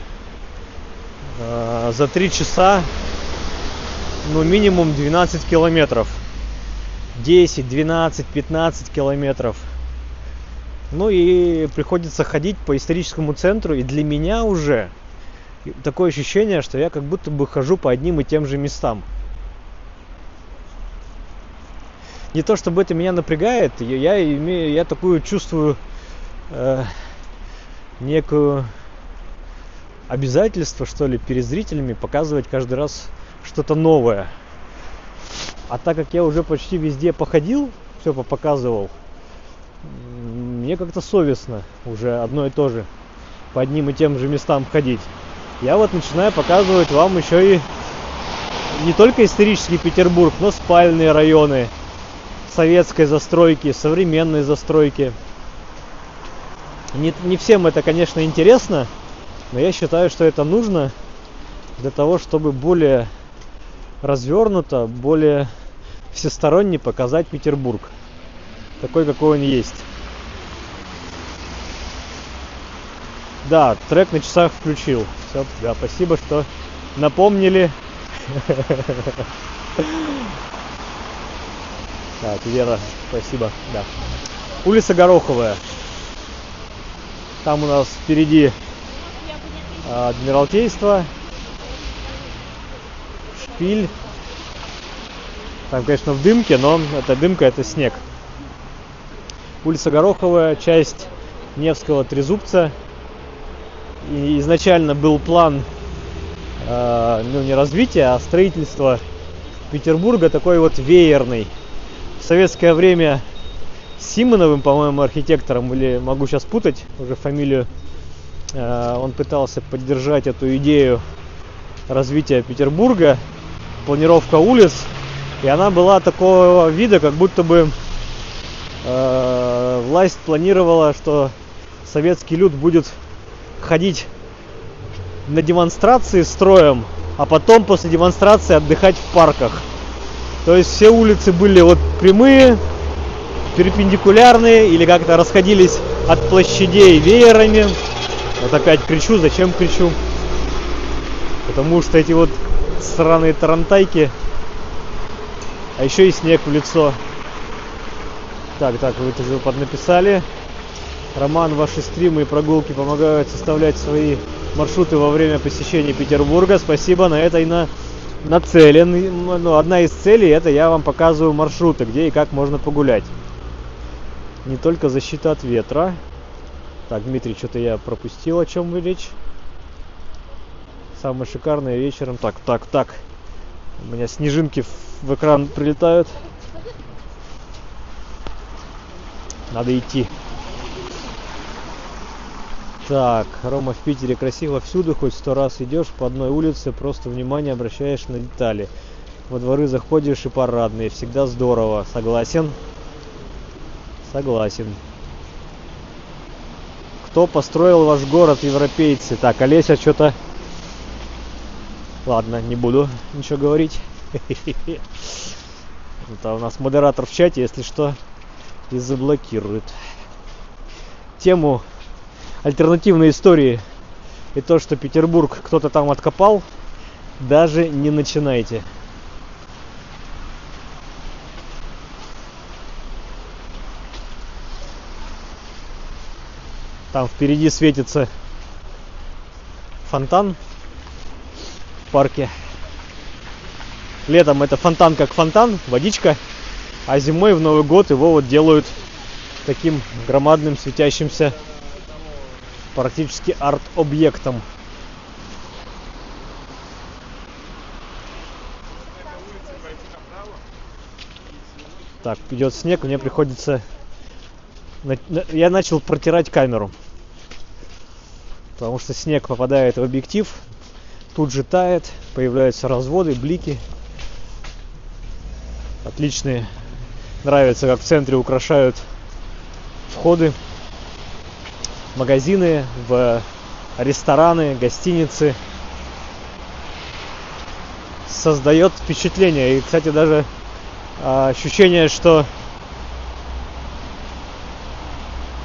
За 3 часа, минимум 12 километров. 10, 12, 15 километров. Ну и приходится ходить по историческому центру, и для меня уже такое ощущение, что я как будто бы хожу по одним и тем же местам. Не то чтобы это меня напрягает, я такую чувствую некую обязательство, что ли, перед зрителями показывать каждый раз что-то новое. А так как я уже почти везде походил, все показывал, мне как-то совестно уже одно и то же по одним и тем же местам ходить. Я вот начинаю показывать вам еще и не только исторический Петербург, но спальные районы советской застройки, современной застройки. Не всем это, конечно, интересно, но я считаю, что это нужно для того, чтобы более развернуто, более всесторонне показать Петербург. такой, какой он есть. Да, трек на часах включил. Все, да, спасибо, что напомнили. Так, Вера, спасибо. Да. Улица Гороховая. Там у нас впереди Адмиралтейство, Шпиль. Там, конечно, в дымке, но эта дымка — это снег. Улица Гороховая, часть Невского трезубца. И изначально был план, не развития, а строительства Петербурга такой вот веерный. В советское время Симоновым, по-моему, архитектором, или могу сейчас путать уже фамилию, он пытался поддержать эту идею развития Петербурга, планировка улиц, и она была такого вида, как будто бы власть планировала, что советский люд будет ходить на демонстрации строем, а потом после демонстрации отдыхать в парках. То есть все улицы были вот прямые, перпендикулярные или как-то расходились от площадей веерами. Вот опять кричу, зачем кричу? Потому что эти вот сраные тарантайки, а еще и снег в лицо. Так, вы это же поднаписали. Роман, ваши стримы и прогулки помогают составлять свои маршруты во время посещения Петербурга. Спасибо, на это и нацелен. Ну, одна из целей — это я вам показываю маршруты, где и как можно погулять. Не только защита от ветра. Так, Дмитрий, что-то я пропустил, о чем вы речь. Самое шикарное вечером. Так. У меня снежинки в экран прилетают. Надо идти. Так, Рома, в Питере красиво всюду, хоть 100 раз идешь по одной улице, просто внимание обращаешь на детали. Во дворы заходишь и парадные, всегда здорово. Согласен? Согласен. Кто построил ваш город, европейцы? Так, Олеся что-то... Ладно, не буду ничего говорить. Это у нас модератор в чате, если что, и заблокирует. Тему альтернативной истории и то, что Петербург кто-то там откопал, даже не начинайте. Там впереди светится фонтан в парке. Летом это фонтан как фонтан, водичка, а зимой в Новый год его вот делают таким громадным светящимся практически арт-объектом. Так, идет снег, мне приходится... Я начал протирать камеру, потому что снег попадает в объектив, тут же тает, появляются разводы, блики. Отличные. Нравится, как в центре украшают входы, магазины, в рестораны, гостиницы. Создает впечатление. И, кстати, даже ощущение, что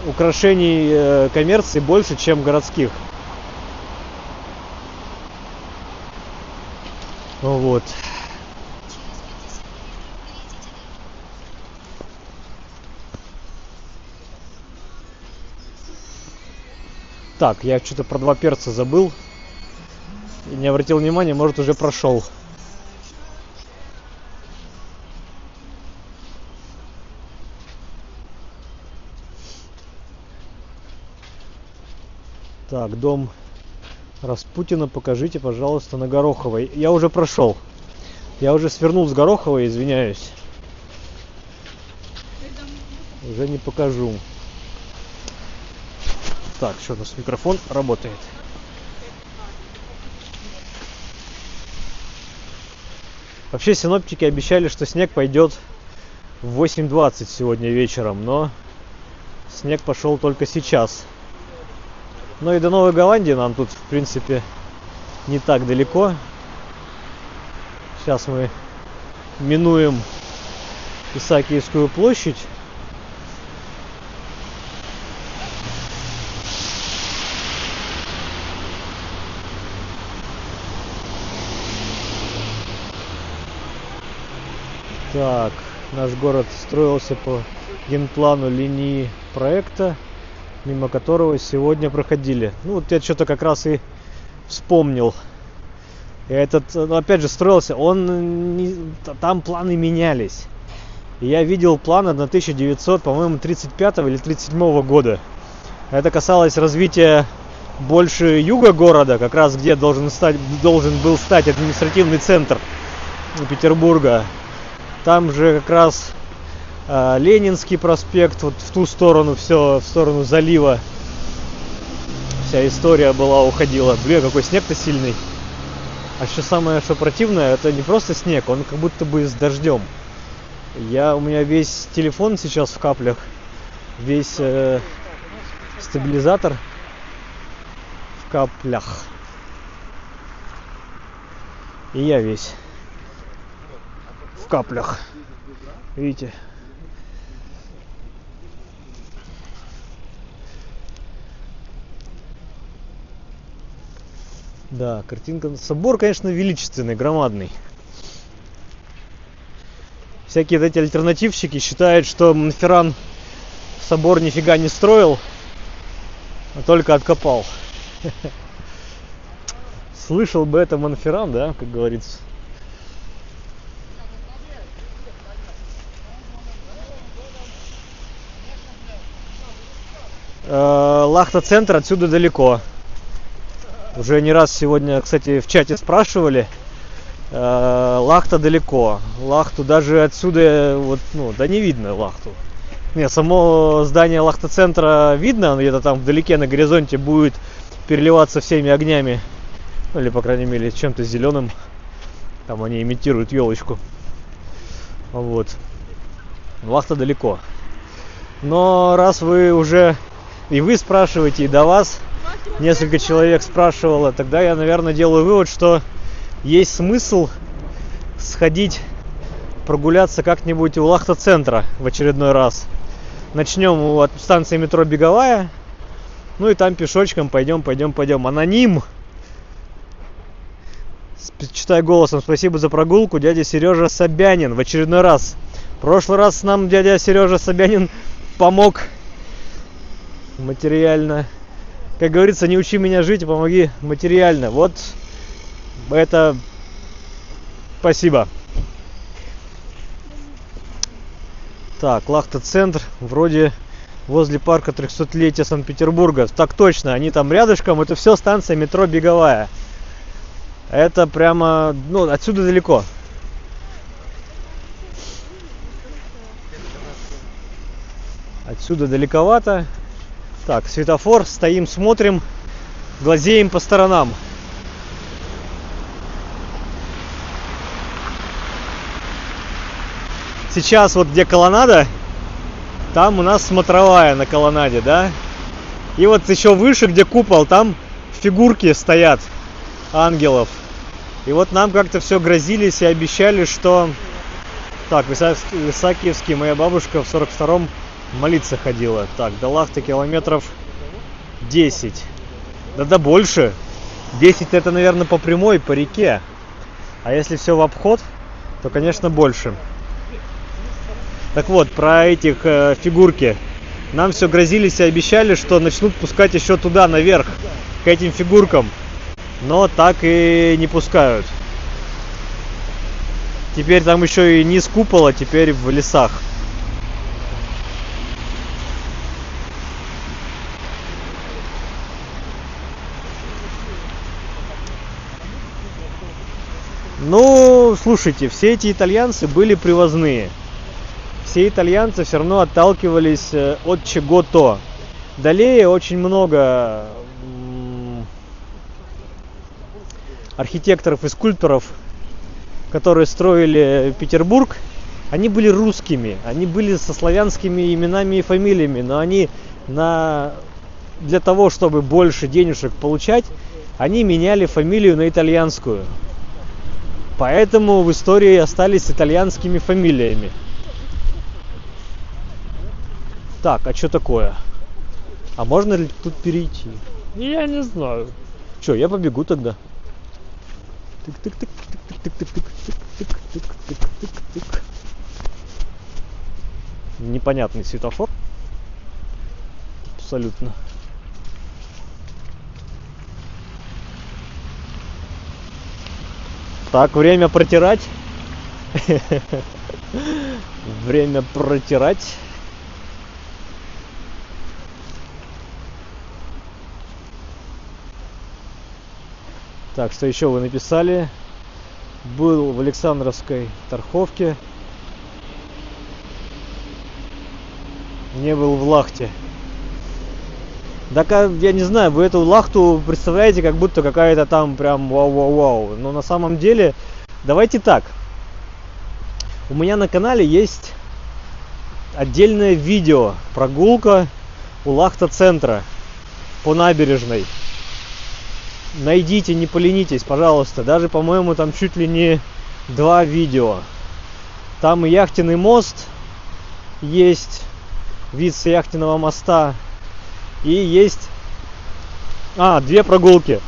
украшений коммерции больше, чем городских. Вот. Так, я что-то про 2 перца забыл. И не обратил внимания, может, уже прошел. Так, дом Распутина покажите, пожалуйста, на Гороховой. Я уже прошел. Я уже свернул с Гороховой, извиняюсь. Уже не покажу. Так, что у нас микрофон работает. Вообще синоптики обещали, что снег пойдет в 8:20 сегодня вечером, но снег пошел только сейчас. Ну и до Новой Голландии нам тут, в принципе, не так далеко. Сейчас мы минуем Исаакиевскую площадь. Так, наш город строился по генплану линии проекта, мимо которого сегодня проходили. Ну вот я что-то как раз и вспомнил. Опять же, строился, там планы менялись. И я видел план 1900, по-моему, 35 или 37 года. Это касалось развития больше юга города, как раз где должен был стать административный центр Петербурга. Там же как раз Ленинский проспект, вот в ту сторону, все в сторону залива. Вся история уходила. Блин, какой снег-то сильный. А еще самое, что противное, это не просто снег, он как будто бы с дождем. У меня весь телефон сейчас в каплях, весь стабилизатор в каплях. И я весь в каплях. Видите? Да, картинка. Собор, конечно, величественный, громадный. Всякие эти альтернативщики считают, что Монферран собор нифига не строил, а только откопал. Слышал бы это Монферран, да, как говорится. Лахта-центр отсюда далеко. Уже не раз сегодня, кстати, в чате спрашивали. Лахта далеко. Лахту даже отсюда, да не видно Лахту. Нет, само здание Лахта-центра видно, оно где-то там вдалеке на горизонте будет переливаться всеми огнями. Ну, или, по крайней мере, чем-то зеленым. Там они имитируют елочку. Вот. Лахта далеко. Но раз вы уже, и вы спрашиваете, и до вас несколько человек спрашивало, тогда я, наверное, делаю вывод, что есть смысл сходить прогуляться как-нибудь у Лахта-центра в очередной раз. Начнем от станции метро Беговая, ну и там пешочком пойдем. Аноним. Читай голосом. Спасибо за прогулку, дядя Сережа Собянин. В очередной раз. В прошлый раз нам дядя Сережа Собянин помог материально. Как говорится, не учи меня жить, а помоги материально. Вот это спасибо. Так, Лахта-центр, вроде возле парка 300-летия Санкт-Петербурга. Так точно, они там рядышком, это все станция метро Беговая. Это прямо, отсюда далеко. Отсюда далековато. Так, светофор, стоим, смотрим, глазеем по сторонам. Сейчас вот где колоннада, там у нас смотровая на колоннаде, да? И вот еще выше, где купол, там фигурки стоят ангелов. И вот нам как-то все грозились и обещали, что... Так, Исаакиевский, моя бабушка в 42-м молиться ходила. Так, до Лахты километров 10. Да больше. 10 это, наверное, по прямой, по реке. А если все в обход, то, конечно, больше. Так вот, про этих фигурки. Нам все грозились и обещали, что начнут пускать еще туда, наверх, к этим фигуркам. Но так и не пускают. Теперь там еще и низ купола, теперь в лесах. Ну, слушайте, все эти итальянцы были привозные. Все итальянцы все равно отталкивались от чего-то. Далее очень много архитекторов и скульпторов, которые строили Петербург, они были русскими, они были со славянскими именами и фамилиями, но они для того, чтобы больше денежек получать, они меняли фамилию на итальянскую. Поэтому в истории остались с итальянскими фамилиями. Так, а что такое? А можно ли тут перейти? Я не знаю. Че, я побегу тогда. Тык-тык-тык-тык-тык-тык-тык-тык-тык-тык-тык-тык. непонятный светофор. Абсолютно. Так, время протирать. Время протирать. Так, что еще вы написали? Был в Александровской Тарховке. Не был в Лахте. Так, я не знаю, вы эту Лахту представляете, как будто какая-то там прям вау-вау-вау. Но на самом деле, давайте так. У меня на канале есть отдельное видео. Прогулка у Лахта-центра по набережной. Найдите, не поленитесь, пожалуйста. Даже, по-моему, там чуть ли не 2 видео. Там и яхтенный мост есть, вид с яхтенного моста. И есть 2 прогулки.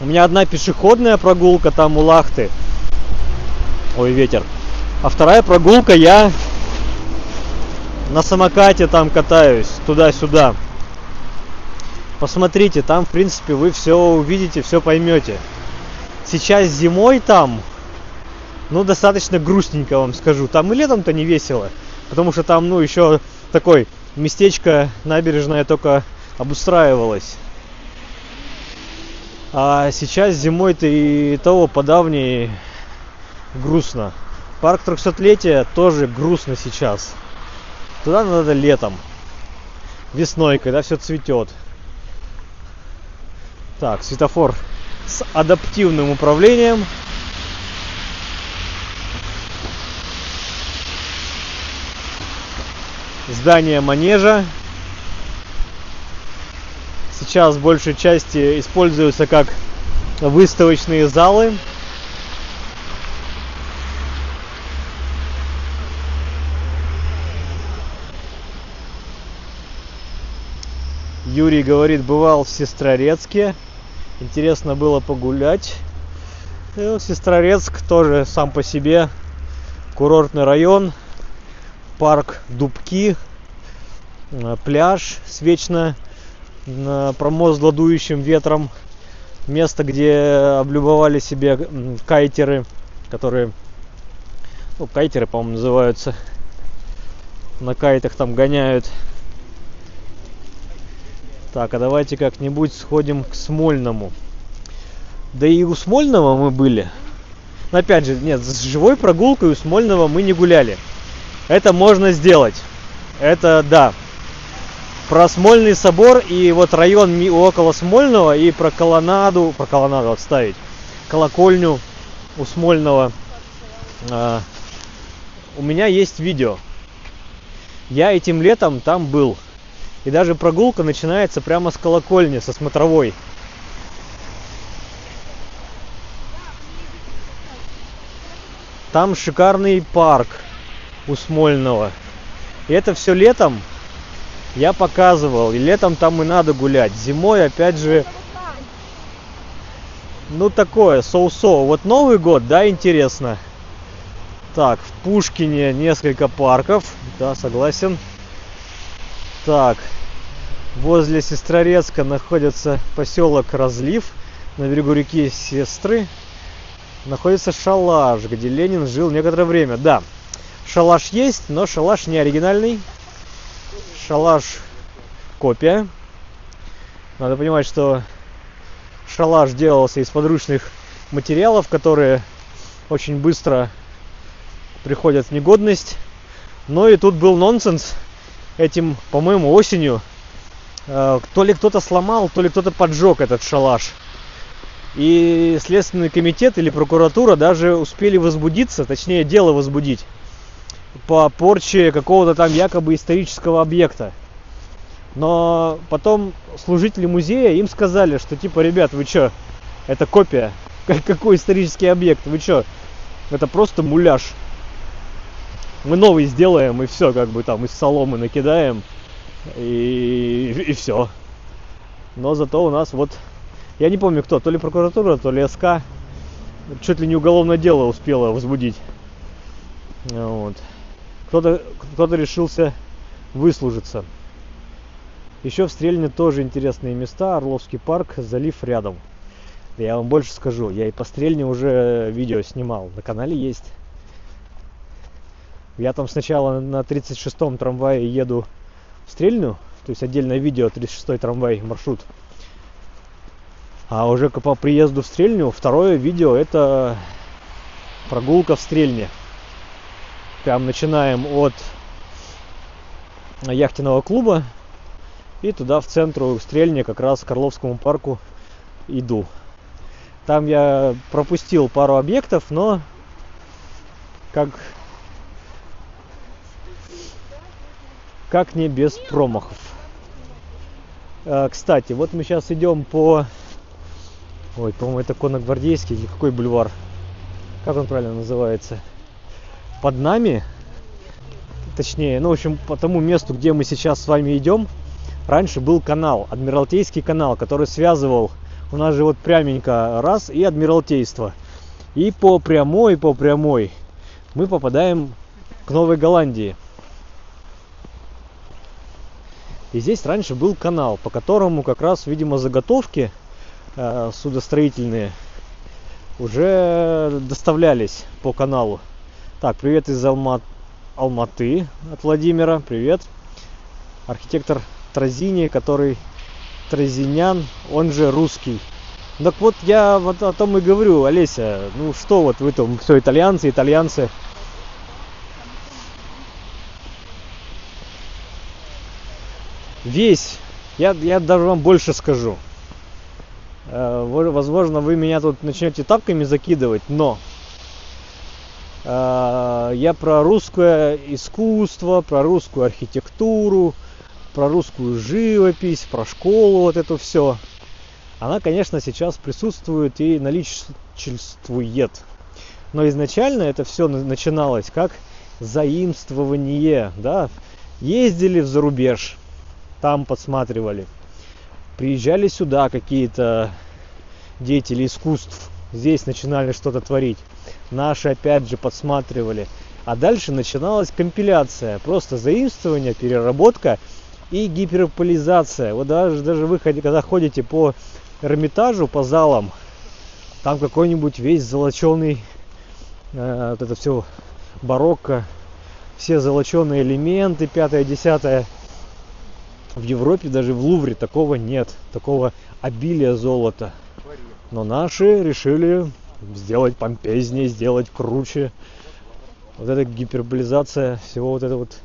У меня одна пешеходная прогулка там у Лахты. Ой, ветер. А вторая прогулка, я на самокате там катаюсь туда-сюда. Посмотрите, там, в принципе, вы все увидите, все поймете. Сейчас зимой там, достаточно грустненько, вам скажу. Там и летом-то не весело, потому что там, еще такой местечко набережное только обустраивалось. А сейчас зимой-то и того подавнее грустно. Парк 300-летия тоже грустно сейчас. Туда надо летом, весной, когда все цветет. Так, светофор с адаптивным управлением. Здание манежа. Сейчас в большей части используются как выставочные залы. Юрий говорит, бывал в Сестрорецке. Интересно было погулять. Сестрорецк тоже сам по себе курортный район. Парк Дубки. Пляж с вечно промозгло дующим ветром. Место, где облюбовали себе кайтеры, которые, кайтеры, по-моему, называются. На кайтах там гоняют. Так, а давайте как-нибудь сходим к Смольному. Да и у Смольного мы были. Но опять же, нет, с живой прогулкой у Смольного мы не гуляли. Это можно сделать. Это да. Про Смольный собор и вот район около Смольного и про колоннаду отставить. Колокольню у Смольного. У меня есть видео. Я этим летом там был. И даже прогулка начинается прямо с колокольни, со смотровой. Там шикарный парк у Смольного. И это все летом я показывал. И летом там и надо гулять. Зимой, опять же, такое, соу-соу. Вот Новый год, да, интересно. Так, в Пушкине несколько парков. Да, согласен. Так, возле Сестрорецка находится поселок Разлив, на берегу реки Сестры. Находится шалаш, где Ленин жил некоторое время. Да, шалаш есть, но шалаш не оригинальный. Шалаш копия. Надо понимать, что шалаш делался из подручных материалов, которые очень быстро приходят в негодность. Но и тут был нонсенс. Этим, по-моему, осенью то ли кто-то сломал, то ли кто-то поджег этот шалаш. И Следственный комитет или прокуратура даже успели возбудиться, точнее дело возбудить по порче какого-то там якобы исторического объекта. Но потом служители музея им сказали, что типа, ребят, вы чё, это копия, какой исторический объект, вы чё, это просто муляж. Мы новый сделаем и все, как бы там из соломы накидаем и все. Но зато у нас вот, я не помню кто, то ли прокуратура, то ли СК, чуть ли не уголовное дело успела возбудить. Вот. кто-то решился выслужиться. Еще в Стрельне тоже интересные места. Орловский парк, залив рядом. Я вам больше скажу, я и по Стрельне уже видео снимал, на канале есть. Я там сначала на 36-м трамвае еду в Стрельну, то есть отдельное видео, 36-й трамвай, маршрут. А уже по приезду в Стрельню второе видео — это прогулка в Стрельне. Прям начинаем от яхтенного клуба и туда в центр Стрельни, как раз к Орловскому парку иду. Там я пропустил пару объектов, но как не без промахов. Кстати, вот мы сейчас идем по... Ой, по-моему, это Конногвардейский или какой бульвар? Как он правильно называется? Под нами, точнее, ну, в общем, по тому месту, где мы сейчас с вами идем, раньше был канал, Адмиралтейский канал, который связывал, у нас же вот пряменько раз, и Адмиралтейство. И по прямой мы попадаем к Новой Голландии. И здесь раньше был канал, по которому как раз, видимо, заготовки судостроительные уже доставлялись по каналу. Так, привет из Алматы от Владимира, привет. Архитектор Тразини, который Тразинян, он же русский. Так вот, я вот о том и говорю, Олеся, ну что вот вы там, все итальянцы. Весь, я даже вам больше скажу. Возможно, вы меня тут начнете тапками закидывать, но я про русское искусство, про русскую архитектуру, про русскую живопись, про школу, вот это все. Она, конечно, сейчас присутствует и наличествует. Но изначально это все начиналось как заимствование, да. Ездили в зарубеж, там подсматривали. Приезжали сюда какие-то деятели искусств, здесь начинали что-то творить. Наши опять же подсматривали. А дальше начиналась компиляция, просто заимствование, переработка и гиперболизация. Вот даже вы, когда ходите по Эрмитажу, по залам, там какой-нибудь весь золоченый, вот это все барокко, все золоченые элементы, 5-10. В Европе, даже в Лувре, такого нет, такого обилия золота. Но наши решили сделать помпезнее, сделать круче. Вот эта гиперболизация всего, вот это вот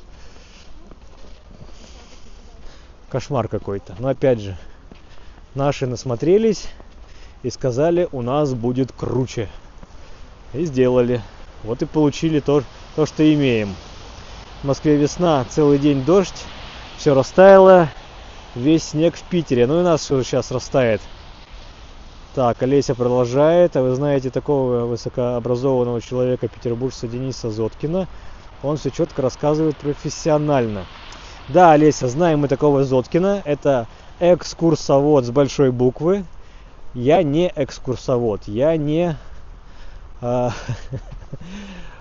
кошмар какой-то. Но опять же, наши насмотрелись и сказали, у нас будет круче. И сделали. Вот и получили то, что имеем. В Москве весна, целый день дождь. Все растаяло, весь снег в Питере. Ну и у нас все сейчас растает. Так, Олеся продолжает. А вы знаете такого высокообразованного человека, петербуржца Дениса Зоткина? Он все четко рассказывает профессионально. Да, Олеся, знаем мы такого Зоткина. Это экскурсовод с большой буквы. Я не экскурсовод. Я не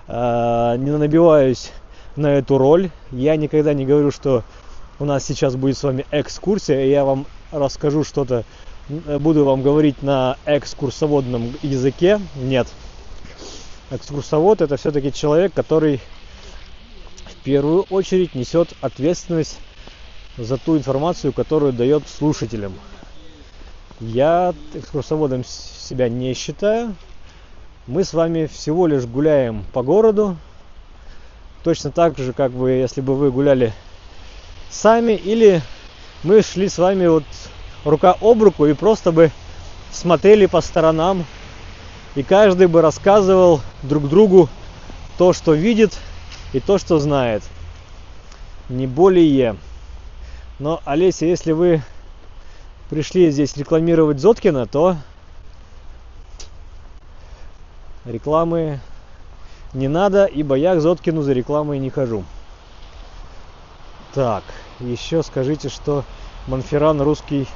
набиваюсь на эту роль. Я никогда не говорю, что у нас сейчас будет с вами экскурсия, и я вам расскажу что-то, буду вам говорить на экскурсоводном языке. Нет. Экскурсовод — это все-таки человек, который в первую очередь несет ответственность за ту информацию, которую дает слушателям. Я экскурсоводом себя не считаю. Мы с вами всего лишь гуляем по городу. Точно так же, как бы, если бы вы гуляли сами, или мы шли с вами вот рука об руку и просто бы смотрели по сторонам, и каждый бы рассказывал друг другу то, что видит, и то, что знает. Не более. Но, Олеся, если вы пришли здесь рекламировать Зоткина, то рекламы не надо, ибо я к Зоткину за рекламой не хожу. Так, еще скажите, что Монферран русский...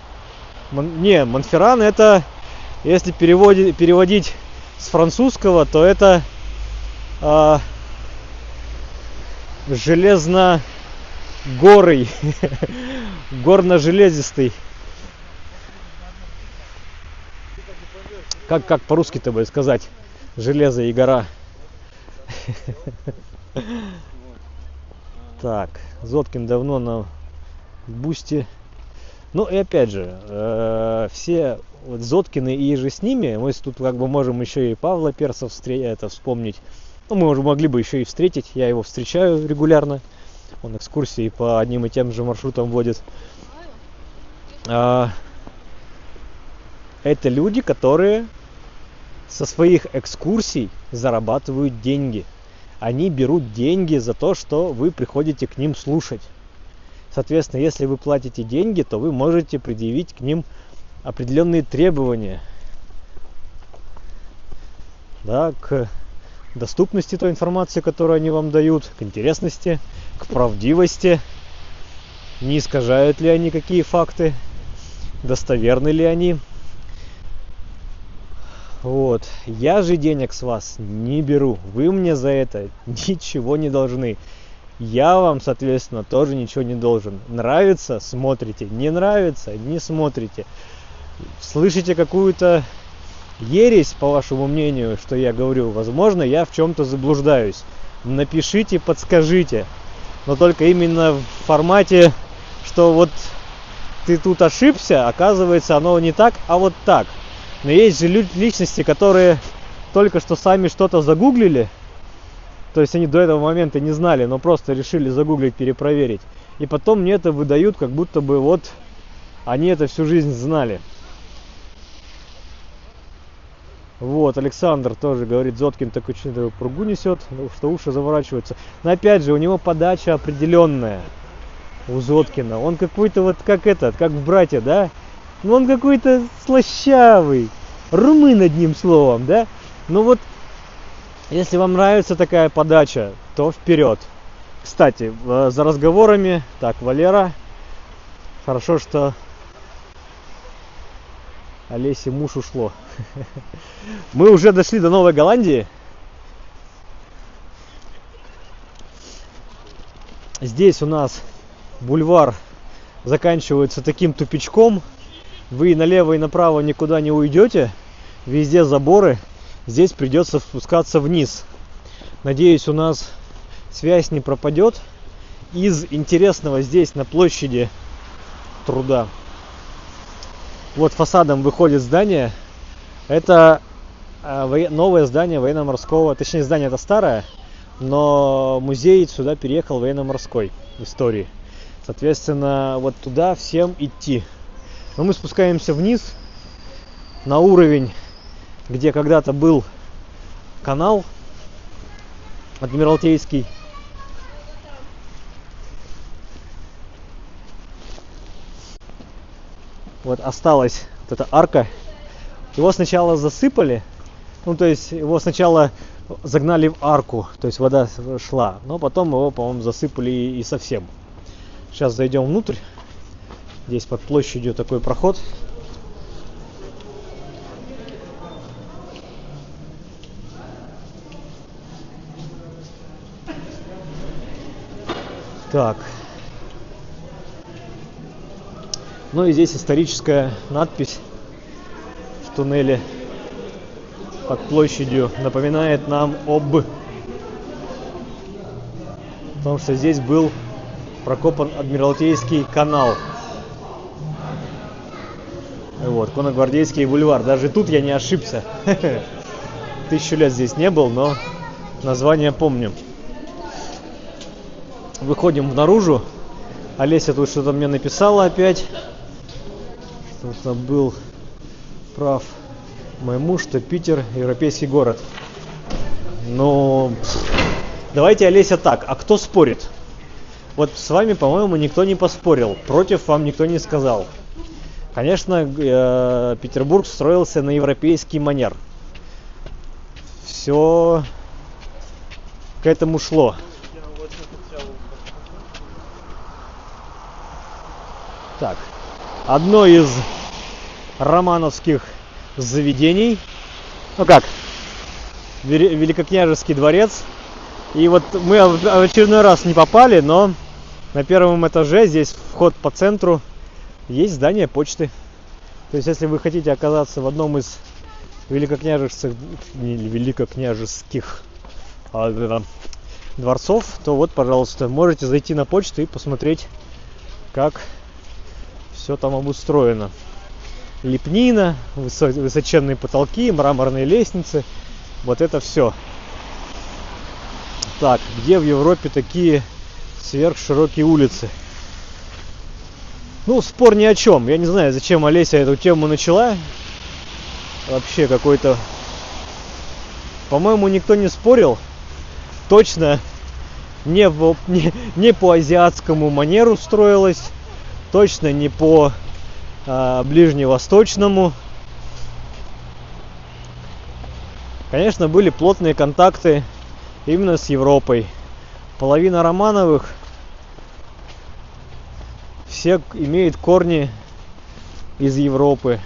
Монферран — это, если переводить с французского, то это железно-горый, горно-железистый. Как по-русски-то бы сказать? Железо и гора. Так, Зоткин давно на бусте. Ну и опять же, все вот Зоткины и же с ними, мы тут как бы можем еще и Павла Перца вспомнить. Ну, мы уже могли бы еще и встретить, я его встречаю регулярно. Он экскурсии по одним и тем же маршрутам водит. Это люди, которые со своих экскурсий зарабатывают деньги. Они берут деньги за то, что вы приходите к ним слушать. Соответственно, если вы платите деньги, то вы можете предъявить к ним определенные требования, да, к доступности той информации, которую они вам дают, к интересности, к правдивости, не искажают ли они какие факты, достоверны ли они. Вот. Я же денег с вас не беру. Вы мне за это ничего не должны. Я вам, соответственно, тоже ничего не должен. Нравится — смотрите. Не нравится — не смотрите. Слышите какую-то ересь, по вашему мнению, что я говорю? Возможно, я в чем-то заблуждаюсь. Напишите, подскажите. Но только именно в формате, что вот ты тут ошибся, оказывается, оно не так, а вот так. Но есть же личности, которые только что сами что-то загуглили. То есть они до этого момента не знали, но просто решили загуглить, перепроверить. И потом мне это выдают, как будто бы вот они это всю жизнь знали. Вот, Александр тоже говорит, Зоткин такой что-то пругу несет, что уши заворачиваются. Но опять же, у него подача определенная. У Зоткина. Он какой-то вот как в «Братья», да? Ну он какой-то слащавый. Румын, одним словом, да? Ну вот, если вам нравится такая подача, то вперед. Кстати, за разговорами, так, Валера, хорошо, что Олесе муж ушло. Мы уже дошли до Новой Голландии. Здесь у нас бульвар заканчивается таким тупичком. Вы налево и направо никуда не уйдете. Везде заборы. Здесь придется спускаться вниз. Надеюсь, у нас связь не пропадет. Из интересного здесь на площади Труда. Вот фасадом выходит здание. Это новое здание военно-морского. Точнее, здание это старое, но музей сюда переехал военно-морской истории. Соответственно, вот туда всем идти. Но мы спускаемся вниз на уровень, где когда-то был канал Адмиралтейский. Вот осталась вот эта арка. Его сначала засыпали, ну то есть его сначала загнали в арку, то есть вода шла, но потом его, по-моему, засыпали и совсем. Сейчас зайдем внутрь. Здесь под площадью такой проход. Так. Ну и здесь историческая надпись в туннеле под площадью напоминает нам об том, что здесь был прокопан Адмиралтейский канал. Вот, Конногвардейский бульвар. Даже тут я не ошибся. 1000 лет здесь не был, но название помню. Выходим наружу. Олеся тут что-то мне написала опять. Что-то был прав мой муж, что Питер европейский город. Но давайте, Олеся, так. А кто спорит? Вот с вами, по-моему, никто не поспорил. Против вам никто не сказал. Конечно, Петербург строился на европейский манер. Все к этому шло. Так, одно из романовских заведений, ну как, Великокняжеский дворец, И вот мы в очередной раз не попали, но на первом этаже, здесь вход по центру, есть здание почты. То есть, если вы хотите оказаться в одном из великокняжеских дворцов, то вот, пожалуйста, можете зайти на почту и посмотреть, как все там обустроено. Лепнина, высоченные потолки, мраморные лестницы. Вот это все. Так, где в Европе такие сверхширокие улицы? Ну, спор ни о чем. Я не знаю, зачем Олеся эту тему начала. Вообще какой-то... По-моему, никто не спорил. Точно не по азиатскому манеру строилась. Точно не по ближневосточному. Конечно, были плотные контакты именно с Европой. Половина Романовых все имеют корни из Европы.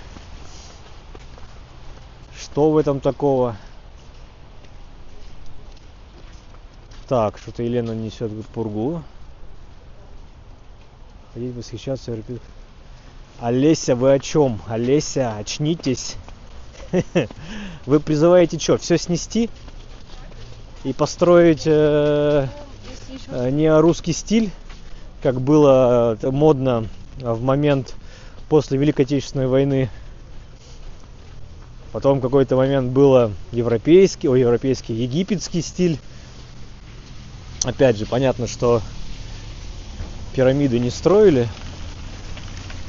Что в этом такого? Так, что-то Елена несет пургу. Ходить восхищаться. Олеся, вы о чем? Олеся, очнитесь. Вы призываете что, все снести и построить неорусский стиль, как было модно в момент после Великой Отечественной войны. Потом какой-то момент было египетский стиль. Опять же, понятно, что пирамиды не строили,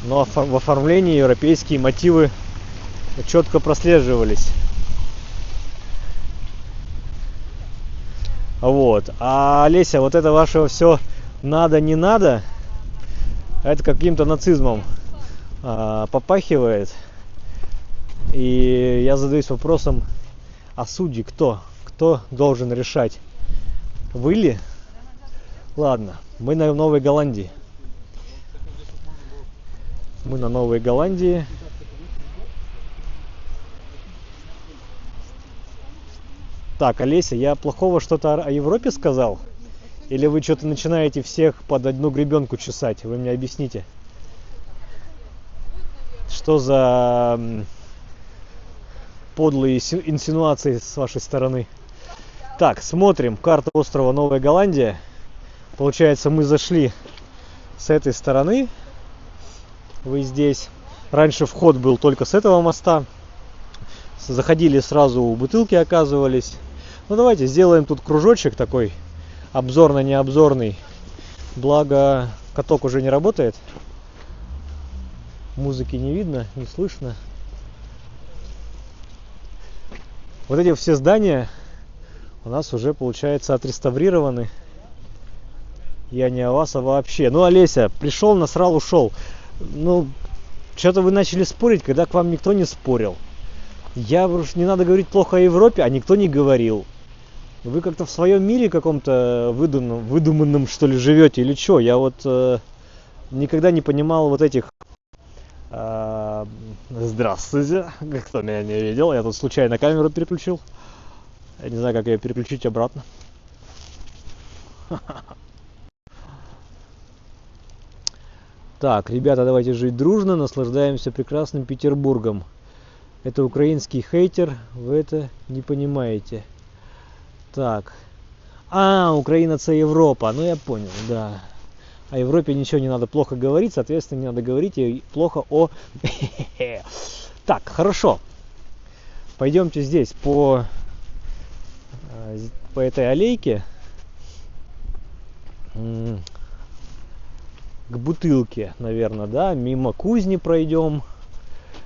но в оформлении европейские мотивы четко прослеживались. Вот. А Олеся, вот это ваше все надо, не надо, это каким-то нацизмом попахивает. И я задаюсь вопросом, а судьи кто? Кто должен решать? Вы ли? Ладно, мы на Новой Голландии. Мы на Новой Голландии. Так, Олеся, я плохого что-то о Европе сказал? Или вы что-то начинаете всех под одну гребенку чесать? Вы мне объясните. Что за подлые инсинуации с вашей стороны? Так, смотрим карту острова Новая Голландия. Получается, мы зашли с этой стороны. Вы здесь. Раньше вход был только с этого моста. Заходили сразу, у бутылки оказывались. Ну давайте сделаем тут кружочек такой, обзорно-необзорный. Благо каток уже не работает. Музыки не видно, не слышно. Вот эти все здания у нас уже, получается, отреставрированы. Я не о вас, а вообще. Ну, Олеся, пришел, насрал, ушел. Ну, что-то вы начали спорить, когда к вам никто не спорил. Не надо говорить плохо о Европе, а никто не говорил. Вы как-то в своем мире каком-то выдуманном, что ли, живете или что? Я вот никогда не понимал вот этих... Здравствуйте, кто меня не видел, я тут случайно камеру переключил. Я не знаю, как ее переключить обратно. Так, ребята, давайте жить дружно, наслаждаемся прекрасным Петербургом. Это украинский хейтер, вы это не понимаете. Так. Украина это Европа, ну я понял, да. О Европе ничего не надо плохо говорить, соответственно, не надо говорить и плохо о... Так, хорошо. Пойдемте здесь по этой аллейке к бутылке, наверное, да, мимо кузни пройдем.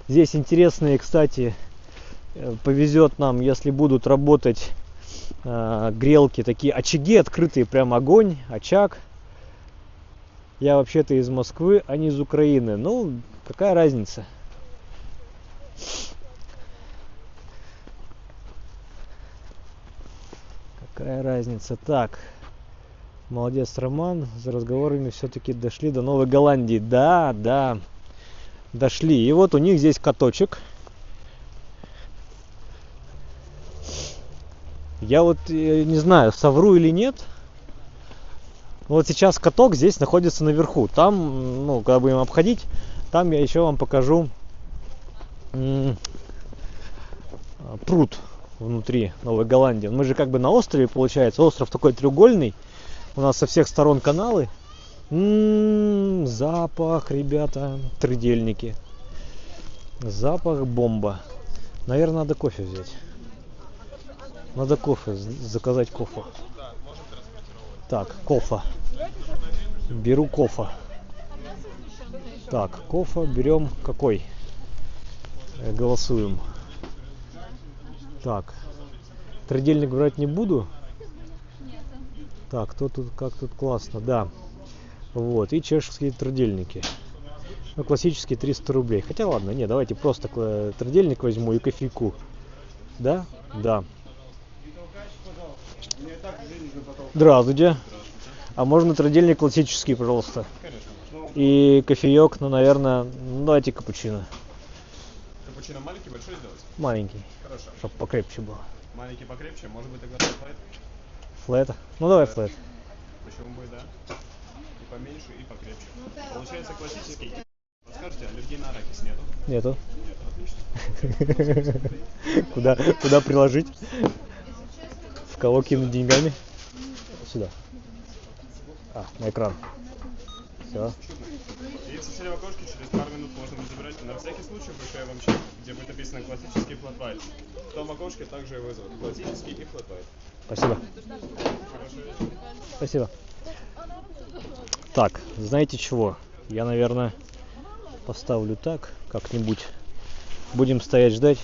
Здесь интересные, кстати, повезет нам, если будут работать грелки, такие очаги открытые, прям огонь, очаг. Я вообще-то из Москвы, а не из Украины. Ну, какая разница? Какая разница? Так, молодец, Роман. За разговорами все-таки дошли до Новой Голландии. Да, дошли. И вот у них здесь каточек. Я вот не знаю, совру или нет. Вот сейчас каток здесь находится наверху. Там, ну, когда будем обходить, там я еще вам покажу пруд внутри Новой Голландии. Мы же как бы на острове, получается. Остров такой треугольный. У нас со всех сторон каналы. Запах, ребята, трудельники. Запах бомба. Наверное, надо кофе взять. Надо кофе, заказать кофе. Так, кофе. Беру кофе. Так, кофе берем какой? Голосуем. Так, трудельник брать не буду. Так, кто тут, как тут классно, да. Вот, и чешские трудельники. Ну, классические 300 рублей. Хотя ладно, не, давайте просто трудельник возьму и кофейку. Да? Да. Здравствуйте. А можно трудельник классический, пожалуйста? И кофеек, ну, наверное, ну, давайте капучино. Капучино маленький, большой сделать? Маленький. Хорошо. Чтоб покрепче было. Маленький покрепче, может быть тогда флэт? Флэт? Ну, давай флэт. Почему бы, да? И поменьше, и покрепче. Получается классический. Подскажите, аллергии на арахис нету? Нету. Нет, отлично. Куда приложить? В кого кинуть деньгами? Сюда. А, на экран. Все. И в соседнем окошке через пару минут можно будет забирать. На всякий случай вручаю вам чек, где будет написано классический флэт white. В том окошке также вызовут классический и флэт white. Спасибо. Спасибо. Так, знаете чего? Я, наверное, поставлю так, как-нибудь. Будем стоять ждать.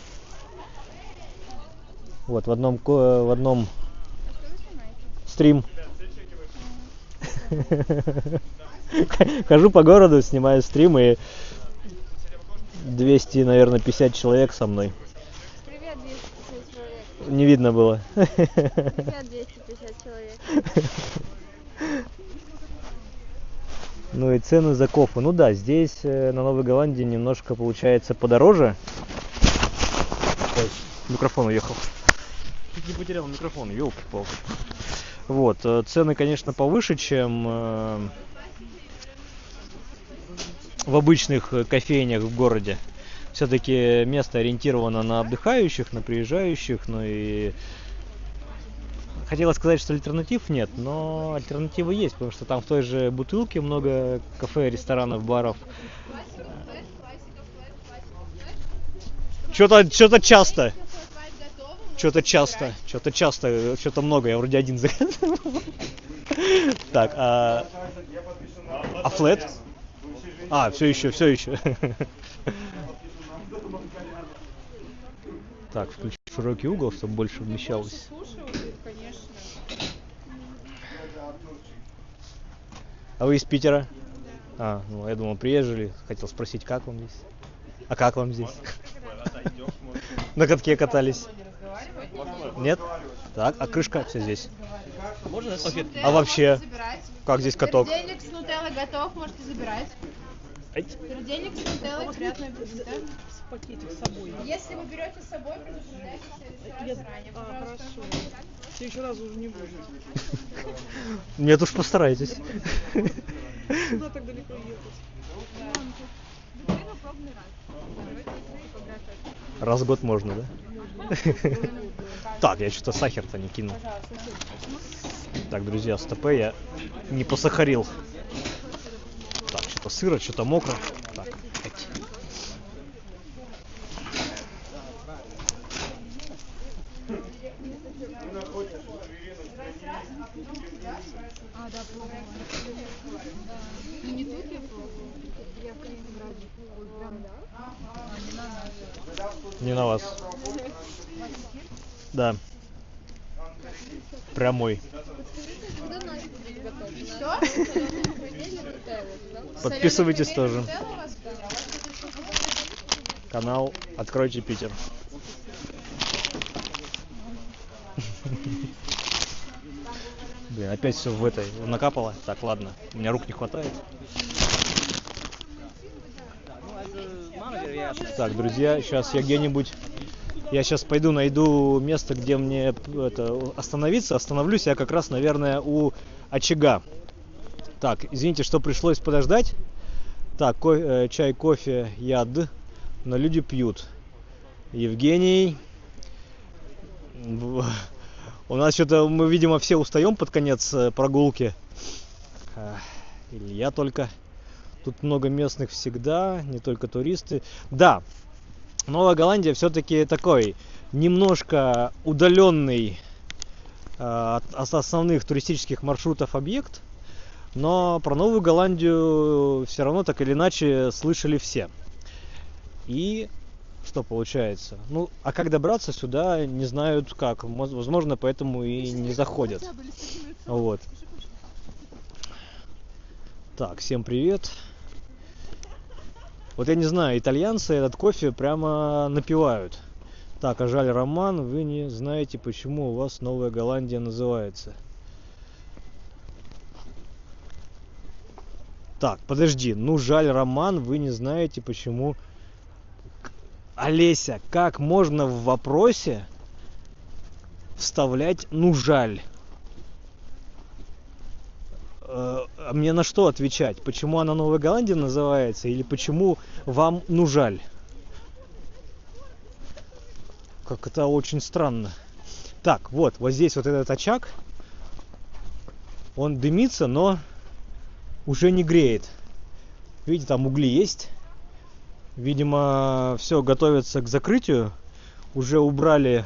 Вот, в одном стрим. Хожу по городу, снимаю стрим, и 200, наверное, 50 человек со мной. Привет, 250 человек. Не видно было. Привет, 250 человек. Ну и цены за кофе. Ну да, здесь на Новой Голландии немножко получается подороже. Ой, микрофон уехал. Чуть не потерял микрофон, ёлки-палки. Вот, цены, конечно, повыше, чем в обычных кофейнях в городе. Все-таки место ориентировано на отдыхающих, на приезжающих, ну и хотела сказать, что альтернатив нет, но альтернативы есть, потому что там в той же Бутылке много кафе, ресторанов, баров. Что-то часто. Что-то много, я вроде один заказывал. Так, а флэт? А, все еще. Так, включи широкий угол, чтобы больше вмещалось. А вы из Питера? А, ну я думал, приезжали, хотел спросить, как вам здесь? А как вам здесь? На катке катались? Нет? Так, а крышка все здесь. Можно салфетки? А вообще, как здесь каток? Трудельник с нутеллой готов, можете забирать. Трудельник с нутеллой, приятного аппетита. Пакетик с собой. Если вы берете с собой, предупреждайте в следующий раз заранее, пожалуйста. Хорошо. В следующий раз уже не будет. Нет уж, постарайтесь. Куда так далеко ехать? Раз в год можно, да? Так, я что-то сахар-то не кинул. Так, друзья, стопэ, я не посахарил. Так, что-то сыро, что-то мокро. Так, не на вас. Да. Прямой. Подписывайтесь тоже. Канал Откройте Питер. Блин, опять все в этой накапало. Так, ладно, у меня рук не хватает. Так, друзья, сейчас я где-нибудь Я сейчас пойду найду место, где мне остановиться. Остановлюсь я как раз, наверное, у очага. Так, извините, что пришлось подождать. Так, чай, кофе, яд, но люди пьют. Евгений. У нас что-то, мы, видимо, все устаем под конец прогулки. Или я только. Тут много местных всегда, не только туристы. Да, Новая Голландия все-таки такой немножко удаленный от основных туристических маршрутов объект, но про Новую Голландию все равно так или иначе слышали все. И что получается? Ну, а как добраться сюда, не знают как. Возможно, поэтому и не заходят. Вот. Так, всем привет. Вот я не знаю, итальянцы этот кофе прямо напивают. Так, а жаль, Роман, вы не знаете, почему у вас Новая Голландия называется. Так, подожди, ну жаль, Роман, вы не знаете, почему... Олеся, как можно в вопросе вставлять «ну жаль»? А мне на что отвечать? Почему она Новая Голландия называется? Или почему вам «ну жаль»? Как это очень странно. Так, вот здесь вот этот очаг. Он дымится, но уже не греет. Видите, там угли есть. Видимо, все готовится к закрытию. Уже убрали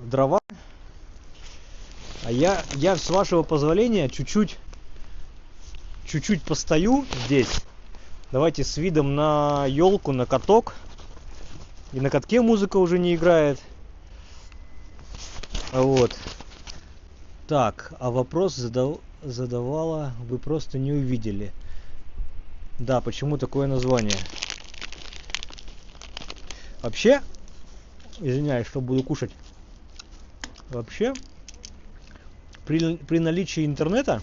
дрова. А я с вашего позволения чуть-чуть постою здесь. Давайте с видом на елку, на каток. И на катке музыка уже не играет. Вот. Так, а вопрос задавала, вы просто не увидели. Да, почему такое название? Вообще, извиняюсь, что буду кушать. Вообще, при наличии интернета,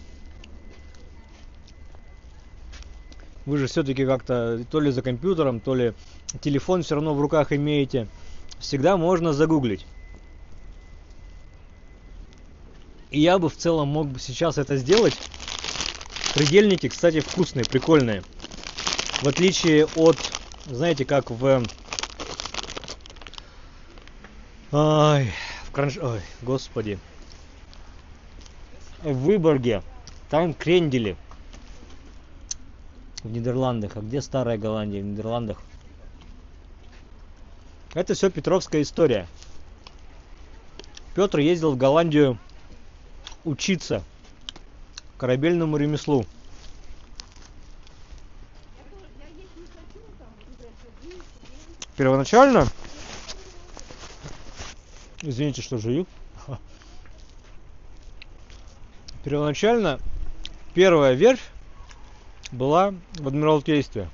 вы же все-таки как-то то ли за компьютером, то ли телефон все равно в руках имеете, всегда можно загуглить. И я бы в целом мог бы сейчас это сделать. Предельники, кстати, вкусные, прикольные. В отличие от, знаете, как в... Ой, господи. В Выборге. Там крендели. В Нидерландах. А где Старая Голландия? В Нидерландах. Это все петровская история. Петр ездил в Голландию учиться корабельному ремеслу. Первоначально, извините, что жую. Первоначально первая верфь была в Адмиралтействе.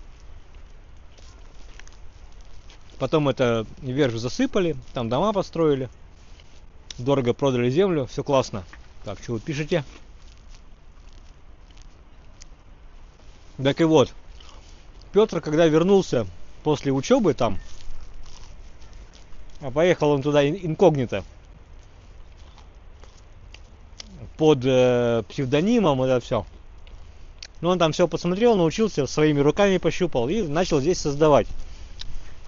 Потом это верфь засыпали, там дома построили, дорого продали землю, все классно. Так, что вы пишете? Так и вот, Петр, когда вернулся после учебы там, а поехал он туда инкогнито, под псевдонимом, это все. Но он там все посмотрел, научился, своими руками пощупал и начал здесь создавать.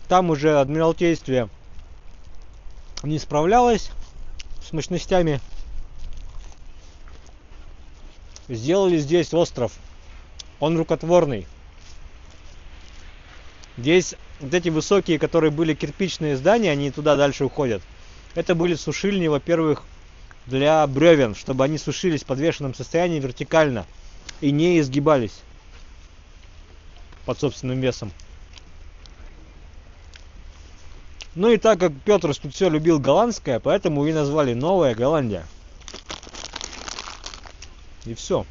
Там уже Адмиралтействе не справлялось с мощностями. Сделали здесь остров. Он рукотворный. Здесь вот эти высокие, которые были кирпичные здания, они туда дальше уходят. Это были сушильни, во-первых, для бревен, чтобы они сушились в подвешенном состоянии вертикально и не изгибались под собственным весом. Ну и так как Петр тут все любил голландское, поэтому и назвали Новая Голландия. И все.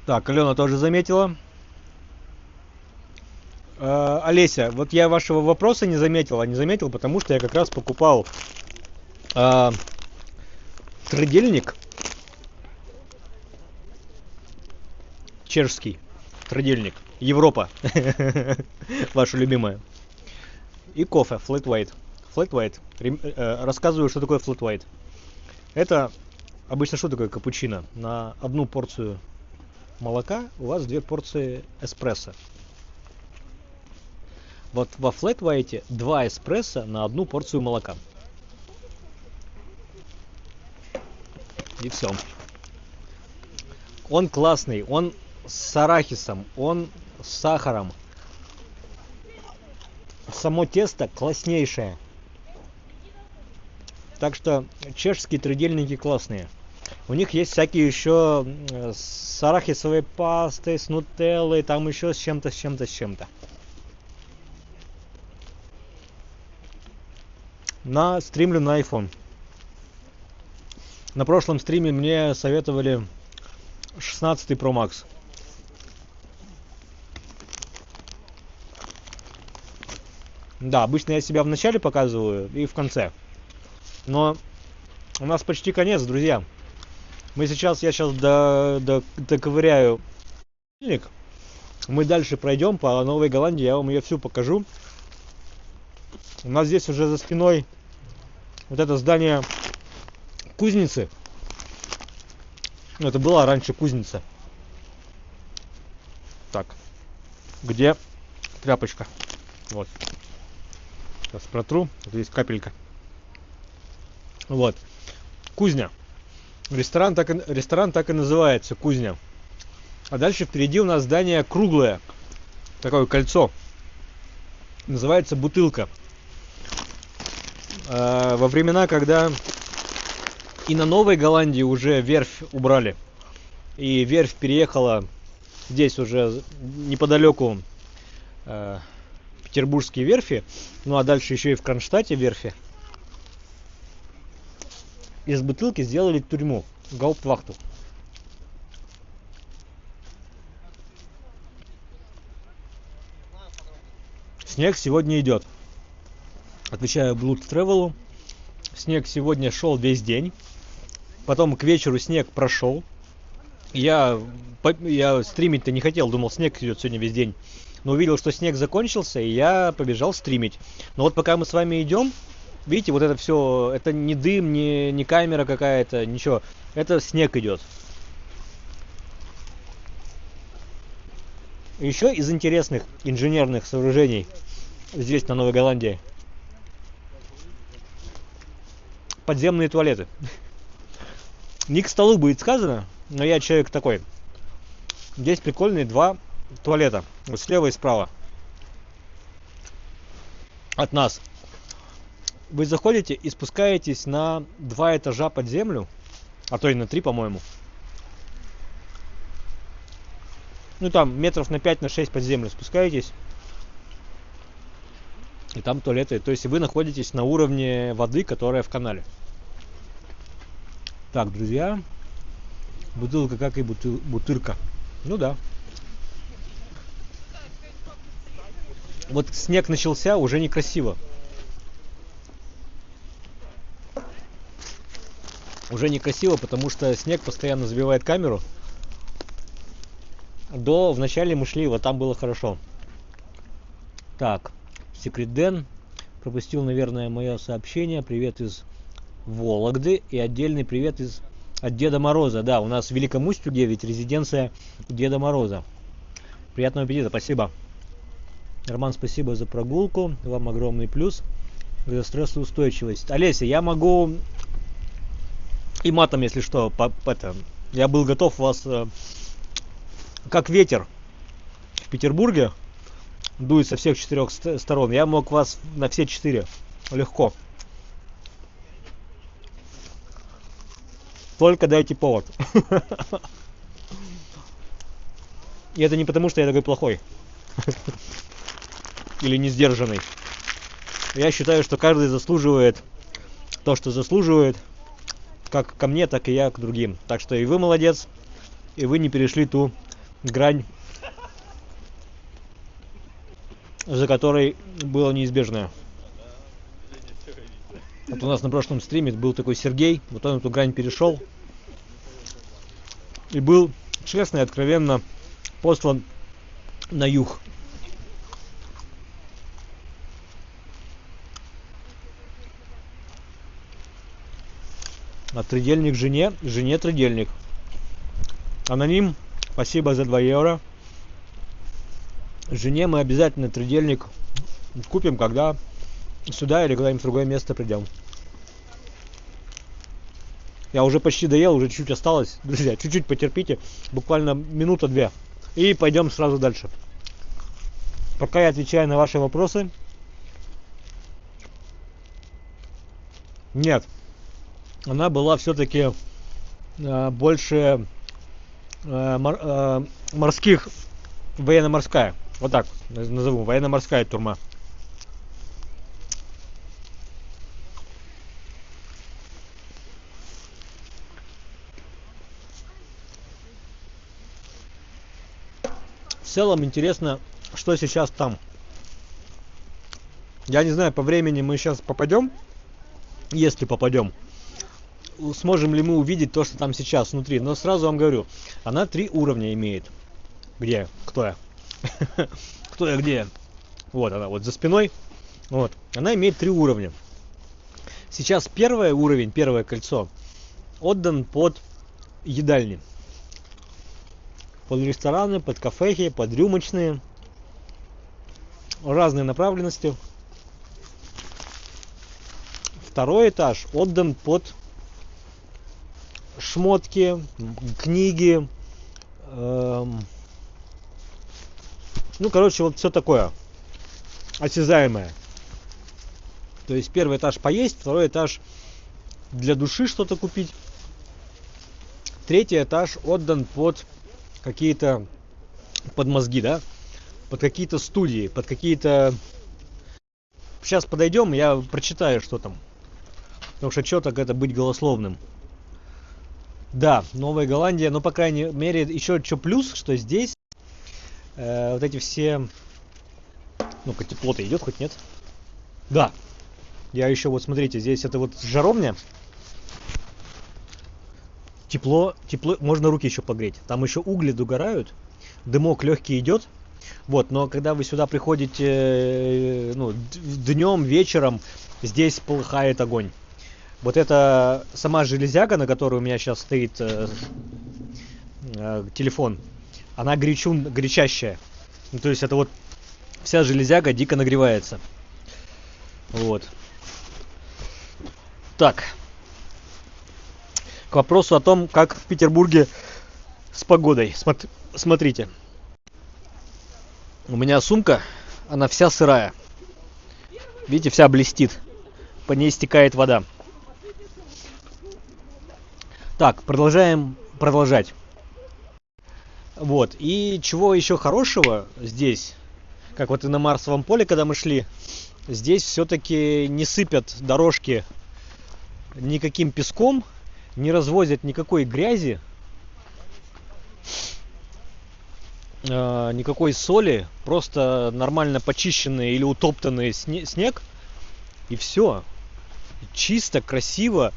Так, Алена тоже заметила. Олеся, вот я вашего вопроса не заметил, потому что я как раз покупал трудельник чешский трудельник. Европа. Ваша любимая. И кофе, flat white. Flat white. Рассказываю, что такое flat white. Это обычно что такое капучино? На одну порцию молока у вас 2 порции эспрессо. Вот во flat white 2 эспрессо на одну порцию молока. И все. Он классный, он с арахисом, он с сахаром. Само тесто класснейшее. Так что чешские трудельники классные. У них есть всякие еще с арахисовой пастой, с нутеллой, там еще с чем-то, с чем-то, с чем-то. Стримлю на iPhone. На прошлом стриме мне советовали 16 Pro Max. Да, обычно я себя в начале показываю и в конце. Но у нас почти конец, друзья. Я сейчас доковыряю. Мы дальше пройдем по Новой Голландии, я вам ее всю покажу. У нас здесь уже за спиной вот это здание кузницы. Это была раньше кузница. Так, где тряпочка? Вот. Сейчас протру. Вот здесь капелька. Вот. Кузня. Ресторан так и называется. Кузня. А дальше впереди у нас здание круглое. Такое кольцо. Называется Бутылка. Во времена, когда и на Новой Голландии уже верфь убрали. И верфь переехала здесь уже неподалеку петербургские верфи. Ну а дальше еще и в Кронштадте верфи. Из Бутылки сделали тюрьму. Гауптвахту. Снег сегодня идет. Отвечаю Blood Travel. Снег сегодня шел весь день. Потом к вечеру снег прошел. Я стримить-то не хотел. Думал, снег идет сегодня весь день. Но увидел, что снег закончился, и я побежал стримить. Но вот пока мы с вами идем, видите, вот это все, это не дым, не камера какая-то, ничего. Это снег идет. Еще из интересных инженерных сооружений здесь, на Новой Голландии, подземные туалеты. Не к столу будет сказано, но я человек такой. Здесь прикольные 2 туалета. Вот слева и справа. От нас. Вы заходите и спускаетесь на 2 этажа под землю. А то и на 3, по-моему. Ну там метров на 5, на 6 под землю спускаетесь. И там туалеты. То есть вы находитесь на уровне воды, которая в канале. Так, друзья. Бутылка, как и бутырка. Ну да. Вот снег начался, уже некрасиво. Уже некрасиво, потому что снег постоянно забивает камеру. Вначале мы шли, вот там было хорошо. Так, Secret Den пропустил, наверное, мое сообщение. Привет из Вологды и отдельный привет от Деда Мороза. Да, у нас в Великом Устюге ведь резиденция Деда Мороза. Приятного аппетита, спасибо. Роман, спасибо за прогулку. Вам огромный плюс за стрессоустойчивость. Олеся, я могу и матом, если что, я был готов вас как ветер в Петербурге дует со всех 4 сторон. Я мог вас на все 4 легко. Только дайте повод. И это не потому, что я такой плохой. Или не сдержанный. Я считаю, что каждый заслуживает то, что заслуживает. Как ко мне, так и я к другим. Так что и вы молодец. И вы не перешли ту грань, за которой было неизбежное. Вот у нас на прошлом стриме был такой Сергей. Вот он эту грань перешел. И был честно и откровенно послан на юг. А тридельник жене тридельник. Аноним, спасибо за 2 евро. Жене мы обязательно тридельник купим, когда сюда или куда-нибудь в другое место придем. Я уже почти доел, уже чуть-чуть осталось. Друзья, чуть-чуть потерпите. Буквально минута-две. И пойдем сразу дальше. Пока я отвечаю на ваши вопросы. Нет. Она была все-таки больше морских, военно-морская. Вот так назову, военно-морская турма. В целом интересно, что сейчас там. Я не знаю, по времени мы сейчас попадем, если попадем, сможем ли мы увидеть то, что там сейчас внутри. Но сразу вам говорю, она 3 уровня имеет. Где? Кто я? Кто я, где я? Вот она, вот за спиной. Вот. Она имеет 3 уровня. Сейчас первый уровень, первое кольцо, отдан под едальни. Под рестораны, под кафехи, под рюмочные. Разные направленности. Второй этаж отдан под шмотки, книги. Ну, короче, вот все такое осязаемое. То есть первый этаж поесть, второй этаж для души что-то купить. Третий этаж отдан под какие-то, под мозги, да, под какие-то студии, под какие-то... Сейчас подойдем, я прочитаю, что там. Потому что что так это быть голословным. Да, Новая Голландия, но по крайней мере еще что плюс, что здесь вот эти все... Ну-ка, тепло-то идет, хоть нет? Да. Я еще вот, смотрите, здесь это вот жаровня. Тепло, можно руки еще погреть. Там еще угли догорают, дымок легкий идет. Вот, но когда вы сюда приходите, ну, днем, вечером, здесь полыхает огонь. Вот это сама железяка, на которой у меня сейчас стоит телефон, она горячащая. Ну, то есть это вот вся железяка дико нагревается. Вот. Так. К вопросу о том, как в Петербурге с погодой. Смотрите. У меня сумка, она вся сырая. Видите, вся блестит. По ней стекает вода. Так, продолжать. Вот. И чего еще хорошего здесь, как вот и на Марсовом поле, когда мы шли, здесь все-таки не сыпят дорожки никаким песком, не развозят никакой грязи, никакой соли, просто нормально почищенный или утоптанный снег, и все. Чисто, красиво,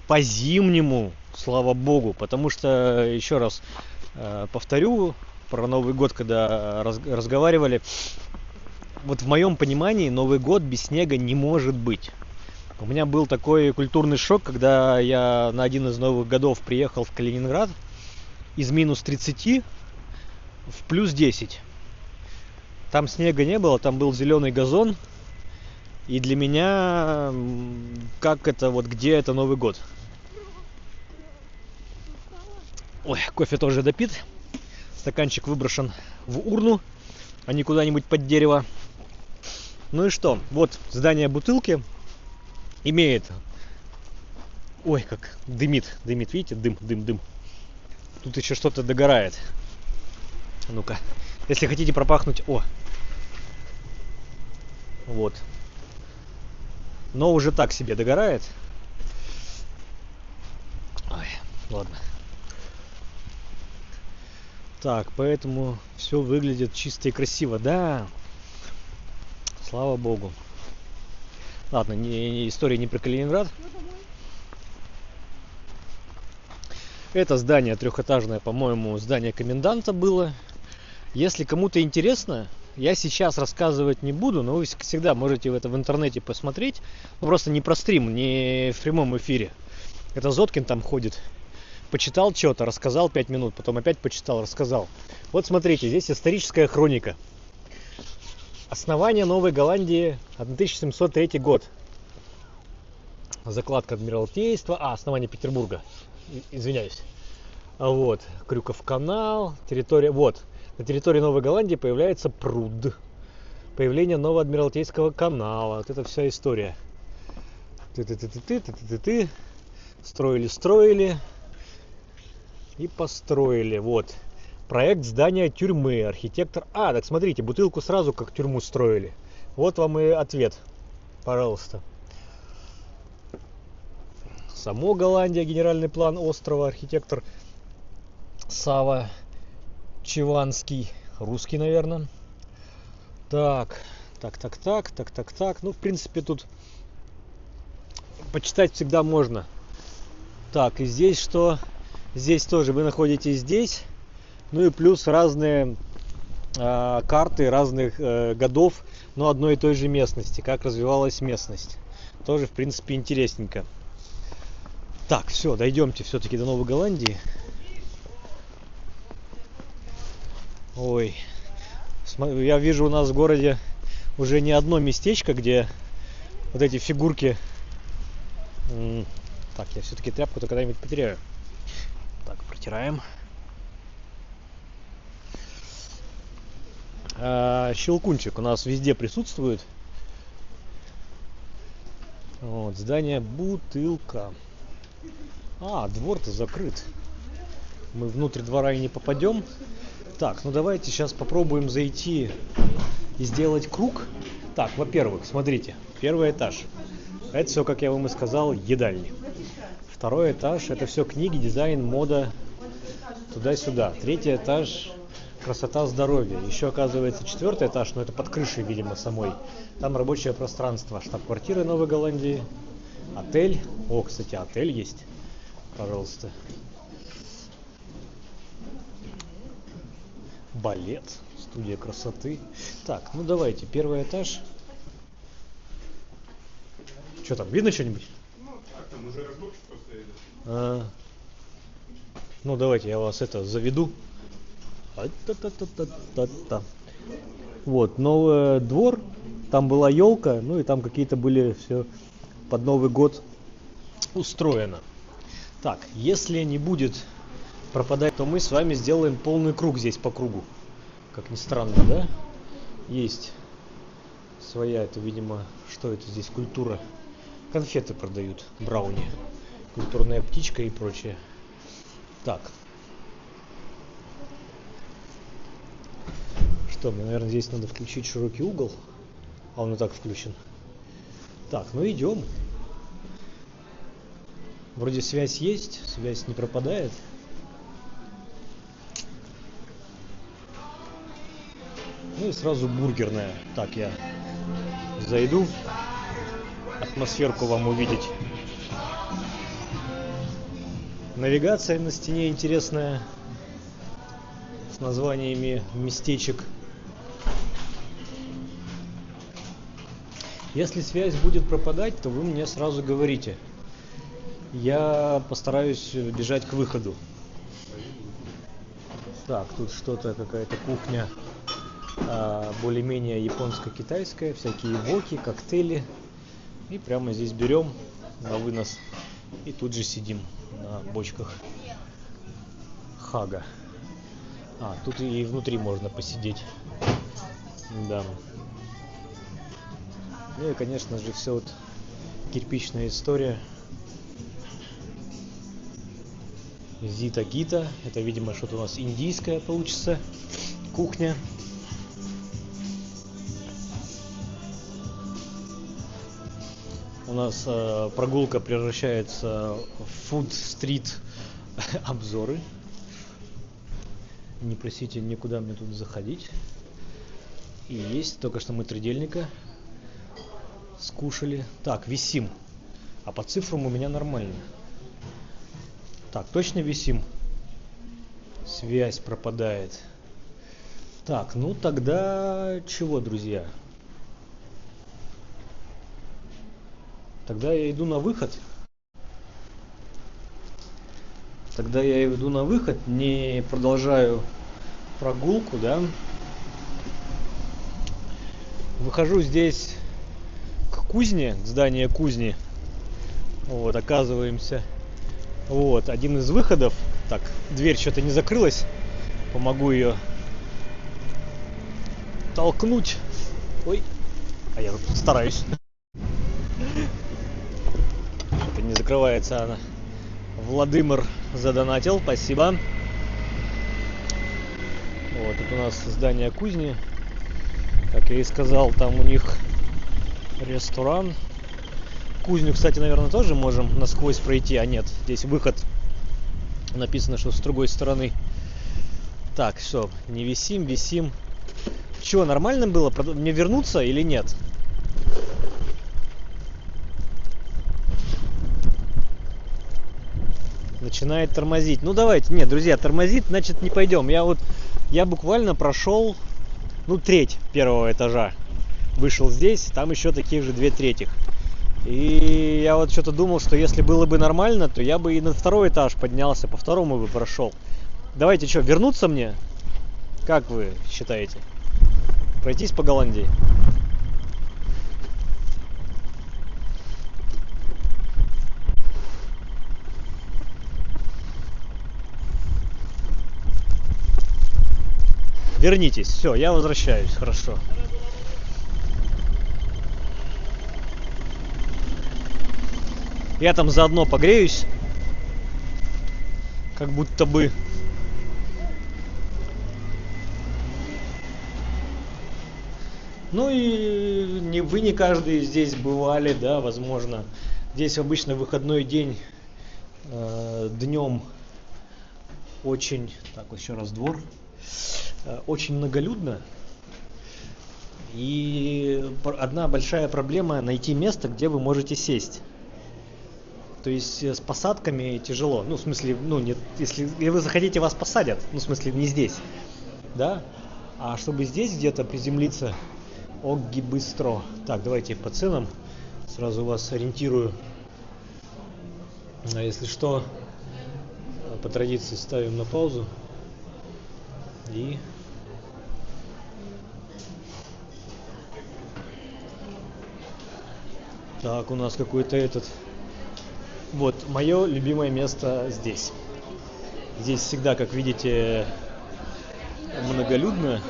по-зимнему, слава богу, потому что, еще раз повторю, про Новый год, когда разговаривали, вот в моем понимании Новый год без снега не может быть. У меня был такой культурный шок, когда я на один из новых годов приехал в Калининград из минус 30 в плюс 10. Там снега не было, там был зеленый газон. И для меня, как это, вот где это Новый год? Ой, кофе тоже допит. Стаканчик выброшен в урну, а не куда-нибудь под дерево. Ну и что? Вот здание бутылки имеет... Ой, как дымит, видите? Дым. Тут еще что-то догорает. Ну-ка, если хотите пропахнуть... О! Вот. Но уже так себе догорает. Ой, ладно. Так, поэтому все выглядит чисто и красиво. Да. Слава богу. Ладно, история не про Калининград. Это здание трехэтажное, по-моему, здание коменданта было. Если кому-то интересно, я сейчас рассказывать не буду, но вы всегда можете это в интернете посмотреть. Ну, просто не про стрим, не в прямом эфире. Это Зоткин там ходит. Почитал что-то, рассказал 5 минут, потом опять почитал, рассказал. Вот смотрите, здесь историческая хроника. Основание Новой Голландии 1703 год. Закладка Адмиралтейства. Основание Петербурга. Извиняюсь. Вот. Крюков канал. Территория. Вот. На территории Новой Голландии появляется пруд. Появление нового Адмиралтейского канала. Вот это вся история. Ты. Строили. И построили. Вот. Проект здания тюрьмы. Архитектор. Так смотрите, бутылку сразу как тюрьму строили. Вот вам и ответ. Пожалуйста. Само Голландия. Генеральный план острова. Архитектор Сава Чеванский. Русский, наверное. Так. Ну, в принципе, тут почитать всегда можно. Так, и здесь что? Здесь тоже вы находитесь здесь. Ну и плюс разные карты разных годов, но одной и той же местности. Как развивалась местность. Тоже, в принципе, интересненько. Так, все, дойдемте все-таки до Новой Голландии. Ой, я вижу у нас в городе уже не одно местечко, где вот эти фигурки. Так, я все-таки тряпку-то когда-нибудь потеряю. Так, протираем. Щелкунчик у нас везде присутствует. Вот, здание Бутылка. Двор-то закрыт. Мы внутрь двора и не попадем. Так, ну давайте сейчас попробуем зайти и сделать круг. Так, во-первых, смотрите, первый этаж. Это все, как я вам и сказал, едальни. Второй этаж, это все книги, дизайн, мода, туда-сюда. Третий этаж, красота, здоровье. Еще, оказывается, четвертый этаж, но это под крышей, видимо, самой. Там рабочее пространство, штаб-квартира Новой Голландии, отель. О, кстати, отель есть. Пожалуйста. Балет, студия красоты. Так, ну давайте, первый этаж. Что там, видно что-нибудь? Там уже разборчиво стоит. Ну давайте я вас заведу. Вот, новый двор. Там была елка, ну и там какие-то были все под Новый год устроено. Так, если не будет пропадать, то мы с вами сделаем полный круг здесь по кругу. Как ни странно, да? Есть своя, это, видимо, что это здесь, культура. Конфеты продают, брауни, культурная птичка и прочее. Так. Что, мне, наверное, здесь надо включить широкий угол. А он и так включен. Так, ну идем. Вроде связь есть, связь не пропадает. Ну и сразу бургерная. Так, я зайду. Атмосферку вам увидеть. Навигация на стене интересная. С названиями местечек. Если связь будет пропадать, то вы мне сразу говорите. Я постараюсь бежать к выходу. Так, тут что-то, какая-то кухня более-менее японско-китайская. Всякие воки, коктейли. И прямо здесь берем на вынос. И тут же сидим на бочках хага. Тут и внутри можно посидеть. Да. Ну и, конечно же, все вот кирпичная история. Зита-гита. Это, видимо, что-то у нас индийская получится кухня. У нас прогулка превращается в фуд-стрит обзоры. Не просите никуда мне тут заходить. И есть, только что мы трудельника скушали. Так, висим. А по цифрам у меня нормально. Так, точно висим? Связь пропадает. Так, ну тогда чего, друзья? Тогда я иду на выход. Тогда я иду на выход, не продолжаю прогулку, да. Выхожу здесь к кузне, к зданию кузни. Вот, оказываемся. Вот, один из выходов. Так, дверь что-то не закрылась. Помогу ее толкнуть. Ой, а я тут стараюсь. Что-то не закрывается она. Владимир задонатил, спасибо. Вот, тут у нас здание кузни. Как я и сказал, там у них ресторан. Кузню, кстати, наверное, тоже можем насквозь пройти. А нет, здесь выход. Написано, что с другой стороны. Так, что, не висим, висим. Чего, нормально было? Мне вернуться или нет? Начинает тормозить. Ну давайте, нет, друзья, тормозит, значит не пойдем. Я буквально прошел, ну, треть первого этажа. Вышел здесь, там еще таких же 2/3. И я вот что-то думал, что если было бы нормально, то я бы и на второй этаж поднялся, по второму бы прошел. Давайте что, вернуться мне? Как вы считаете? Пройтись по Голландии? Вернитесь, все, я возвращаюсь, хорошо. Я там заодно погреюсь, как будто бы. Ну и вы не каждый здесь бывали, да, возможно. Здесь обычно выходной день, днем очень, так, еще раз двор. Очень многолюдно, и одна большая проблема — найти место, где вы можете сесть. То есть с посадками тяжело, ну, в смысле, ну, нет, если вы захотите, вас посадят, ну, в смысле, не здесь, да, а чтобы здесь где-то приземлиться, огги быстро. Так, давайте по ценам сразу вас ориентирую, а если что, по традиции ставим на паузу и так, у нас какой-то этот. Вот, мое любимое место здесь. Здесь всегда, как видите, многолюдно.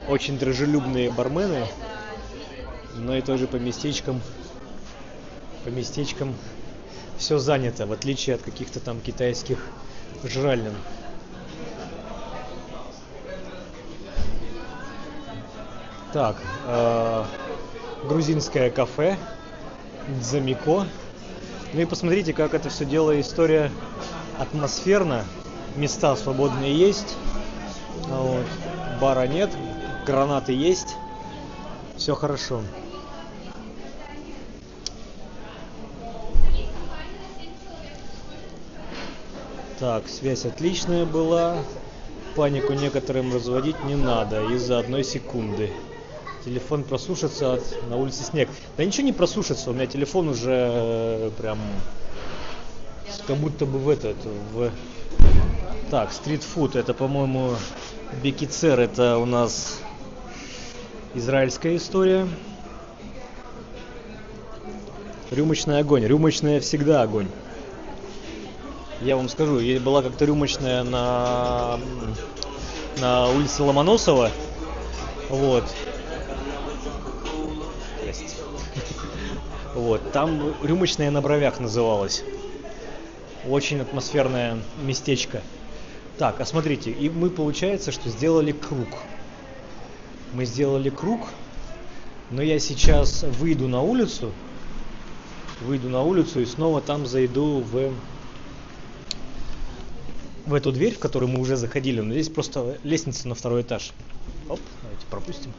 Очень дружелюбные бармены. Но и тоже по местечкам все занято, в отличие от каких-то там китайских жралин. Так, грузинское кафе Дзамико. Ну и посмотрите, как это все дело, история атмосферно. Места свободные есть. Вот. Бара нет, гранаты есть. Все хорошо. Так, связь отличная была. Панику некоторым разводить не надо из-за 1 секунды. Телефон просушится, на улице снег. Да ничего не просушится, у меня телефон уже прям как будто бы Так, стритфуд, это, по-моему, бекицер, это у нас израильская история. Рюмочный огонь, рюмочная всегда огонь. Я вам скажу, была как-то рюмочная на улице Ломоносова, вот. Вот, там рюмочная на Бровях называлась. Очень атмосферное местечко. Так, а смотрите, и мы, получается, что сделали круг. Мы сделали круг, но я сейчас выйду на улицу и снова там зайду в эту дверь, в которую мы уже заходили. Но здесь просто лестница на 2 этаж. Оп, давайте пропустим.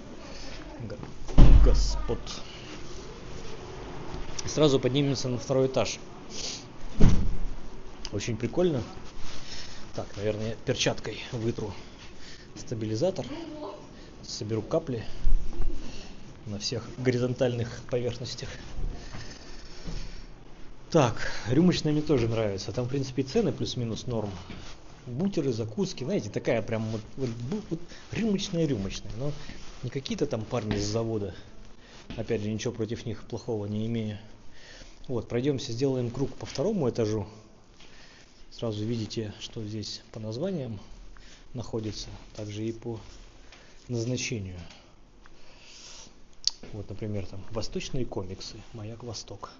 Господ. Сразу поднимемся на 2 этаж. Очень прикольно. Так, наверное, перчаткой вытру стабилизатор. Соберу капли на всех горизонтальных поверхностях. Так, рюмочная мне тоже нравится. Там, в принципе, цены плюс-минус норм. Бутеры, закуски, знаете, такая прям вот рюмочная. Но не какие-то там парни с завода. Опять же, ничего против них плохого не имею. Вот, пройдемся, сделаем круг по второму этажу. Сразу видите, что здесь по названиям находится, также и по назначению. Вот, например, там восточные комиксы, Маяк Восток.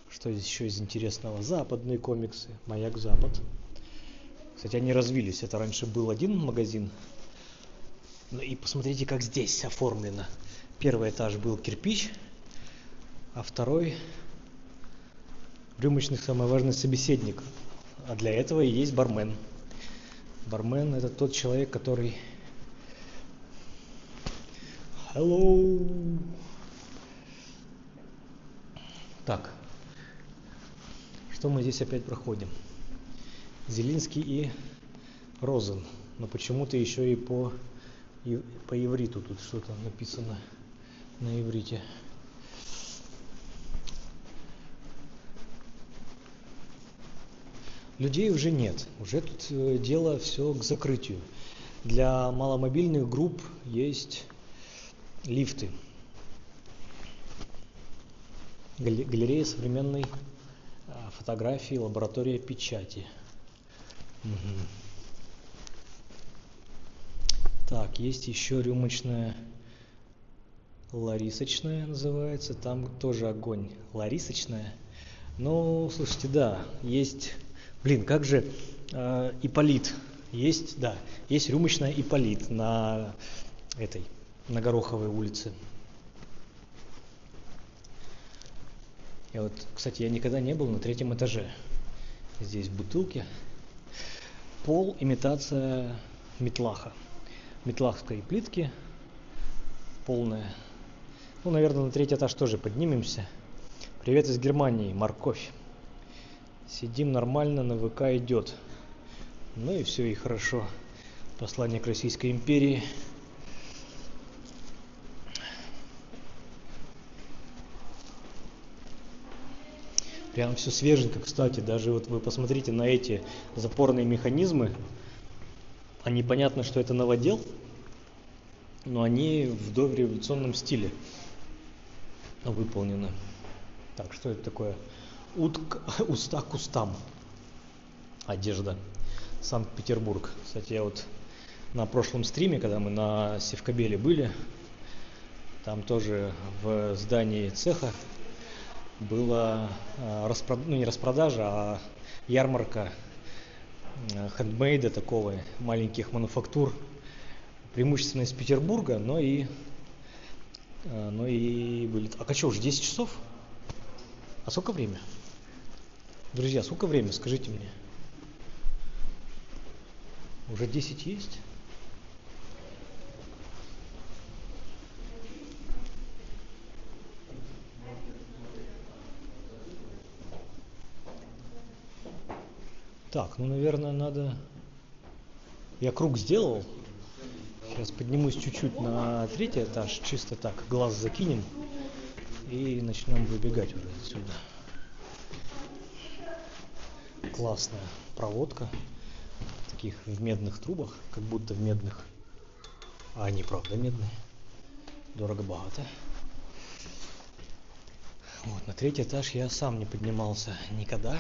Что здесь еще из интересного? Западные комиксы, Маяк Запад. Кстати, они развились. Это раньше был один магазин. Ну и посмотрите, как здесь оформлено. Первый этаж был кирпич, а второй в рюмочных самый важный собеседник. А для этого и есть бармен. Бармен — это тот человек, который... Hello! Так. Что мы здесь опять проходим? Зелинский и Розен. Но почему-то еще и по ивриту тут что-то написано на иврите. Людей уже нет. Уже тут дело все к закрытию. Для маломобильных групп есть лифты. Галерея современной фотографии, лаборатория печати. Угу. Так, есть еще рюмочная Ларисочная называется. Там тоже огонь. Ларисочная. Ну, слушайте, да, есть... Блин, как же Ипполит. Есть, да, есть рюмочная Ипполит на Гороховой улице. Кстати, я никогда не был на 3-м этаже. Здесь бутылки. Пол — имитация метлаха. Метлахской плитки полная. Ну, наверное, на 3-й этаж тоже поднимемся. Привет из Германии, морковь. Сидим нормально, на ВК идет. Ну и все, и хорошо. Послание к Российской империи. Прям все свеженько, кстати. Даже вот вы посмотрите на эти запорные механизмы. Они, понятно, что это новодел, но они в дореволюционном стиле выполнены. Так, что это такое? Уста к устам. Одежда. Санкт-Петербург. Кстати, я вот на прошлом стриме, когда мы на Севкабеле были, там тоже в здании цеха была не распродажа, а ярмарка хендмейда такого, маленьких мануфактур, преимущественно из Петербурга, но и были... А что, уже 10 часов? А сколько время? Друзья, сколько время, скажите мне? Уже 10 есть? Так, ну, наверное, надо... Я круг сделал. Сейчас поднимусь чуть-чуть на 3-й этаж, чисто так, глаз закинем и начнем выбегать уже отсюда. Классная проводка. Таких в медных трубах, как будто в медных. А они правда медные. Дорого-богато. Вот, на 3-й этаж я сам не поднимался никогда.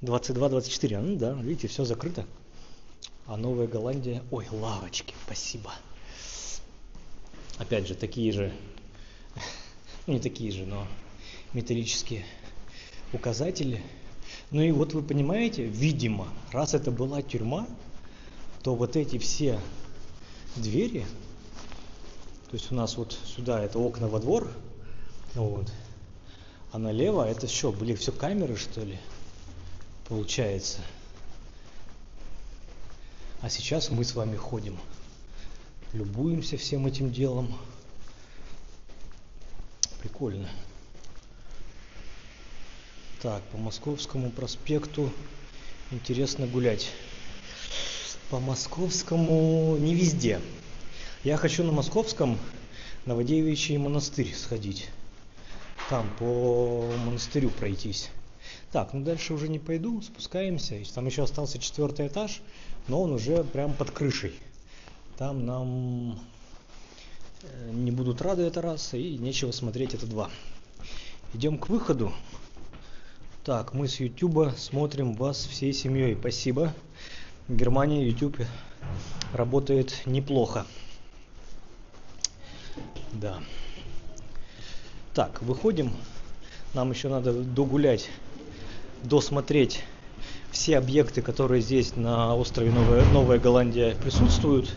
22-24, ну да, видите, все закрыто. А Новая Голландия... Ой, лавочки, спасибо. Опять же, такие же... Ну, не такие же, но металлические указатели. Ну и вот вы понимаете, видимо, раз это была тюрьма, то вот эти все двери, то есть у нас вот сюда это окна во двор, вот, а налево это что, были все камеры, что ли, получается. А сейчас мы с вами ходим, любуемся всем этим делом. Прикольно. Так, по Московскому проспекту интересно гулять. По Московскому не везде. Я хочу на Московском Новодевичий монастырь сходить. Там по монастырю пройтись. Так, ну дальше уже не пойду, спускаемся. Там еще остался 4-й этаж, но он уже прям под крышей. Там нам не будут рады, это раз, и нечего смотреть, это два. Идем к выходу. Так, мы с YouTube смотрим вас всей семьей. Спасибо. В Германии YouTube работает неплохо. Да. Так, выходим. Нам еще надо догулять, досмотреть все объекты, которые здесь на острове Новая Голландия присутствуют.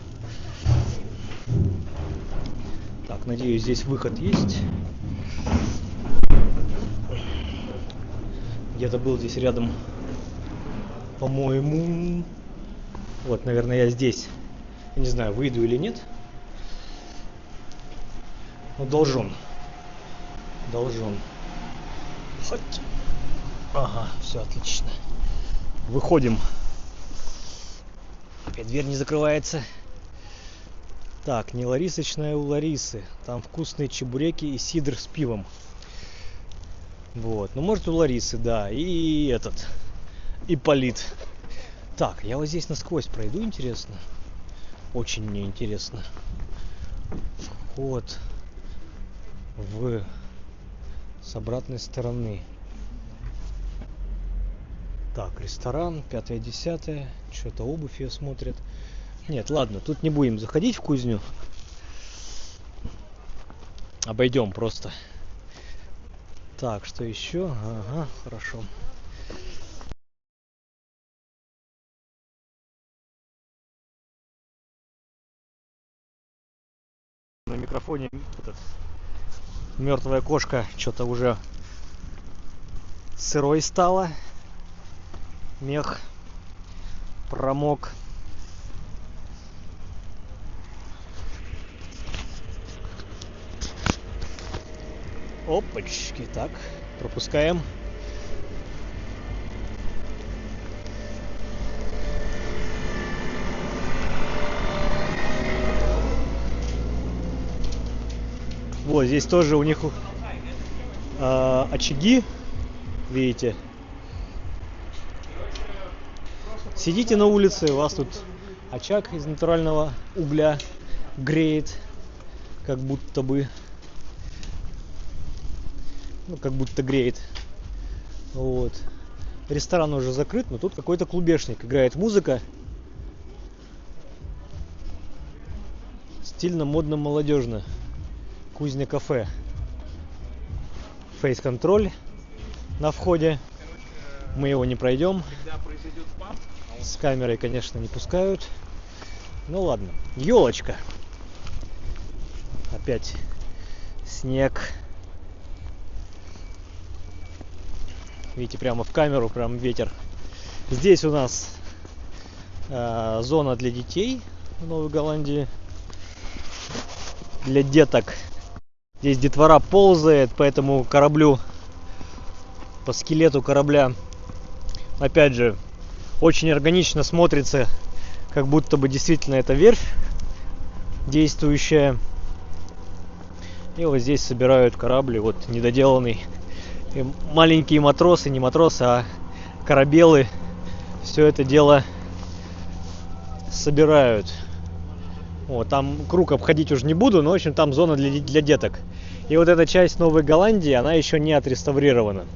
Так, надеюсь, здесь выход есть. Где-то был здесь рядом, по-моему. Вот, наверное, я здесь. Я не знаю, выйду или нет. Но должен. Хоть. Ага, все отлично. Выходим. Опять дверь не закрывается. Так, не ларисочная у Ларисы. Там вкусные чебуреки и сидр с пивом. Вот, ну может у Ларисы, да. И этот Ипполит. Так, я вот здесь насквозь пройду, интересно. Очень мне интересно. Вход с обратной стороны. Так, ресторан, 5-10. Что-то обувь ее смотрят. Нет, ладно, тут не будем заходить в кузню. Обойдем просто. Так, что еще? Ага, хорошо. На микрофоне мертвая кошка что-то уже сырой стала. Мех промок. Опачки, так, пропускаем. Вот здесь тоже у них очаги, видите. Сидите на улице, у вас тут очаг из натурального угля греет, как будто бы. Ну, как будто греет. Вот. Ресторан уже закрыт, но тут какой-то клубешник. Играет музыка. Стильно, модно, молодежно. Кузня кафе. Фейс-контроль на входе. Мы его не пройдем. С камерой, конечно, не пускают. Ну ладно. Елочка. Опять снег. Видите, прямо в камеру, прям ветер. Здесь у нас зона для детей в Новой Голландии. Для деток. Здесь детвора ползает по этому кораблю, по скелету корабля. Опять же, очень органично смотрится, как будто бы действительно это верфь действующая. И вот здесь собирают корабль, вот недоделанный. И маленькие матросы, не матросы, а корабелы, все это дело собирают. Вот, там круг обходить уже не буду, но, в общем, там зона для деток. И вот эта часть Новой Голландии, она еще не отреставрирована.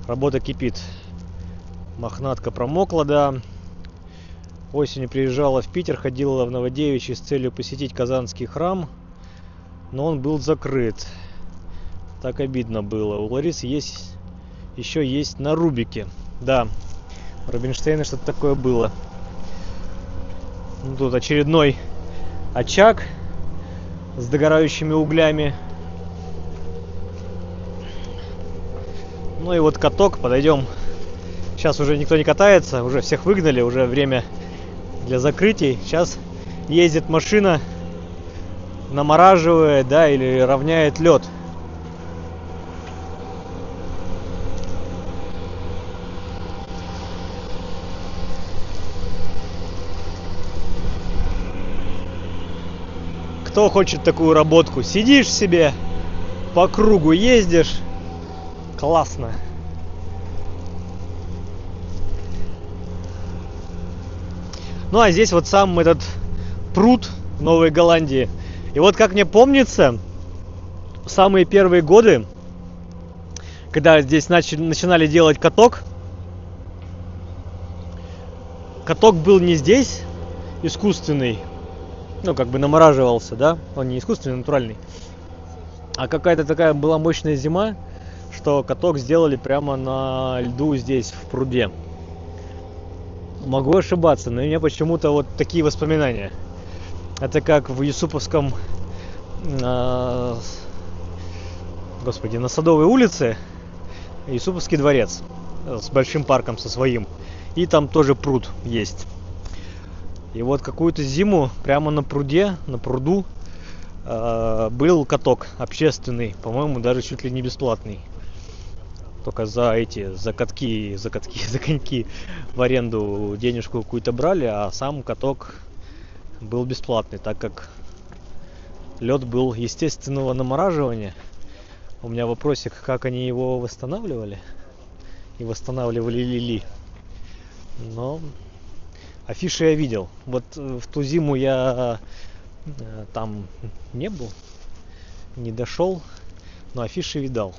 Работа кипит. Мохнатка промокла, да. Осенью приезжала в Питер, ходила в Новодевичий с целью посетить Казанский храм, но он был закрыт. Так обидно было. У Ларисы еще есть на Рубике. Да, у Рубинштейна что-то такое было. Ну, тут очередной очаг с догорающими углями. Ну и вот каток, подойдем. Сейчас уже никто не катается, уже всех выгнали, уже время для закрытий. Сейчас ездит машина, намораживает, да, или равняет лед. Кто хочет такую работку? Сидишь себе, по кругу ездишь. Классно. Ну а здесь вот сам этот пруд в Новой Голландии. И вот как мне помнится, в самые первые годы, когда здесь начинали делать каток, каток был не здесь искусственный, ну как бы намораживался, да, он не искусственный, а натуральный, а какая-то такая была мощная зима, что каток сделали прямо на льду здесь, в пруде. Могу ошибаться, но у меня почему-то вот такие воспоминания. Это как в Юсуповском, господи, на Садовой улице, Юсуповский дворец с большим парком, со своим. И там тоже пруд есть. И вот какую-то зиму прямо на пруду был каток общественный, по-моему, даже чуть ли не бесплатный. Только за коньки в аренду денежку какую-то брали, а сам каток был бесплатный, так как лед был естественного намораживания. У меня вопросик, как они его восстанавливали и восстанавливали ли. Но афиши я видел. Вот в ту зиму я там не был, не дошел, но афиши видал.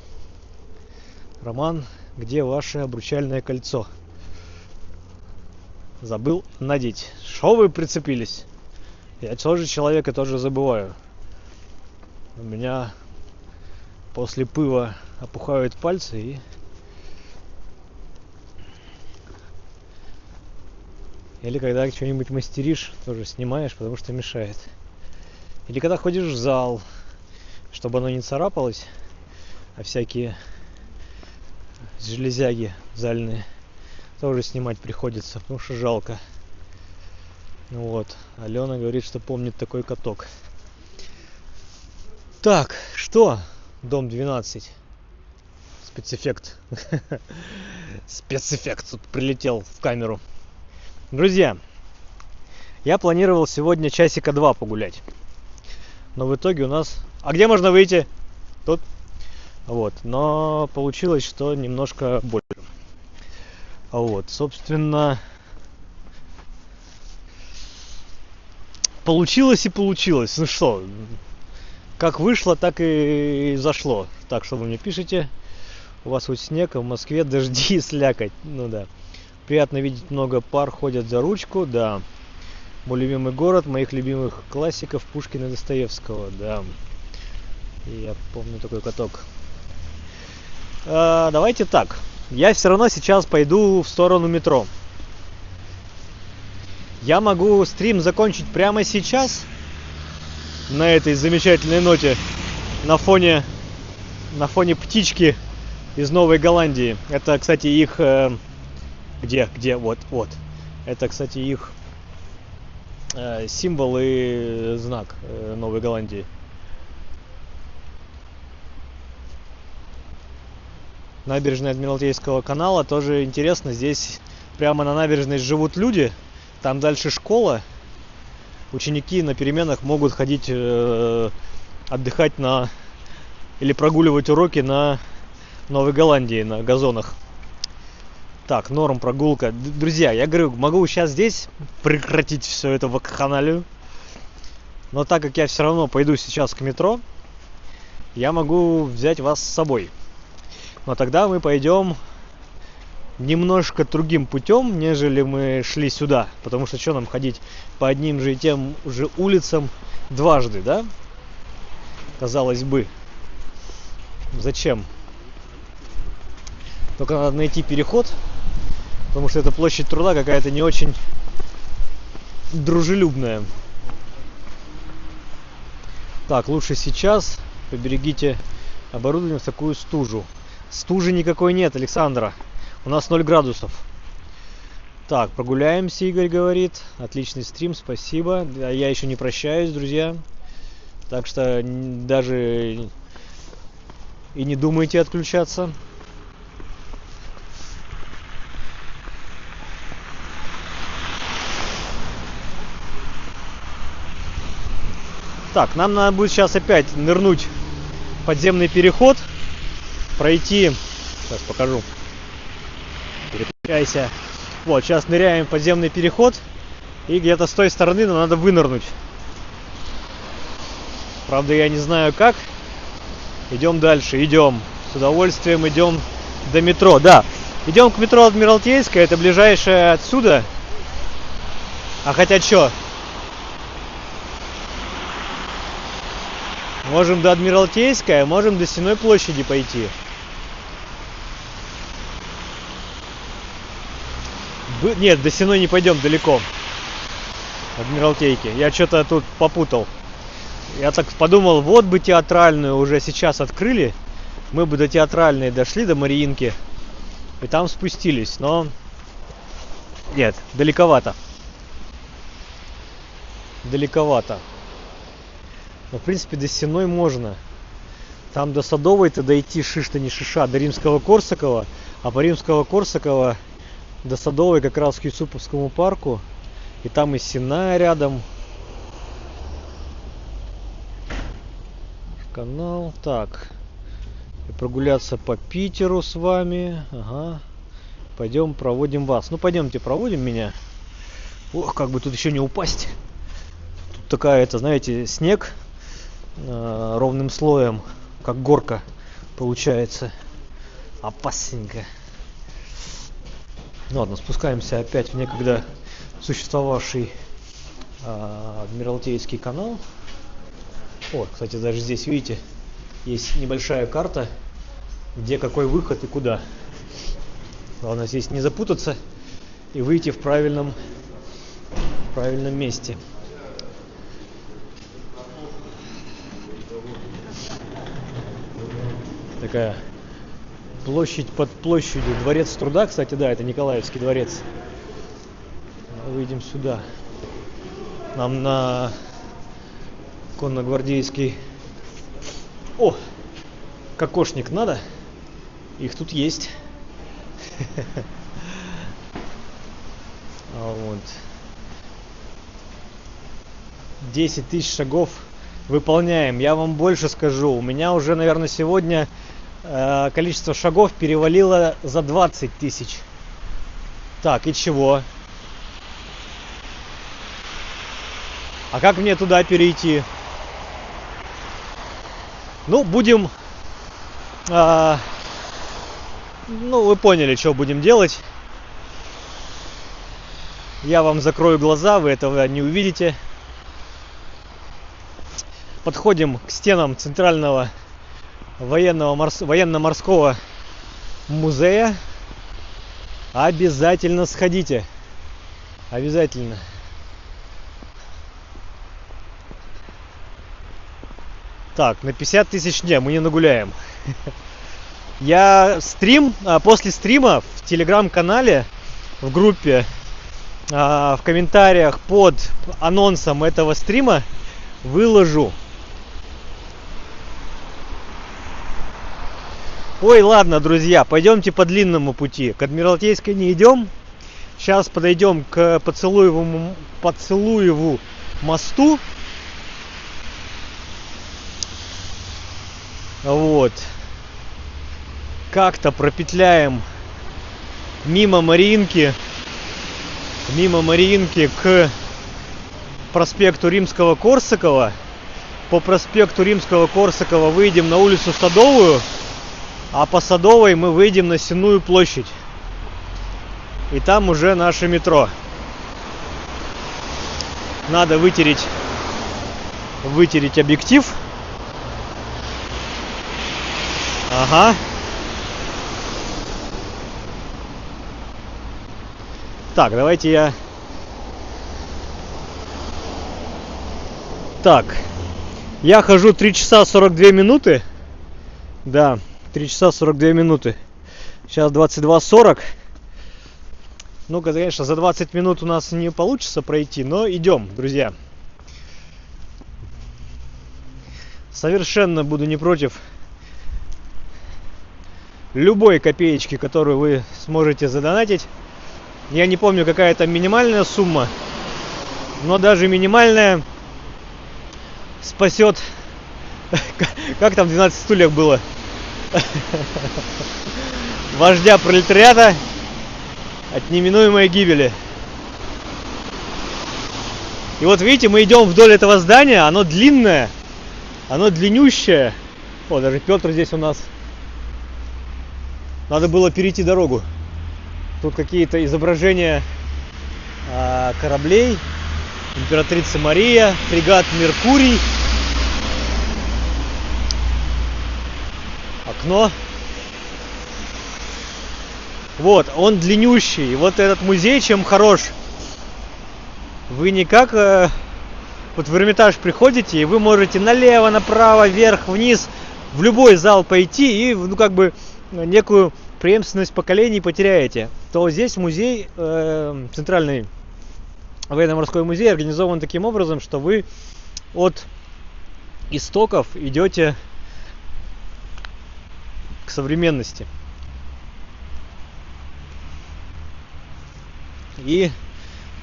Роман, где ваше обручальное кольцо? Забыл надеть. Шо вы прицепились? Я тоже человек и тоже забываю. У меня после пыва опухают пальцы и... Или когда что-нибудь мастеришь, тоже снимаешь, потому что мешает. Или когда ходишь в зал, чтобы оно не царапалось, а всякие железяги зальные тоже снимать приходится, потому что жалко. Вот. Алена говорит, что помнит такой каток. Так, что? Дом 12. Спецэффект. Спецэффект тут прилетел в камеру. Друзья, я планировал сегодня часика 2 погулять. Но в итоге у нас... А где можно выйти? Тут. Вот. Но получилось, что немножко больше. Вот. Собственно... Получилось и получилось. Ну что, как вышло, так и зашло. Так что вы мне пишете. У вас вот снег, а в Москве дожди и слякоть. Ну да. Приятно видеть, много пар ходят за ручку, да. Мой любимый город, моих любимых классиков Пушкина и Достоевского, да. И я помню такой каток. Давайте так. Я все равно сейчас пойду в сторону метро. Я могу стрим закончить прямо сейчас. На этой замечательной ноте. На фоне птички из Новой Голландии. Это, кстати, их... Где? Вот. Это, кстати, их символ и знак Новой Голландии. Набережная Адмиралтейского канала. Тоже интересно. Здесь прямо на набережной живут люди. Там дальше школа. Ученики на переменах могут ходить отдыхать или прогуливать уроки на Новой Голландии, на газонах. Так, норм прогулка. Друзья, я говорю, могу сейчас здесь прекратить все это вакханалию. Но так как я все равно пойду сейчас к метро, я могу взять вас с собой. Но тогда мы пойдем немножко другим путем, нежели мы шли сюда. Потому что что нам ходить по одним же и тем же улицам дважды, да? Казалось бы. Зачем? Только надо найти переход. Потому что эта площадь труда какая-то не очень дружелюбная. Так, лучше сейчас поберегите оборудование в такую стужу. Стужи никакой нет, Александра. У нас 0 градусов. Так, прогуляемся, Игорь говорит. Отличный стрим, спасибо. Я еще не прощаюсь, друзья. Так что даже и не думайте отключаться. Так, нам надо будет сейчас опять нырнуть в подземный переход, пройти, сейчас покажу, переключайся. Вот, сейчас ныряем в подземный переход, и где-то с той стороны нам надо вынырнуть. Правда, я не знаю как. Идем дальше, идем. С удовольствием идем до метро. Да, идем к метро Адмиралтейская, это ближайшее отсюда. А хотя что? Можем до Адмиралтейской, а можем до Сенной площади пойти. Нет, до Сенной не пойдем далеко. Адмиралтейки. Я что-то тут попутал. Я так подумал, вот бы театральную уже сейчас открыли. Мы бы до театральной дошли, до Мариинки. И там спустились, но... Нет, далековато. Далековато. Но, в принципе, до Сенной можно. Там до Садовой-то дойти шиш-то не шиша, до Римского-Корсакова. А по Римского-Корсакова до Садовой как раз к Юсуповскому парку. И там и Сена рядом. Канал. Так. И прогуляться по Питеру с вами. Ага. Пойдем проводим вас. Ну, пойдемте, проводим меня. Ох, как бы тут еще не упасть. Тут такая, это, знаете, снег ровным слоем, как горка получается. Опасненько. Ну ладно, спускаемся опять в некогда существовавший Адмиралтейский канал. О, кстати, даже здесь, видите, есть небольшая карта, где какой выход и куда. Главное здесь не запутаться и выйти в правильном месте. Такая площадь под площадью. Дворец труда, кстати, да, это Николаевский дворец. Выйдем сюда. Нам на конногвардейский... О! Кокошник надо? Их тут есть. Вот. 10 тысяч шагов выполняем. Я вам больше скажу. У меня уже, наверное, сегодня количество шагов перевалило за 20 тысяч. Так, и чего? А как мне туда перейти? Ну, будем... ну, вы поняли, что будем делать. Я вам закрою глаза, вы этого не увидите. Подходим к стенам Центрального военно-морского музея. Обязательно сходите. Обязательно. Так, на 50 тысяч не, мы не нагуляем. Я после стрима в телеграм-канале, в группе, в комментариях под анонсом этого стрима выложу. Ой, ладно, друзья, пойдемте по длинному пути. К Адмиралтейской не идем. Сейчас подойдем к Поцелуеву мосту. Вот. Как-то пропетляем мимо Мариинки к проспекту Римского-Корсакова. По проспекту Римского-Корсакова выйдем на улицу Садовую, а по Садовой мы выйдем на Сенную площадь. И там уже наше метро. Надо вытереть объектив. Ага. Так, давайте я... Так. Я хожу 3 часа 42 минуты. Да, 3 часа 42 минуты. Сейчас 22:40. Ну, конечно, за 20 минут у нас не получится пройти, но идем, друзья. Совершенно буду не против любой копеечки, которую вы сможете задонатить. Я не помню, какая там минимальная сумма, но даже минимальная спасет, как там 12 стульев было, вождя пролетариата от неминуемой гибели. И вот видите, мы идем вдоль этого здания, оно длинное, оно длиннющее. О, даже Петр здесь у нас. Надо было перейти дорогу. Тут какие-то изображения кораблей. Императрица Мария, фрегат Меркурий. Окно. Вот, он длиннющий. И вот этот музей чем хорош? Вы не как вот в Эрмитаж приходите, и вы можете налево, направо, вверх, вниз, в любой зал пойти и, ну, как бы, некую преемственность поколений потеряете. То здесь музей, Центральный военно-морской музей, организован таким образом, что вы от истоков идете к современности. И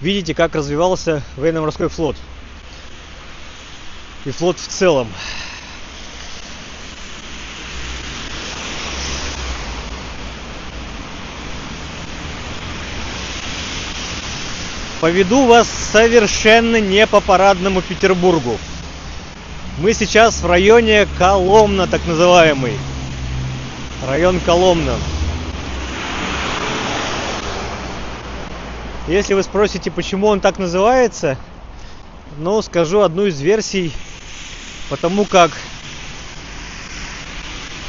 видите, как развивался военно-морской флот. И флот в целом. Поведу вас совершенно не по парадному Петербургу. Мы сейчас в районе Коломна, так называемый. Район Коломна. Если вы спросите, почему он так называется, ну, скажу одну из версий. Потому как,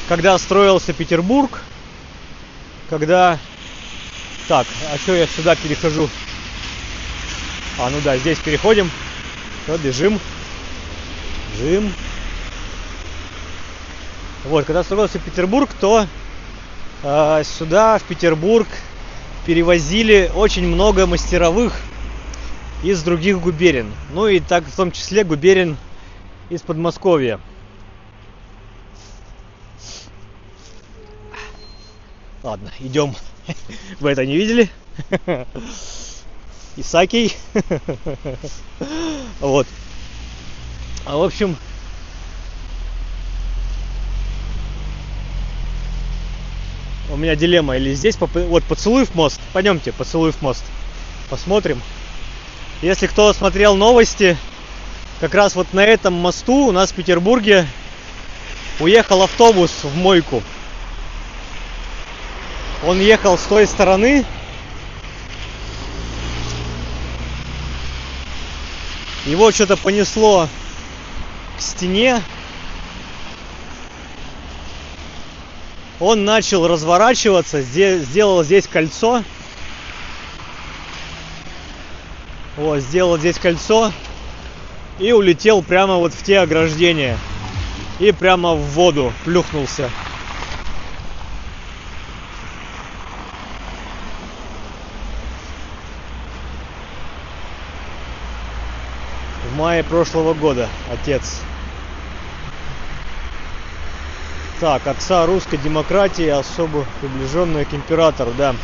когда строился Петербург, когда... Так, а что я сюда перехожу? А, ну да, здесь переходим. Все, бежим. Бежим. Вот, когда строился Петербург, то сюда, в Петербург, перевозили очень много мастеровых из других губерен. Ну и так в том числе губерен из Подмосковья. Ладно, идем. Вы это не видели? Исакий. Вот. А в общем, у меня дилемма: или здесь вот Поцелуев мост. Пойдемте, Поцелуев мост. Посмотрим. Если кто смотрел новости, как раз вот на этом мосту у нас в Петербурге уехал автобус в мойку. Он ехал с той стороны. Его что-то понесло к стене. Он начал разворачиваться, сделал здесь кольцо. Вот, сделал здесь кольцо и улетел прямо вот в те ограждения. И прямо в воду плюхнулся. В мае прошлого года отец. Так, отца русской демократии, особо приближенная к императору, да.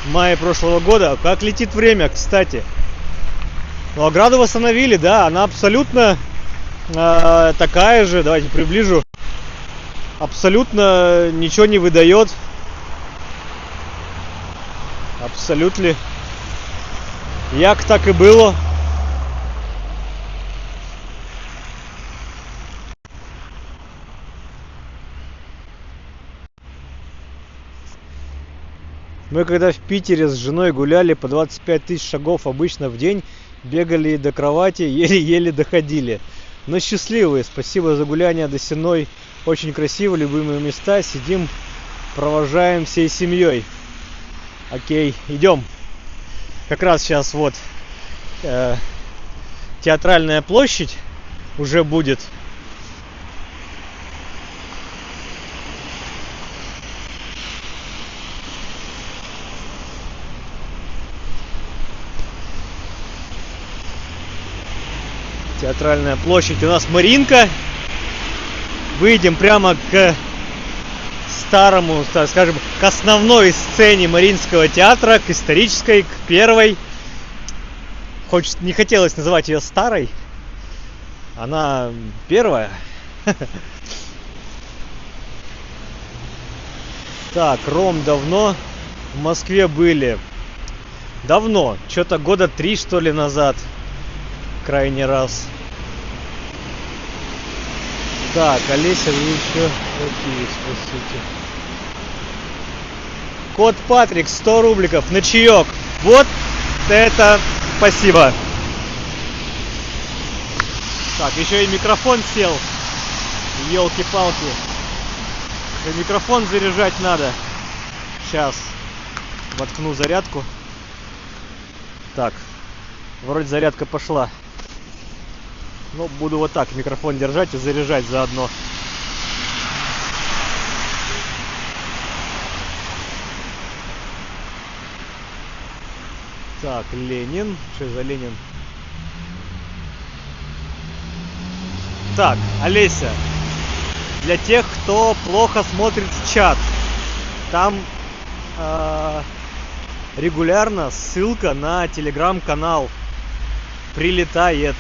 В мае прошлого года. Как летит время, кстати. Ну, ограду восстановили, да, она абсолютно такая же. Давайте приближу. Абсолютно ничего не выдает. Абсолютно. Як так и было. Мы когда в Питере с женой гуляли по 25 тысяч шагов обычно в день, бегали до кровати, еле-еле доходили. Но счастливые, спасибо за гуляние до Сеной. Очень красиво, любимые места. Сидим, провожаем всей семьей. Окей, идем. Как раз сейчас вот Театральная площадь уже будет. Театральная площадь. У нас Маринка. Выйдем прямо к старому, так скажем, к основной сцене Мариинского театра, к исторической, к первой. не хотелось называть ее старой. Она первая. Так, Ром давно в Москве были. Давно, что-то года 3 что ли назад. Крайний раз. Так, Олеся, вы еще какие, спросите. Кот Патрик, 100 рубликов на чаек. Вот это спасибо. Так, еще и микрофон сел. Елки-палки. Микрофон заряжать надо. Сейчас воткну зарядку. Так, вроде зарядка пошла. Ну, буду вот так микрофон держать и заряжать заодно. Так, Ленин. Что за Ленин? Так, Олеся. Для тех, кто плохо смотрит чат, там регулярно ссылка на телеграм-канал прилетает.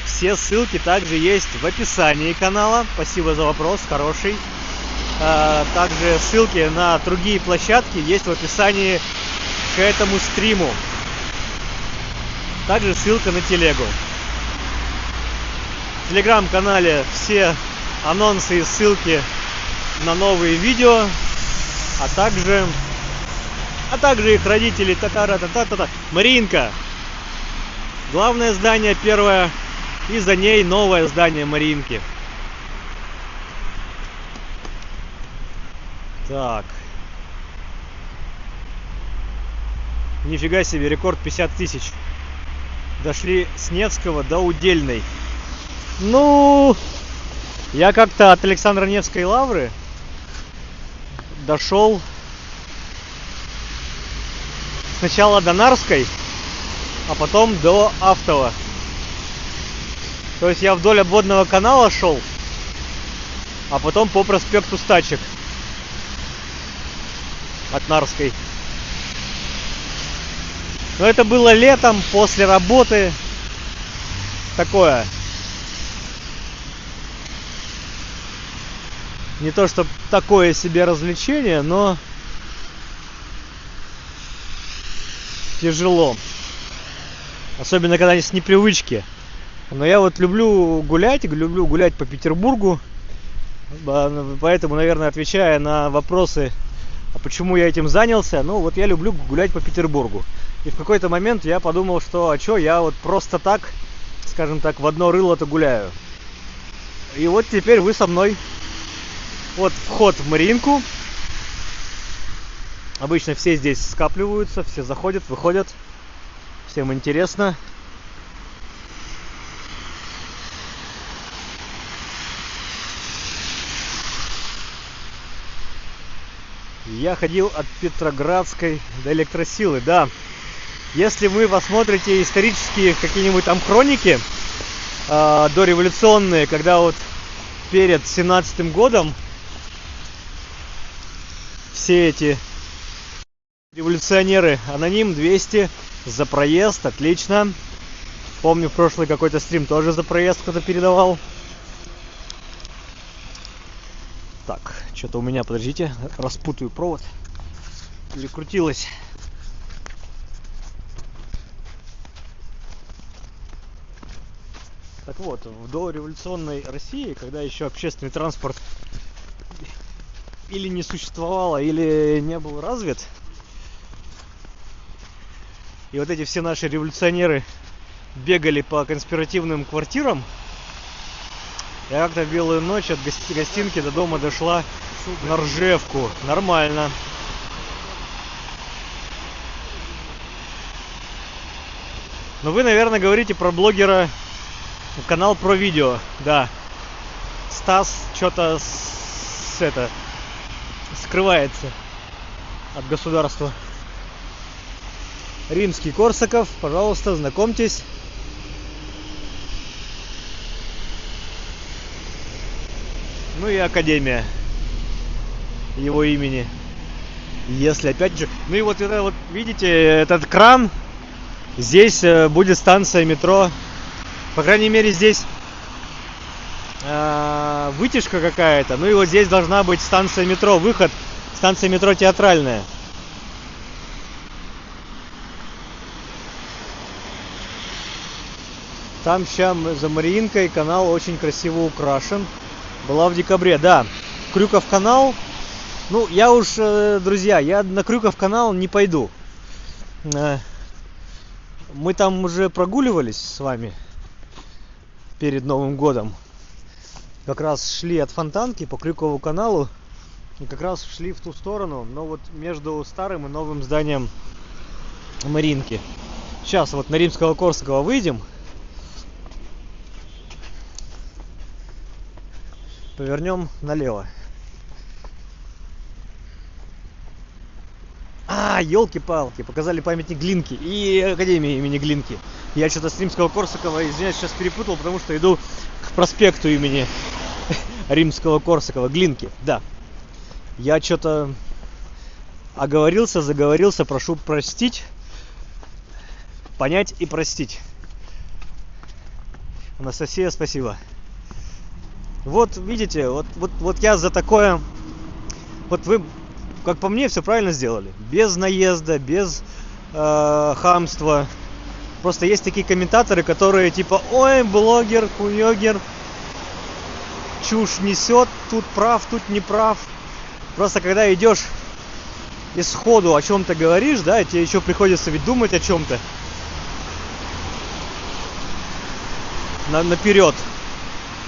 Все ссылки также есть в описании канала. Спасибо за вопрос, хороший. Также ссылки на другие площадки есть в описании к этому стриму. Также ссылка на телегу. В телеграм-канале все анонсы и ссылки на новые видео, а также их родители. Та-та-та-та-та-та. Маринка. Главное здание первое, и за ней новое здание Маринки. Так. Нифига себе, рекорд 50 тысяч. Дошли с Невского до Удельной. Ну, я как-то от Александра Невской лавры дошел сначала до Нарской, а потом до Автова. То есть я вдоль обводного канала шел, а потом по проспекту Стачек от Нарской. Но это было летом, после работы. Такое. Не то, что такое себе развлечение, но тяжело. Особенно, когда с непривычки. Но я вот люблю гулять по Петербургу. Поэтому, наверное, отвечая на вопросы, а почему я этим занялся, ну вот я люблю гулять по Петербургу. И в какой-то момент я подумал, что а чё, я вот просто так, скажем так, в одно рыло-то гуляю. И вот теперь вы со мной. Вот вход в Маринку. Обычно все здесь скапливаются, все заходят, выходят. Всем интересно. Я ходил от Петроградской до Электросилы, да. Если вы посмотрите исторические какие-нибудь там хроники дореволюционные, когда вот перед 17-м годом все эти революционеры, аноним 200 за проезд, отлично. Помню, в прошлый какой-то стрим тоже за проезд кто-то передавал. Так, что-то у меня, подождите, распутаю провод. Перекрутилось. Так вот, в дореволюционной России, когда еще общественный транспорт или не существовало, или не был развит, и вот эти все наши революционеры бегали по конспиративным квартирам, я как-то в белую ночь от гостинки до дома дошла на Ржевку. Нормально. Но вы, наверное, говорите про блогера, канал про видео. Да. Стас что-то скрывается от государства. Римский-Корсаков, пожалуйста, знакомьтесь. Ну и Академия его имени. Если опять же... Ну и вот это вот, видите, этот кран Здесь будет станция метро. По крайней мере, здесь вытяжка какая-то. Ну и вот здесь должна быть станция метро, выход. Станция метро Театральная. Там сейчас за Мариинкой канал очень красиво украшен. Была в декабре, да. Крюков канал. Ну, я уж, друзья, я на Крюков канал не пойду. Мы там уже прогуливались с вами перед Новым годом. Как раз шли от Фонтанки по Крюкову каналу. И как раз шли в ту сторону, но вот между старым и новым зданием Мариинки. Сейчас вот на Римского-Корсакова выйдем. Повернем налево. Елки-палки, показали памятник Глинки и Академии имени Глинки. Я что-то с Римского-Корсакова, извиняюсь, сейчас перепутал, потому что иду к проспекту имени Римского-Корсакова, Глинки, да. Я что-то оговорился, заговорился, прошу простить, понять и простить. Анастасия, спасибо. Вот видите, вот я за такое, вот вы, как по мне, все правильно сделали, без наезда, без хамства. Просто есть такие комментаторы, которые типа, ой, блогер, хуёгер, чушь несет, тут прав, тут не прав. Просто когда идешь и сходу о чем-то говоришь, да, тебе еще приходится ведь думать о чем-то наперед.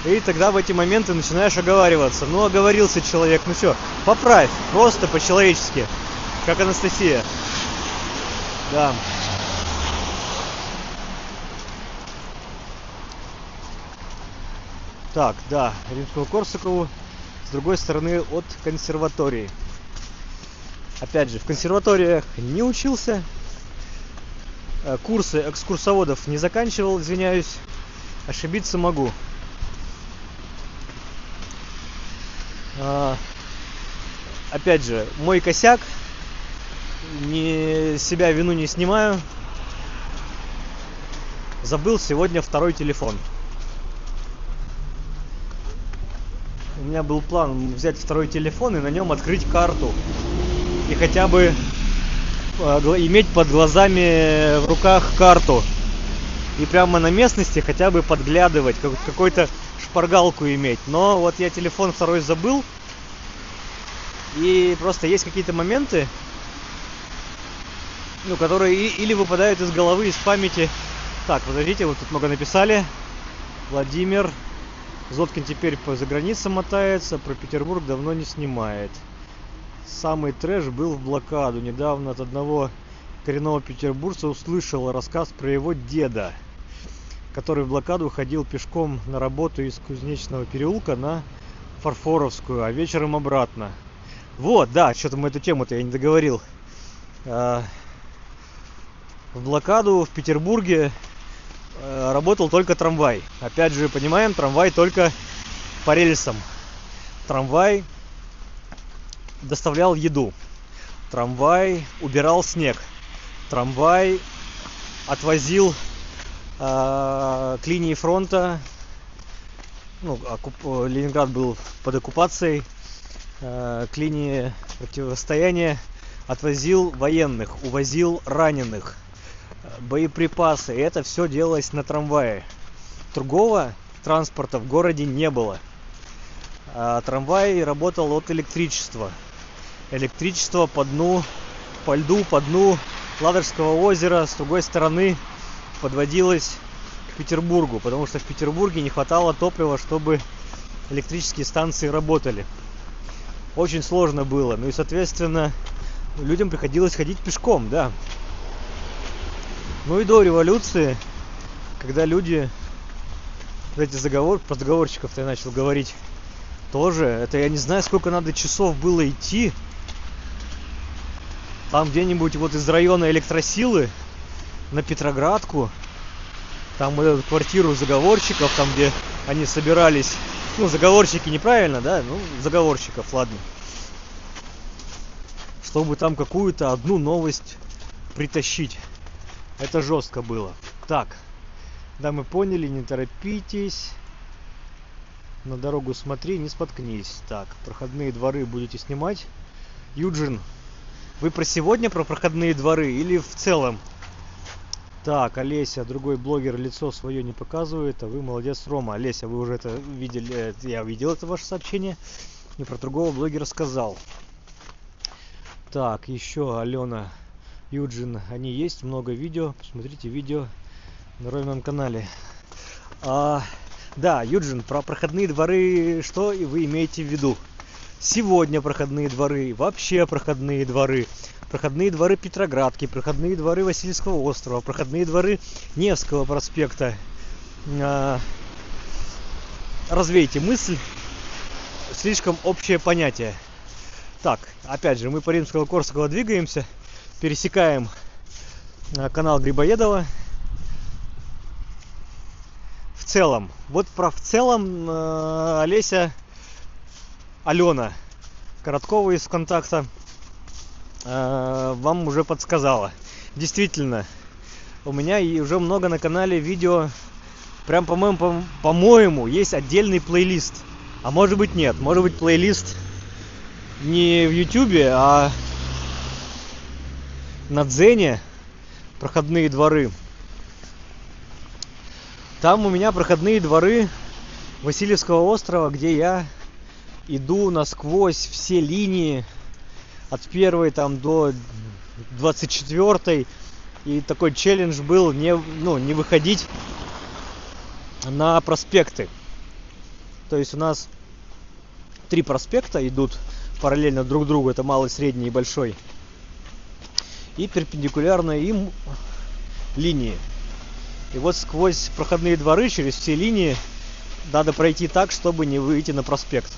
И тогда в эти моменты начинаешь оговариваться. Ну, оговорился человек, ну что, поправь, просто по-человечески, как Анастасия. Да. Так, да, Римского-Корсакову, с другой стороны от консерватории. Опять же, в консерваториях не учился, курсы экскурсоводов не заканчивал, извиняюсь, ошибиться могу. Опять же, мой косяк, себя вину не снимаю. Забыл сегодня второй телефон. У меня был план взять второй телефон и на нем открыть карту. И хотя бы иметь под глазами в руках карту. И прямо на местности хотя бы подглядывать, какой-то шпаргалку иметь. Но вот я телефон второй забыл. И просто есть какие-то моменты, ну, которые или выпадают из головы, из памяти. Так, подождите, вот тут много написали. Владимир Зоткин теперь за границей мотается, про Петербург давно не снимает. Самый трэш был в блокаду. Недавно от одного коренного петербуржца услышал рассказ про его деда, который в блокаду ходил пешком на работу из Кузнечного переулка на Фарфоровскую, а вечером обратно. Вот, да, что-то мы эту тему-то я не договорил. В блокаду в Петербурге работал только трамвай. Опять же, понимаем, трамвай только по рельсам. Трамвай доставлял еду. Трамвай убирал снег. Трамвай отвозил к линии фронта. Ну, Ленинград был под оккупацией. К линии противостояния отвозил военных, увозил раненых, боеприпасы. И это все делалось на трамвае. Другого транспорта в городе не было. Трамвай работал от электричества. Электричество по льду, по дну Ладожского озера с другой стороны подводилось к Петербургу, потому что в Петербурге не хватало топлива, чтобы электрические станции работали. Очень сложно было. Ну и, соответственно, людям приходилось ходить пешком, да. Ну и до революции, когда люди, эти про заговорщиков-то я начал говорить, тоже, это я не знаю, сколько надо часов было идти. Там где-нибудь вот из района Электросилы на Петроградку, там вот эту квартиру заговорщиков, там где они собирались. Ну, заговорщики неправильно, да? Ну, заговорщиков, ладно. Чтобы там какую-то одну новость притащить. Это жестко было. Так, да, мы поняли, не торопитесь. На дорогу смотри, не споткнись. Так, проходные дворы будете снимать. Юджин, вы про сегодня, про проходные дворы или в целом? Так, Олеся, другой блогер лицо свое не показывает, а вы молодец, Рома. Олеся, вы уже это видели, я видел это ваше сообщение. И про другого блогера сказал. Так, еще Алена, Юджин, они есть, много видео. Посмотрите видео на Ромином канале. Да, Юджин, про проходные дворы, что вы имеете в виду? Сегодня проходные дворы, вообще проходные дворы Петроградки, проходные дворы Васильевского острова, проходные дворы Невского проспекта. Развейте мысль, слишком общее понятие. Так, опять же, мы по Римского-Корсакова двигаемся, пересекаем канал Грибоедова. В целом, вот про в целом Олеся, Алена Короткова из ВКонтакта вам уже подсказала. Действительно, у меня и уже много на канале видео, прям по-моему, есть отдельный плейлист. А может быть нет, может быть плейлист не в Ютубе, а на Дзене, проходные дворы. Там у меня проходные дворы Васильевского острова, где я иду насквозь все линии от 1 там до 24. И такой челлендж был не выходить на проспекты. То есть у нас 3 проспекта идут параллельно друг другу. Это малый, средний и большой. И перпендикулярно им линии. И вот сквозь проходные дворы, через все линии, надо пройти так, чтобы не выйти на проспект.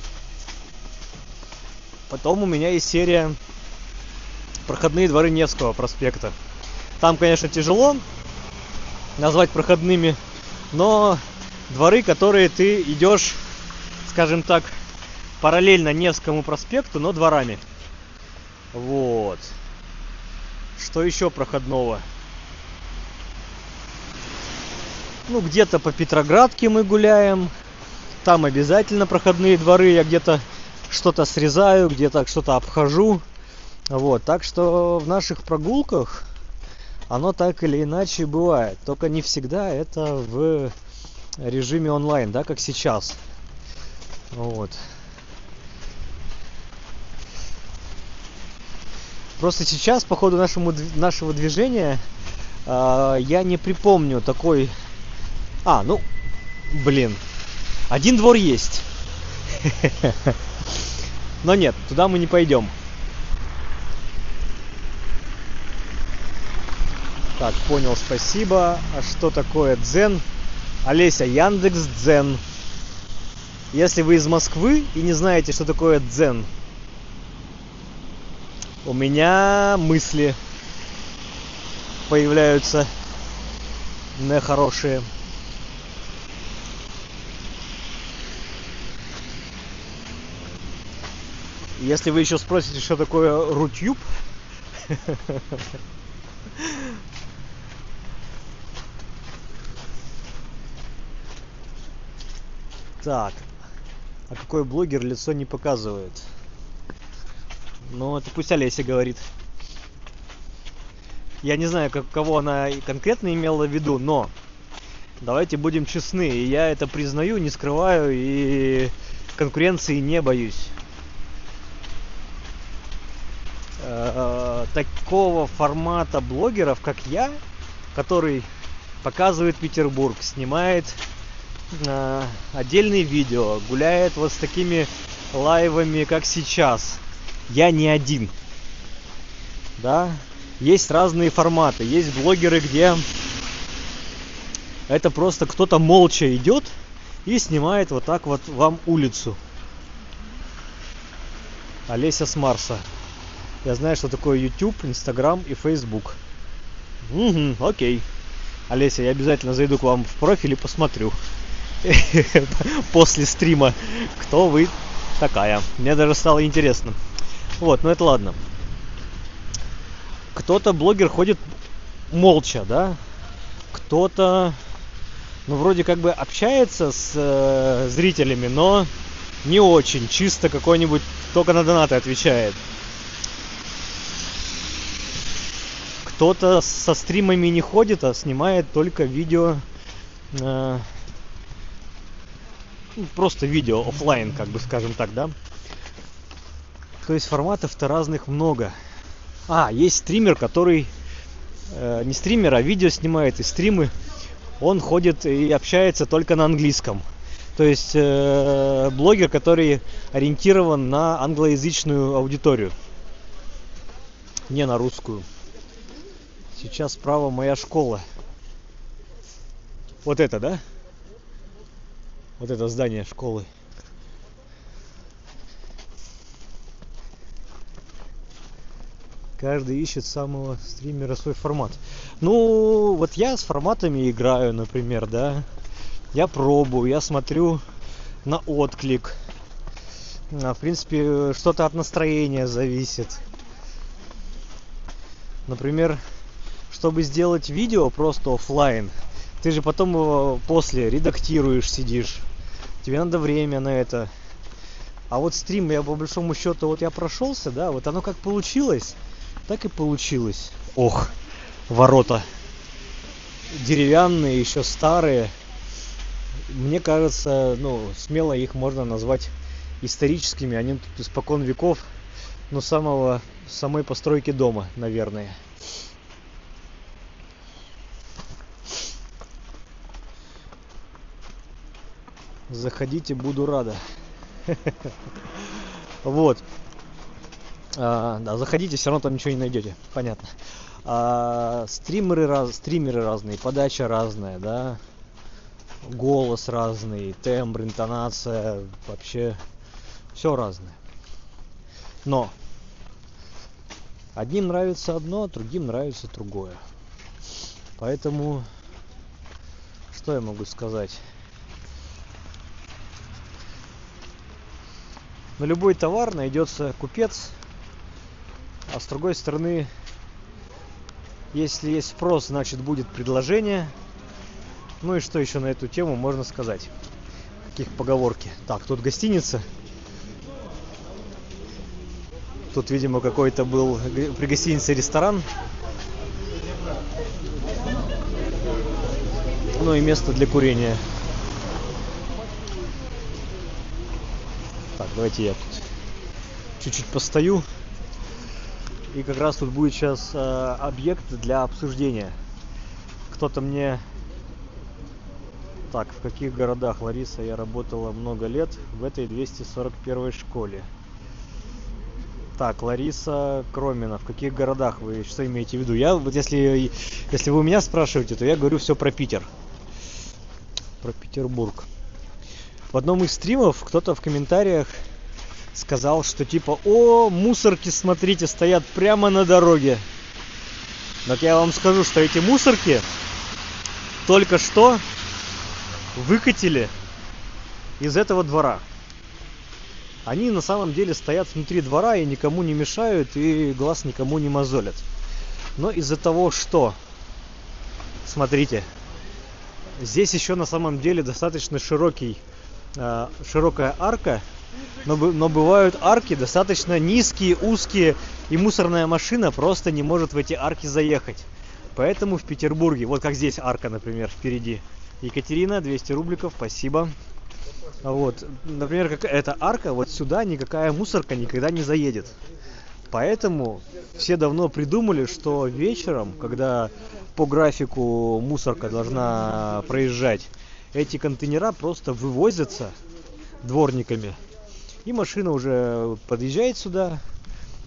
Потом у меня есть серия проходные дворы Невского проспекта. Там, конечно, тяжело назвать проходными, но дворы, которые ты идешь, скажем так, параллельно Невскому проспекту, но дворами. Вот. Что еще проходного? Ну, где-то по Петроградке мы гуляем. Там обязательно проходные дворы. Я где-то что-то срезаю, где-то что-то обхожу. Вот. Так что в наших прогулках оно так или иначе бывает. Только не всегда это в режиме онлайн, да, как сейчас. Вот. Просто сейчас, по ходу нашего движения, я не припомню такой... один двор есть. Но нет, туда мы не пойдем. Так, понял, спасибо. А что такое Дзен? Олеся, Яндекс.Дзен. Если вы из Москвы и не знаете, что такое Дзен, у меня мысли появляются нехорошие. Если вы еще спросите, что такое Рутюб, так, а какой блогер лицо не показывает? Ну, это пусть Олеся говорит. Я не знаю, кого она конкретно имела в виду, но давайте будем честны. И я это признаю, не скрываю и конкуренции не боюсь. Такого формата блогеров, как я, который показывает Петербург, снимает отдельные видео, гуляет вот с такими лайвами, как сейчас. Я не один. Да? Есть разные форматы. Есть блогеры, где это просто кто-то молча идет и снимает вот так вот вам улицу. Олеся с Марса. Я знаю, что такое YouTube, Instagram и Facebook. Окей. Олеся, я обязательно зайду к вам в профиль и посмотрю. После стрима, кто вы такая. Мне даже стало интересно. Вот, ну это ладно. Кто-то блогер ходит молча, да, кто-то, ну, вроде как бы общается с зрителями, но не очень, чисто какой-нибудь только на донаты отвечает. Кто-то со стримами не ходит, а снимает только видео, просто видео оффлайн, как бы скажем так, да. То есть форматов-то разных много. Есть стример, который не стример, а видео снимает и стримы. Он ходит и общается только на английском. То есть блогер, который ориентирован на англоязычную аудиторию, не на русскую. Сейчас справа моя школа. Вот это, да? Вот это здание школы. Каждый ищет самого стримера свой формат. Ну, вот я с форматами играю, например, да. Я пробую, я смотрю на отклик. В принципе, что-то от настроения зависит. Например, чтобы сделать видео просто оффлайн, ты же потом его после редактируешь, сидишь. Тебе надо время на это. А вот стрим, я по большому счету, вот я прошелся, да, вот оно как получилось, так и получилось. Ох, ворота деревянные, еще старые. Мне кажется, ну, смело их можно назвать историческими. Они тут испокон веков, ну, самой постройки дома, наверное. Заходите, буду рада. Вот. Да, заходите, все равно там ничего не найдете. Понятно. Стримеры разные, подача разная, да. Голос разный, тембр, интонация, вообще все разное. Но одним нравится одно, другим нравится другое. Поэтому что я могу сказать? На любой товар найдется купец, а с другой стороны, если есть спрос, значит будет предложение. Ну и что еще на эту тему можно сказать? Каких поговорки? Так, тут гостиница. Тут, видимо, какой-то был при гостинице ресторан. Ну и место для курения. Так, давайте я тут чуть-чуть постою. И как раз тут будет сейчас объект для обсуждения. Кто-то мне... Так, в каких городах, Лариса? Я работала много лет в этой 241 школе. Так, Лариса Кромина. В каких городах вы что имеете в виду? Я вот если вы у меня спрашиваете, то я говорю все про Питер. Про Петербург. В одном из стримов кто-то в комментариях сказал, что типа: о, мусорки, смотрите, стоят прямо на дороге. Так я вам скажу, что эти мусорки только что выкатили из этого двора. Они на самом деле стоят внутри двора и никому не мешают, и глаз никому не мозолят. Но из-за того, что, смотрите, здесь еще на самом деле достаточно широкая арка, но бывают арки достаточно низкие, узкие, и мусорная машина просто не может в эти арки заехать. Поэтому в Петербурге, вот как здесь арка, например, впереди. Екатерина, 200 рубликов, спасибо. Вот, например, как эта арка, вот сюда никакая мусорка никогда не заедет. Поэтому все давно придумали, что вечером, когда по графику мусорка должна проезжать, эти контейнера просто вывозятся дворниками. И машина уже подъезжает сюда,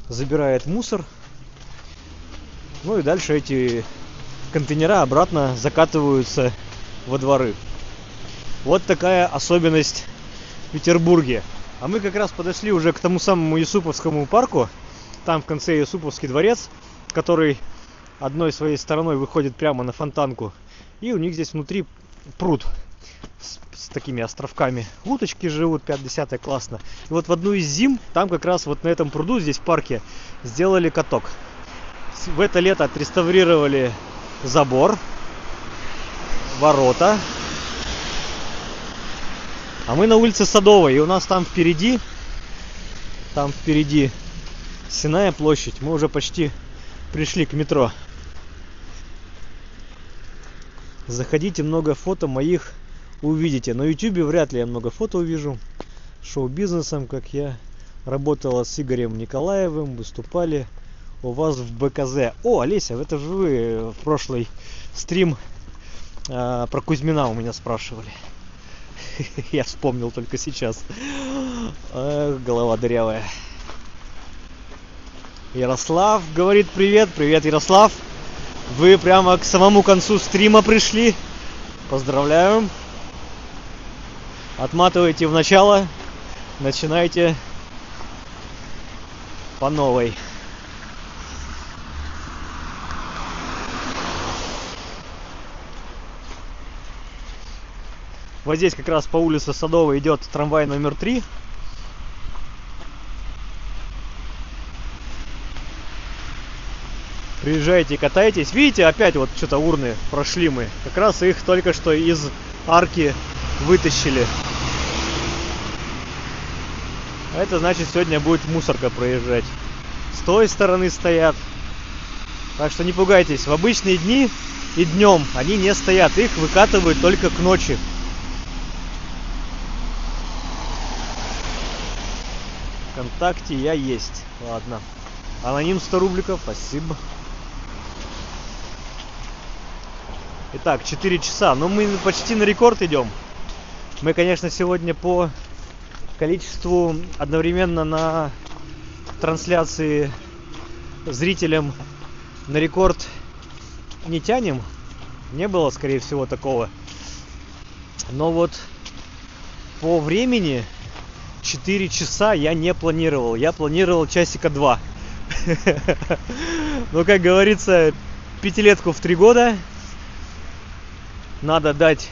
забирает мусор. Ну и дальше эти контейнера обратно закатываются во дворы. Вот такая особенность в Петербурге. А мы как раз подошли уже к тому самому Юсуповскому парку. Там в конце Юсуповский дворец, который одной своей стороной выходит прямо на Фонтанку. И у них здесь внутри пруд с такими островками. Уточки живут, 5-10, классно. И вот в одну из зим, там как раз вот на этом пруду, здесь в парке, сделали каток. В это лето отреставрировали забор, ворота. А мы на улице Садовой, и у нас там впереди Сенная площадь. Мы уже почти пришли к метро. Заходите, много фото моих увидите. На ютубе вряд ли я много фото увижу. Шоу-бизнесом, как я работала с Игорем Николаевым, выступали у вас в БКЗ. О, Олеся, это же вы в прошлый стрим про Кузьмина у меня спрашивали. Я вспомнил только сейчас. Голова дырявая. Ярослав говорит привет. Привет, Ярослав. Вы прямо к самому концу стрима пришли. Поздравляю. Отматывайте в начало. Начинайте по новой. Вот здесь как раз по улице Садовой идет трамвай номер 3. Приезжайте, катайтесь. Видите, опять вот что-то урны прошли мы. Как раз их только что из арки вытащили. А это значит, сегодня будет мусорка проезжать. С той стороны стоят. Так что не пугайтесь. В обычные дни и днем они не стоят. Их выкатывают только к ночи. ВКонтакте я есть. Ладно. Аноним 100 рубликов. Спасибо. Итак, 4 часа. Но мы почти на рекорд идем. Мы, конечно, сегодня по количеству одновременно на трансляции зрителям на рекорд не тянем. Не было, скорее всего, такого. Но вот по времени 4 часа я не планировал. Я планировал часика 2. Но, как говорится, пятилетку в 3 года. Надо дать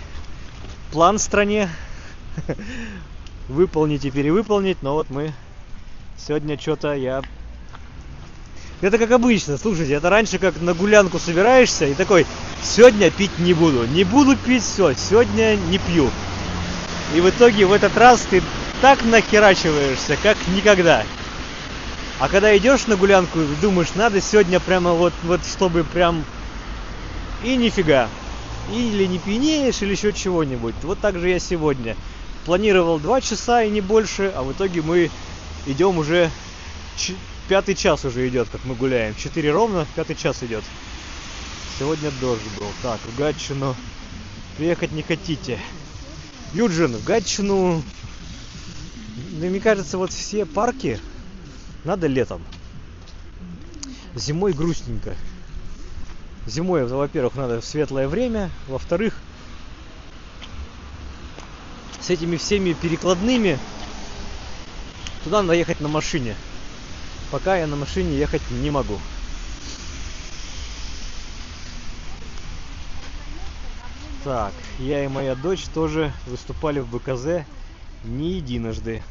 план стране. Выполнить и перевыполнить. Но вот мы сегодня что-то Это как обычно, слушайте, это раньше как на гулянку собираешься и такой: сегодня пить не буду. Не буду пить, все, сегодня не пью. И в итоге в этот раз ты так нахерачиваешься, как никогда. А когда идешь на гулянку, думаешь, надо сегодня прямо вот чтобы прям... И нифига. Или не пьянеешь, или еще чего-нибудь. Вот так же я сегодня. Планировал 2 часа и не больше, а в итоге мы идем уже... 5-й час уже идет, как мы гуляем. 4 ровно, 5-й час идет. Сегодня дождь был. Так, в Гатчину приехать не хотите. Юджин, в Гатчину... Мне кажется, вот все парки надо летом. Зимой грустненько. Зимой, во-первых, надо в светлое время. Во-вторых, с этими всеми перекладными туда надо ехать на машине. Пока я на машине ехать не могу. Так, я и моя дочь тоже выступали в БКЗ не единожды.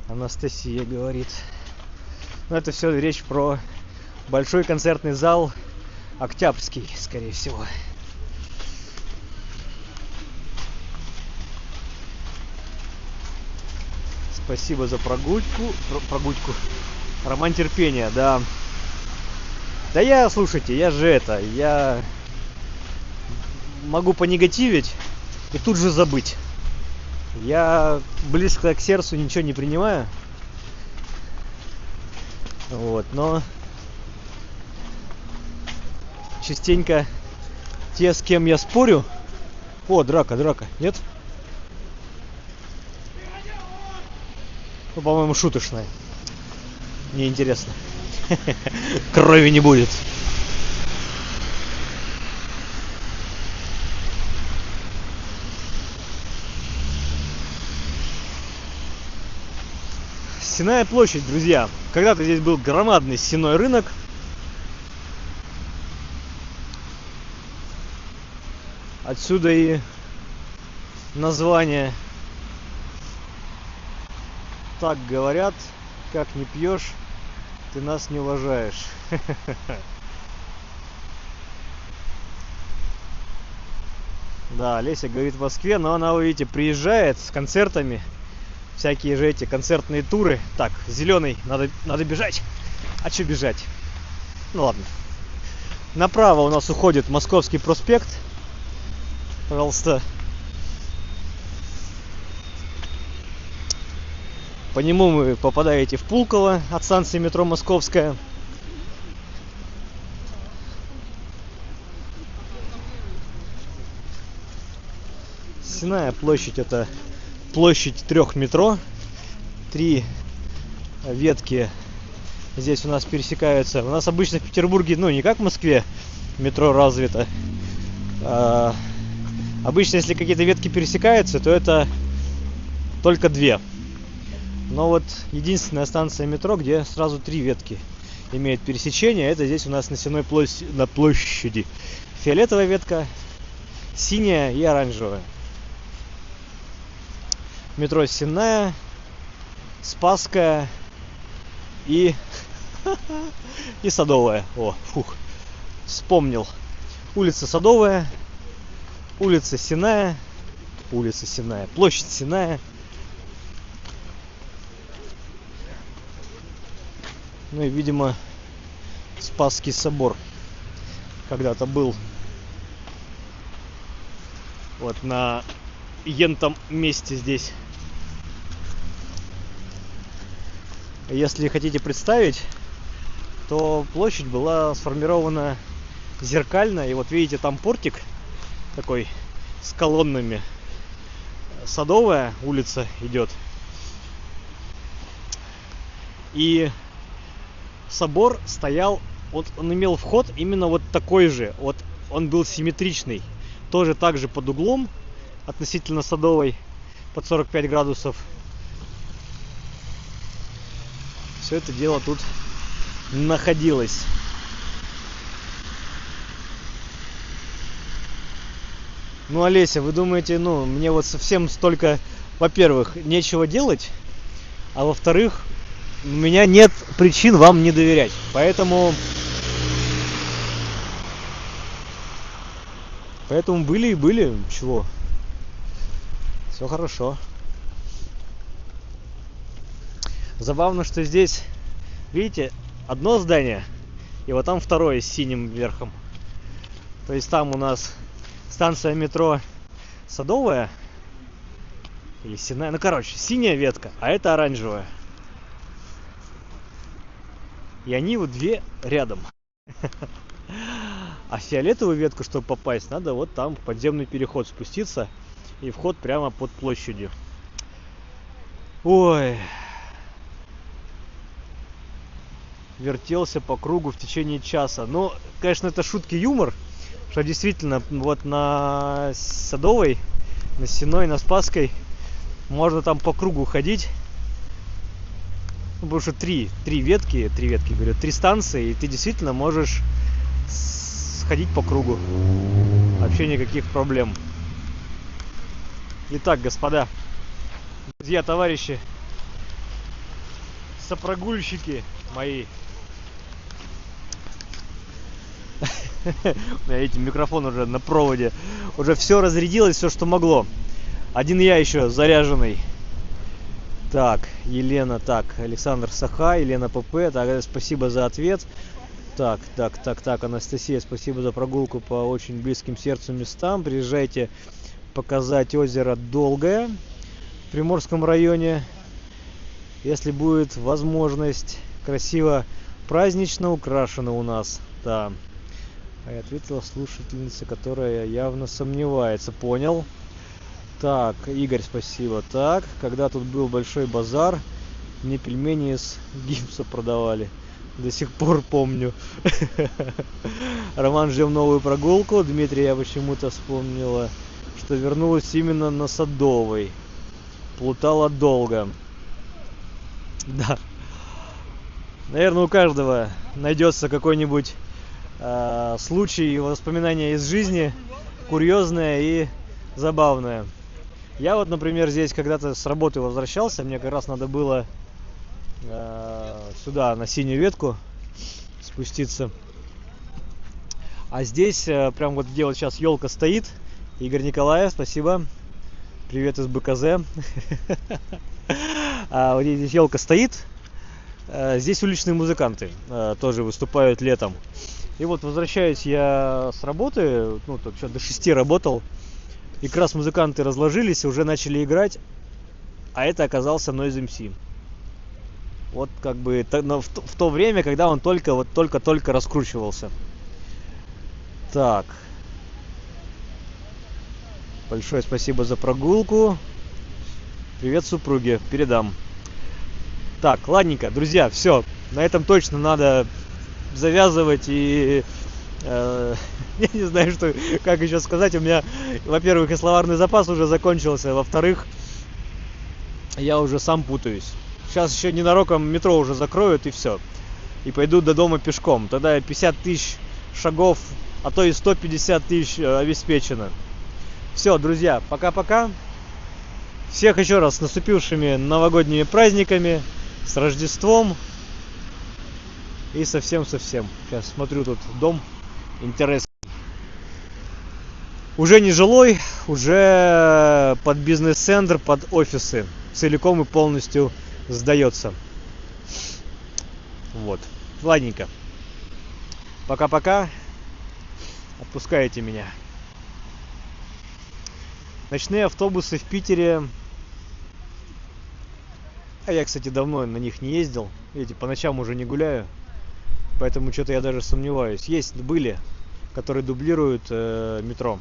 Анастасия говорит. Но это все речь про большой концертный зал Октябрьский, скорее всего. Спасибо за прогулку. Роман терпения, да. Да я, слушайте, я могу понегативить и тут же забыть. Я близко к сердцу ничего не принимаю. Вот, но частенько те, с кем я спорю... О, драка, нет? Ну, по-моему, шуточная. Мне интересно. Крови не будет. Сенная площадь, друзья. Когда-то здесь был громадный сенной рынок. Отсюда и название. Так говорят, как не пьешь, ты нас не уважаешь. Да, Леся говорит в Москве, но она, вы видите, приезжает с концертами. Всякие же эти концертные туры. Так, зеленый, надо бежать. А что бежать? Ну ладно. Направо у нас уходит Московский проспект. Пожалуйста. По нему вы попадаете в Пулково от станции метро Московская. Сенная площадь — это площадь 3 метро. 3 ветки здесь у нас пересекаются. У нас обычно в Петербурге, ну, не как в Москве, метро развито. Обычно, если какие-то ветки пересекаются, то это только 2. Но вот единственная станция метро, где сразу 3 ветки имеют пересечение, это здесь у нас на Сенной площади. Фиолетовая ветка, синяя и оранжевая. Метро Сенная, Спасская и Садовая. О, фух, вспомнил. Улица Садовая, улица Сенная, площадь Сенная. Ну и, видимо, Спасский собор когда-то был вот на ентом месте здесь. Если хотите представить, то площадь была сформирована зеркально. И вот видите, там портик такой с колоннами. Садовая улица идет. И собор стоял, вот он имел вход именно вот такой же. Вот он был симметричный. Тоже так же под углом относительно Садовой, под 45 градусов. Все это дело тут находилось. Ну, Олеся, вы думаете, ну, мне вот совсем столько, во-первых, нечего делать, а во-вторых, у меня нет причин вам не доверять. Поэтому были и были. Чего? Все хорошо. Забавно, что здесь, видите, одно здание, и вот там второе с синим верхом. То есть там у нас станция метро Садовая или Сенная, ну короче, синяя ветка, а это оранжевая. И они вот 2 рядом. А фиолетовую ветку, чтобы попасть, надо вот там в подземный переход спуститься, и вход прямо под площадью. Ой. Вертелся по кругу в течение часа. Ну, конечно, это шутки, юмор, что действительно вот на Садовой, на Сенной, на Спасской можно там по кругу ходить. Ну, потому что 3 ветки, говорю, 3 станции, и ты действительно можешь ходить по кругу. Вообще никаких проблем. Итак, господа, друзья, товарищи, сопрогульщики мои. У меня, видите, микрофон уже на проводе. Уже все разрядилось, все, что могло. Один я еще заряженный. Так, Елена, так, Александр Саха, Елена ПП. Так, спасибо за ответ. Так, Анастасия, спасибо за прогулку по очень близким сердцу местам. Приезжайте показать озеро Долгое в Приморском районе. Если будет возможность. Красиво, празднично украшено у нас. Да. А я ответила слушательница, которая явно сомневается. Понял. Так, Игорь, спасибо. Так, когда тут был большой базар, мне пельмени из гипса продавали. До сих пор помню. Роман, ждем новую прогулку. Дмитрий, я почему-то вспомнила, что вернулась именно на Садовой. Плутала долго. Да. Наверное, у каждого найдется какой-нибудь случай и воспоминания из жизни, курьезное и забавное. Я вот, например, здесь когда-то с работы возвращался, мне как раз надо было сюда, на синюю ветку спуститься. А здесь прям вот где вот сейчас елка стоит, Игорь Николаев, спасибо. Привет из БКЗ. Вот здесь елка стоит. Здесь уличные музыканты тоже выступают летом. И вот возвращаюсь я с работы, ну, так что до 6 работал. И как раз музыканты разложились, уже начали играть. А это оказался Noise MC. Вот как бы в то время, когда он только раскручивался. Так. Большое спасибо за прогулку. Привет супруге, передам. Так, ладненько, друзья, все. На этом точно надо завязывать и... я не знаю, как еще сказать. У меня, во-первых, и словарный запас уже закончился. Во-вторых, я уже сам путаюсь. Сейчас еще ненароком метро уже закроют и все. И пойду до дома пешком. Тогда 50 тысяч шагов, а то и 150 тысяч обеспечено. Все, друзья, пока-пока. Всех еще раз с наступившими новогодними праздниками, с Рождеством и совсем-совсем. Сейчас смотрю, тут дом интересный. Уже не жилой, уже под бизнес-центр, под офисы. Целиком и полностью сдается. Вот. Ладненько. Пока-пока. Отпускайте меня. Ночные автобусы в Питере. А я, кстати, давно на них не ездил. Видите, по ночам уже не гуляю. Поэтому что-то я даже сомневаюсь. Были, которые дублируют метро.